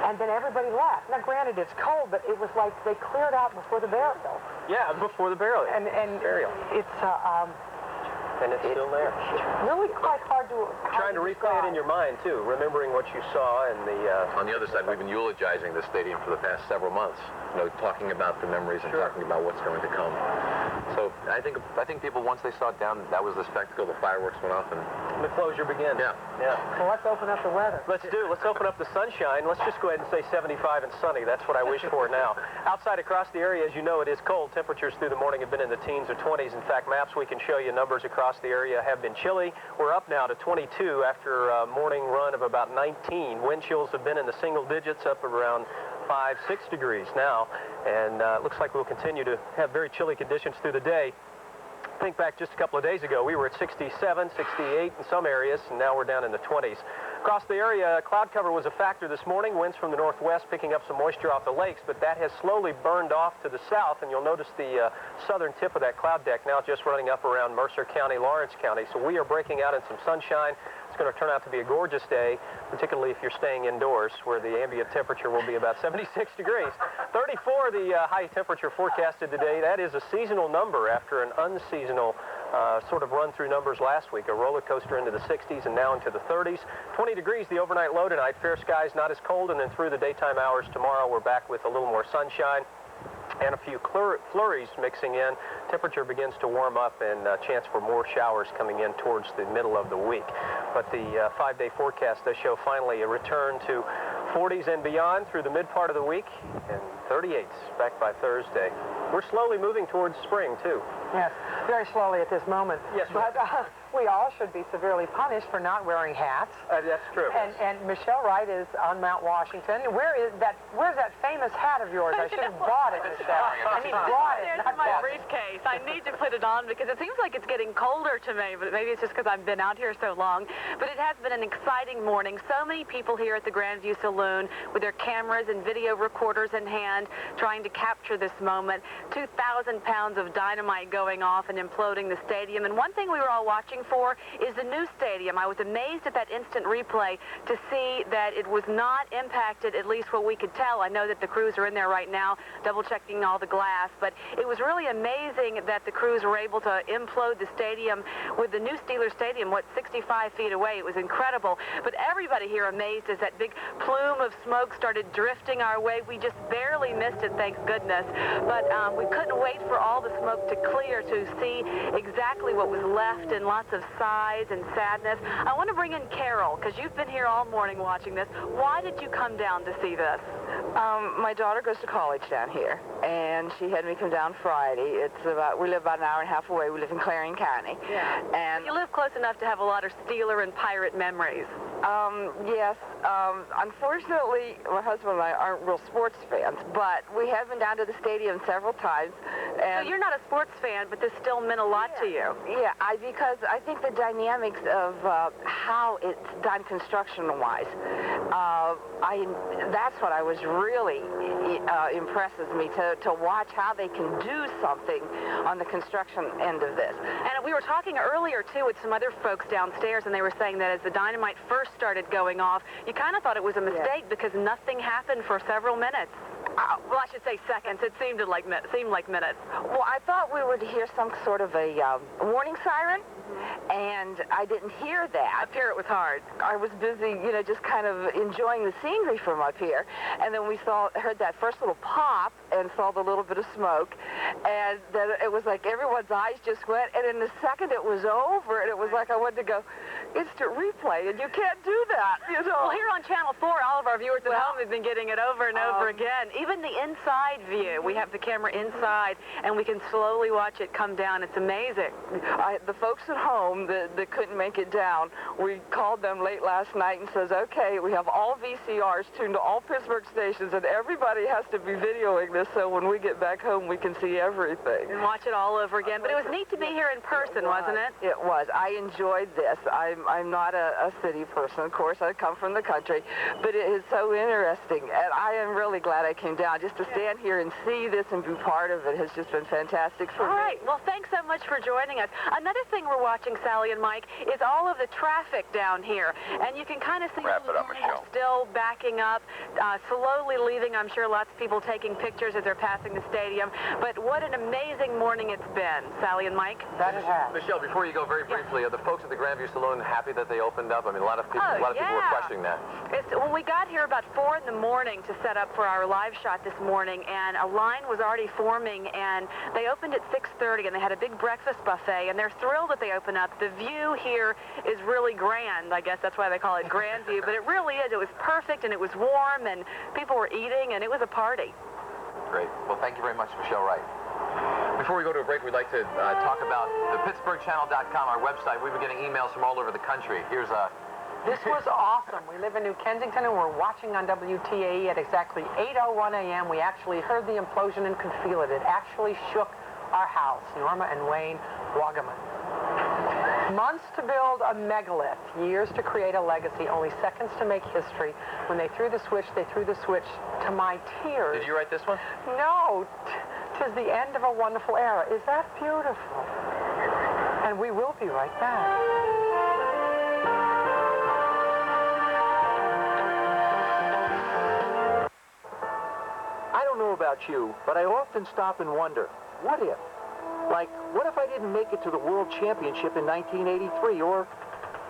and then everybody left. Now, granted, it's cold, but it was like they cleared out before the burial. Yeah, before the burial. And burial. And it's still there. Really quite hard to... Trying to replay it in your mind, too, remembering what you saw and the... On the other side, we've been eulogizing the stadium for the past several months, you know, talking about the memories and talking about what's going to come. So I think people, once they saw it down, that was the spectacle. The fireworks went off and... The closure begins. Yeah. Well, let's open up the weather. Let's open up the sunshine. Let's just go ahead and say 75 and sunny. That's what I wish for now. Outside across the area, as you know, it is cold. Temperatures through the morning have been in the teens or 20s. In fact, maps we can show you numbers across the area have been chilly. We're up now to 22 after a morning run of about 19. Wind chills have been in the single digits, up around 5, 6 degrees now. And it looks like we'll continue to have very chilly conditions through the day. Think back just a couple of days ago, we were at 67, 68 in some areas, and now we're down in the 20s. Across the area, cloud cover was a factor this morning. Winds from the northwest picking up some moisture off the lakes, but that has slowly burned off to the south, and you'll notice the southern tip of that cloud deck now just running up around Mercer County, Lawrence County. So we are breaking out in some sunshine. It's going to turn out to be a gorgeous day, particularly if you're staying indoors, where the ambient temperature will be about 76 degrees. 34, the high temperature forecasted today. That is a seasonal number after an unseasonal sort of run-through numbers last week. A roller coaster into the 60s and now into the 30s. 20 degrees the overnight low tonight. Fair skies, not as cold, and then through the daytime hours tomorrow, we're back with a little more sunshine and a few flurries mixing in. Temperature begins to warm up, and chance for more showers coming in towards the middle of the week. But the 5-day forecast does show finally a return to 40s and beyond through the mid part of the week, and 38s back by Thursday. We're slowly moving towards spring, too. Yes, very slowly at this moment. Yes, but we all should be severely punished for not wearing hats. That's true. And Michelle Wright is on Mount Washington. Where's that famous hat of yours? I should have bought it, Michelle. I mean, bought it, not my bought it. briefcase. I need to put it on because it seems like it's getting colder to me, but maybe it's just because I've been out here so long. But it has been an exciting morning. So many people here at the Grandview Saloon with their cameras and video recorders in hand trying to capture this moment. 2,000 pounds of dynamite going off and imploding the stadium. And one thing we were all watching for is the new stadium. I was amazed at that instant replay to see that it was not impacted, at least what we could tell. I know that the crews are in there right now double-checking all the glass, but it was really amazing that the crews were able to implode the stadium with the new Steelers Stadium, 65 feet away. It was incredible. But everybody here amazed as that big plume of smoke started drifting our way. We just barely missed it, thank goodness. But we couldn't wait for all the smoke to clear to see exactly what was left, and lots of sighs and sadness. I want to bring in Carol, because you've been here all morning watching this. Why did you come down to see this? My daughter goes to college down here, and she had me come down Friday. We live about an hour and a half away. We live in Clarion County. Yeah. And you live close enough to have a lot of Steeler and Pirate memories. Yes. Unfortunately, my husband and I aren't real sports fans, but we have been down to the stadium several times. And so you're not a sports fan, but this still meant a lot to you. Yeah, because I think the dynamics of how it's done construction-wise, that's what I was really impresses me, to watch how they can do something on the construction end of this. And we were talking earlier, too, with some other folks downstairs, and they were saying that as the dynamite first started going off, you kind of thought it was a mistake because nothing happened for several minutes. Well, I should say seconds. It seemed like minutes. Well, I thought we would hear some sort of a warning siren, and I didn't hear that. Up here it was hard. I was busy, just kind of enjoying the scenery from up here, and then we heard that first little pop and saw the little bit of smoke, and then it was like everyone's eyes just went, and in a second it was over, and it was like I wanted to go instant replay, and you can't do that, Well, here on Channel 4, all of our viewers at home have been getting it over and over again. Even the inside view, we have the camera inside, and we can slowly watch it come down. It's amazing. The folks at home that couldn't make it down, we called them late last night and says, okay, we have all VCRs tuned to all Pittsburgh stations, and everybody has to be videoing this, so when we get back home, we can see everything. And watch it all over again. But it was neat to be here in person, wasn't it? It was. I enjoyed this. I'm not a city person, of course. I come from the country, but it is so interesting, and I am really glad I came down. Just to stand here and see this and be part of it has just been fantastic for me. All right. Well, thanks so much for joining us. Another thing we're watching, Sally and Mike, is all of the traffic down here, and you can kind of see still backing up, slowly leaving. I'm sure lots of people taking pictures as they're passing the stadium, but what an amazing morning it's been. Sally and Mike? That it has. Michelle, before you go, very briefly, are the folks at the Grandview Saloon happy that they opened up? I mean, a lot of people were questioning that. When we got here about 4 in the morning to set up for our live shot this morning, and a line was already forming, and they opened at 6:30, and they had a big breakfast buffet, and they're thrilled that they opened up. The view here is really grand. I guess that's why they call it Grand View, but it really is. It was perfect, and it was warm, and people were eating, and it was a party. Great. Well, thank you very much, Michelle Wright. Before we go to a break, we'd like to talk about the PittsburghChannel.com, our website. We've been getting emails from all over the country. Here's This was awesome. We live in New Kensington, and we're watching on WTAE at exactly 8:01 a.m. We actually heard the implosion and could feel it. It actually shook our house, Norma and Wayne Wagaman. Months to build a megalith, years to create a legacy, only seconds to make history. When they threw the switch to my tears. Did you write this one? No. 'Tis the end of a wonderful era. Is that beautiful? And we will be right back. I don't know about you, but I often stop and wonder, what if? Like, what if I didn't make it to the World Championship in 1983? Or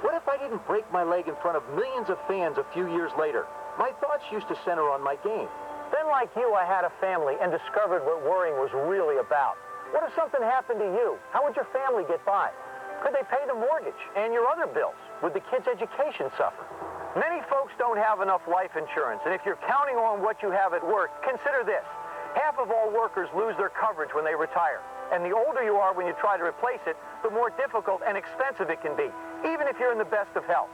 what if I didn't break my leg in front of millions of fans a few years later? My thoughts used to center on my game. Then, like you, I had a family and discovered what worrying was really about. What if something happened to you? How would your family get by? Could they pay the mortgage and your other bills? Would the kids' education suffer? Many folks don't have enough life insurance, and if you're counting on what you have at work, consider this. Half of all workers lose their coverage when they retire. And the older you are when you try to replace it, the more difficult and expensive it can be, even if you're in the best of health.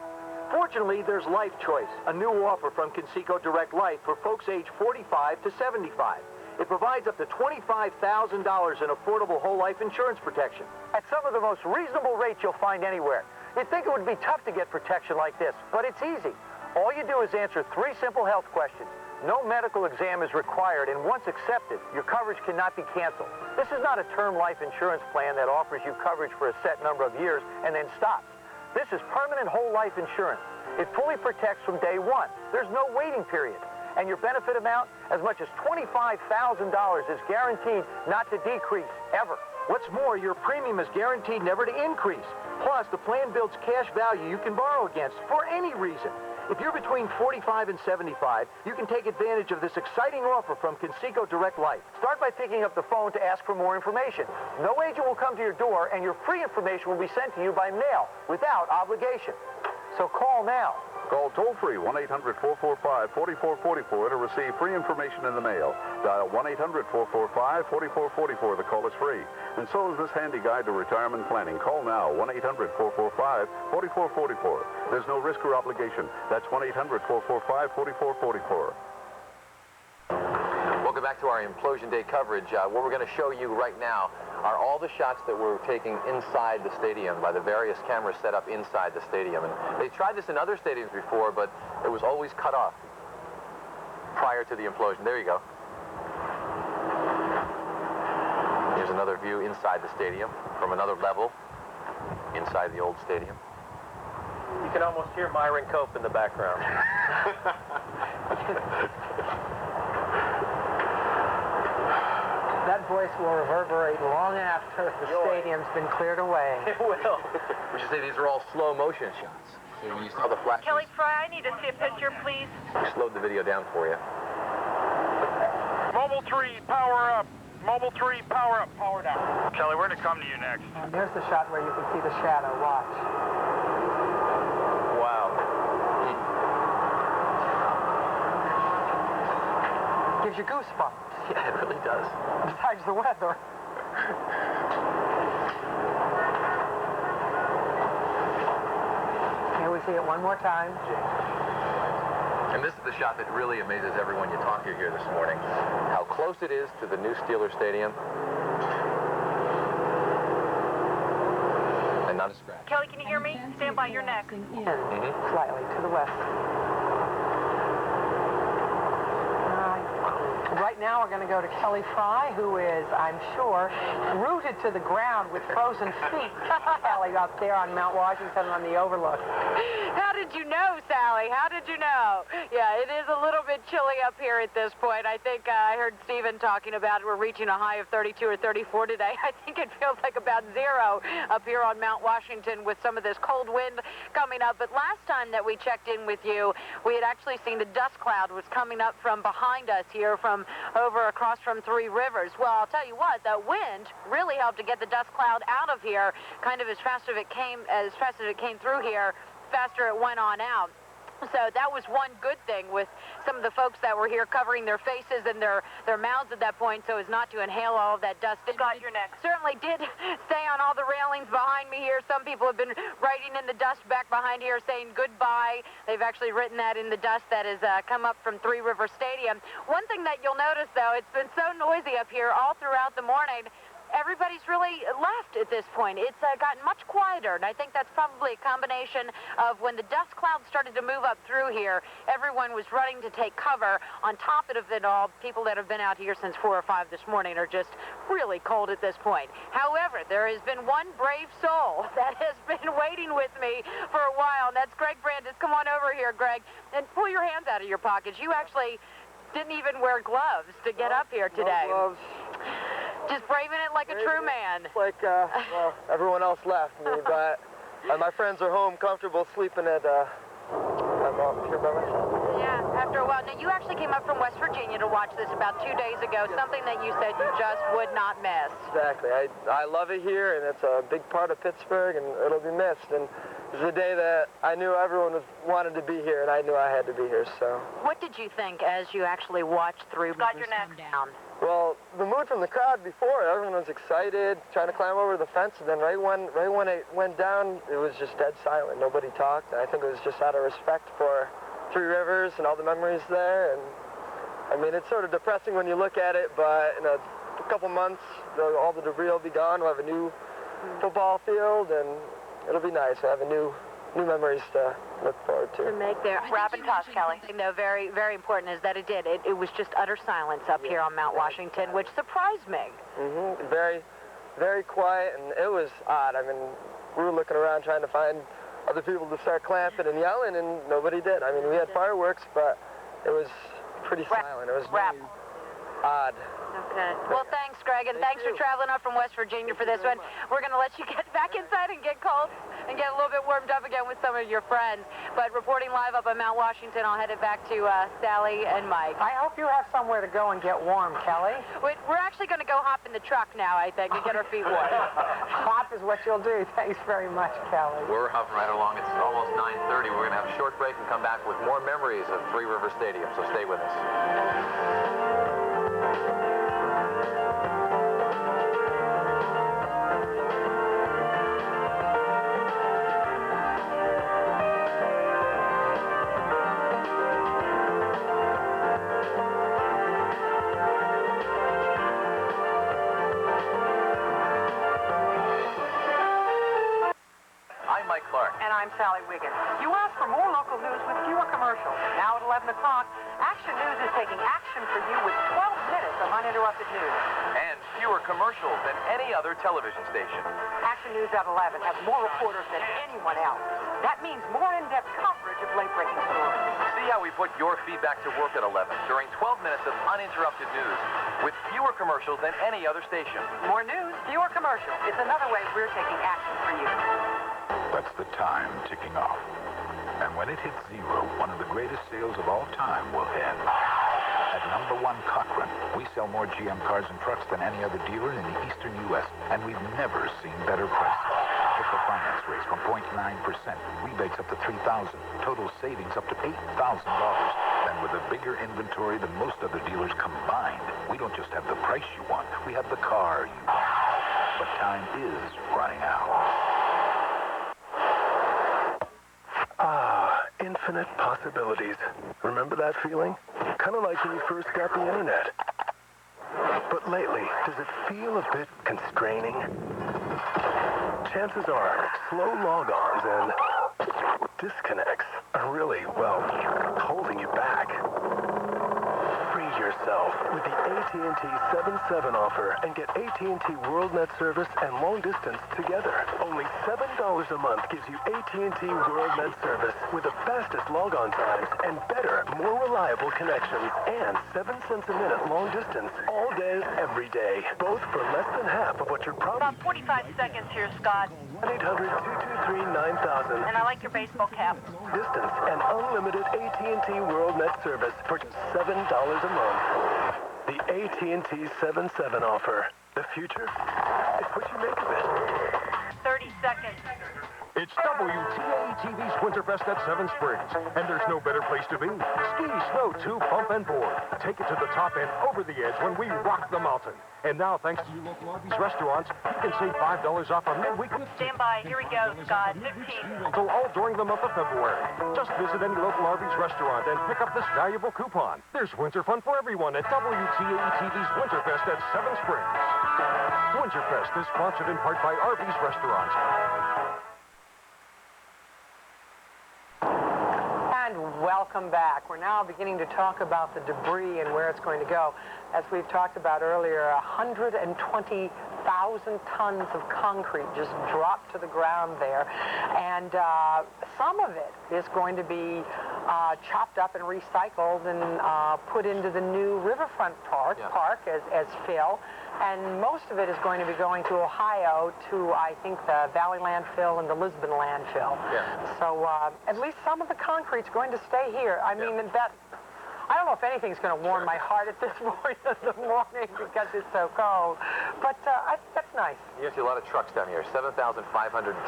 Fortunately, there's Life Choice, a new offer from Conseco Direct Life for folks age 45 to 75. It provides up to $25,000 in affordable whole life insurance protection. At some of the most reasonable rates you'll find anywhere. You'd think it would be tough to get protection like this, but it's easy. All you do is answer 3 simple health questions. No medical exam is required, and once accepted, your coverage cannot be canceled. This is not a term life insurance plan that offers you coverage for a set number of years and then stops. This is permanent whole life insurance. It fully protects from day one. There's no waiting period. And your benefit amount, as much as $25,000, is guaranteed not to decrease ever. What's more, your premium is guaranteed never to increase. Plus, the plan builds cash value you can borrow against for any reason. If you're between 45 and 75, you can take advantage of this exciting offer from Conseco Direct Life. Start by picking up the phone to ask for more information. No agent will come to your door, and your free information will be sent to you by mail without obligation. So call now. Call toll-free 1-800-445-4444 to receive free information in the mail. Dial 1-800-445-4444. The call is free. And so is this handy guide to retirement planning. Call now, 1-800-445-4444. There's no risk or obligation. That's 1-800-445-4444. Welcome back to our Implosion Day coverage. What we're going to show you right now are all the shots that we're taking inside the stadium by the various cameras set up inside the stadium. And they tried this in other stadiums before, but it was always cut off prior to the implosion. There you go. Here's another view inside the stadium from another level inside the old stadium. You can almost hear Myron Cope in the background. That voice will reverberate long after the stadium's been cleared away. It will. We should say these are all slow motion shots. So when you saw the flashes, Kelly Fry, I need to see a picture, please. we slowed the video down for you. Mobile 3, power up. Mobile 3, power up, power down. Kelly, we're going to come to you next. And there's the shot where you can see the shadow. Watch. Wow. Gives you goosebumps. Yeah, it really does. Besides the weather. Here we see it one more time. And this is the shot that really amazes everyone you talk to here this morning. How close it is to the new Steelers Stadium. And not a scratch. Kelly, can you hear me? Stand by your neck. Slightly to the west. Right now we're going to go to Kelly Fry, who is, I'm sure, rooted to the ground with frozen feet. Kelly up there on Mount Washington on the overlook. How did you know, Sally? How did you know? Yeah, it is a little bit chilly up here at this point. I think I heard Stephen talking about it. We're reaching a high of 32 or 34 today. I think it feels like about 0 up here on Mount Washington with some of this cold wind coming up. But last time that we checked in with you, we had actually seen the dust cloud was coming up from behind us here from over across from Three Rivers. Well, I'll tell you what, that wind really helped to get the dust cloud out of here kind of as fast as it came through here, faster it went on out. So that was one good thing with some of the folks that were here covering their faces and their mouths at that point so as not to inhale all of that dust. It got your neck. Certainly did stay on all the railings behind me here. Some people have been writing in the dust back behind here saying goodbye. They've actually written that in the dust that has come up from Three River Stadium. One thing that you'll notice, though, it's been so noisy up here all throughout the morning. Everybody's really left at this point. It's gotten much quieter, and I think that's probably a combination of when the dust cloud started to move up through here, everyone was running to take cover. On top of it all, people that have been out here since 4 or 5 this morning are just really cold at this point. However, there has been one brave soul that has been waiting with me for a while, and that's Greg Brandis. Come on over here, Greg, and pull your hands out of your pockets. You actually didn't even wear gloves to get up here today. No gloves. Just braving it like a true man. Like, well, everyone else left me, but my friends are home comfortable sleeping at, I'm here by myself. Yeah, after a while. Now, you actually came up from West Virginia to watch this about 2 days ago, something that you said you just would not miss. Exactly. I love it here, and it's a big part of Pittsburgh, and it'll be missed. And it was a day that I knew everyone wanted to be here, and I knew I had to be here, so. What did you think as you actually watched Three Rivers come down? Well, the mood from the crowd before, everyone was excited, trying to climb over the fence, and then right when it went down, it was just dead silent. Nobody talked, and I think it was just out of respect for Three Rivers and all the memories there. And I mean, it's sort of depressing when you look at it, but in a couple months, all the debris will be gone. We'll have a new football field, and it'll be nice. We'll have a new memories to look forward to. Make their wrap and toss, Kelly. No, very, very important is that it did. It was just utter silence up here on Mount Washington, which surprised me. Very, very quiet, and it was odd. I mean, we were looking around trying to find other people to start clapping and yelling, and nobody did. I mean, we had fireworks, but it was pretty silent. It was very odd. Okay. Well, thanks, Greg, and thanks for traveling up from West Virginia for this one. We're going to let you get back inside and get cold and get a little bit warmed up again with some of your friends. But reporting live up on Mount Washington, I'll head it back to Sally and Mike. I hope you have somewhere to go and get warm, Kelly. We're actually going to go hop in the truck now, I think, and get our feet warm. Hop is what you'll do. Thanks very much, Kelly. We're hopping right along. It's almost 9:30. We're going to have a short break and come back with more memories of Three River Stadium, so stay with us. Mike Clark. And I'm Sally Wiggins. You asked for more local news with fewer commercials. Now at 11 o'clock, Action News is taking action for you with 12 minutes of uninterrupted news. And fewer commercials than any other television station. Action News at 11 has more reporters than anyone else. That means more in-depth coverage of late-breaking stories. See how we put your feedback to work at 11 during 12 minutes of uninterrupted news with fewer commercials than any other station. More news, fewer commercials. It's another way we're taking action for you. That's the time ticking off. And when it hits zero, one of the greatest sales of all time will end. At number 1 Cochrane, we sell more GM cars and trucks than any other dealer in the eastern U.S., and we've never seen better prices. With the finance rates from 0.9%, rebates up to $3,000, total savings up to $8,000. And with a bigger inventory than most other dealers combined, we don't just have the price you want, we have the car you want. But time is running out. Ah, infinite possibilities. Remember that feeling? Kind of like when you first got the internet. But lately, does it feel a bit constraining? Chances are, slow logons and disconnects are really, well, holding you back. Free yourself with the AT&T 7/7 offer and get AT&T WorldNet service and long distance together. Only $7 a month gives you AT&T WorldNet service with the fastest logon times and better, more reliable connections and 7 cents a minute long distance all day, every day. Both for less than half of what you're probably... About 45 seconds here, Scott. 1-800-223-9000. And I like your baseball cap. Distance and unlimited AT&T WorldNet service for just $7 a month. The AT&T 7/7 offer. The future? It's what you make of it. 30 seconds. It's WTAE-TV's Winterfest at Seven Springs, and there's no better place to be. Ski, snow, tube, bump, and board. Take it to the top and over the edge when we rock the mountain. And now, thanks to your local Arby's restaurants, you can save $5 off a midweek. Stand by. Here we go, Scott. 15. So all during the month of February. Just visit any local Arby's restaurant and pick up this valuable coupon. There's winter fun for everyone at WTAE-TV's Winterfest at Seven Springs. Winterfest is sponsored in part by Arby's restaurants. And welcome back. We're now beginning to talk about the debris and where it's going to go. As we've talked about earlier, 120,000 tons of concrete just dropped to the ground there. And some of it is going to be chopped up and recycled and put into the new Riverfront Park as fill. And most of it is going to be going to Ohio to, I think, the Valley landfill and the Lisbon landfill. Yeah. So at least some of the concrete's going to stay here. I mean, that... I don't know if anything's going to warm my heart at this point in the morning because it's so cold. But I think that's nice. You see a lot of trucks down here. 7,500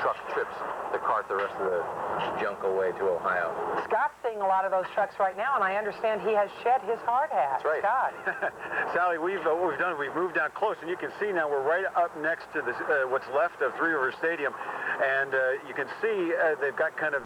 truck trips to cart the rest of the junk away to Ohio. Scott's seeing a lot of those trucks right now, and I understand he has shed his hard hat. That's right. Scott. Sally, what we've done, we've moved down close, and you can see now we're right up next to this, what's left of Three River Stadium. And you can see they've got kind of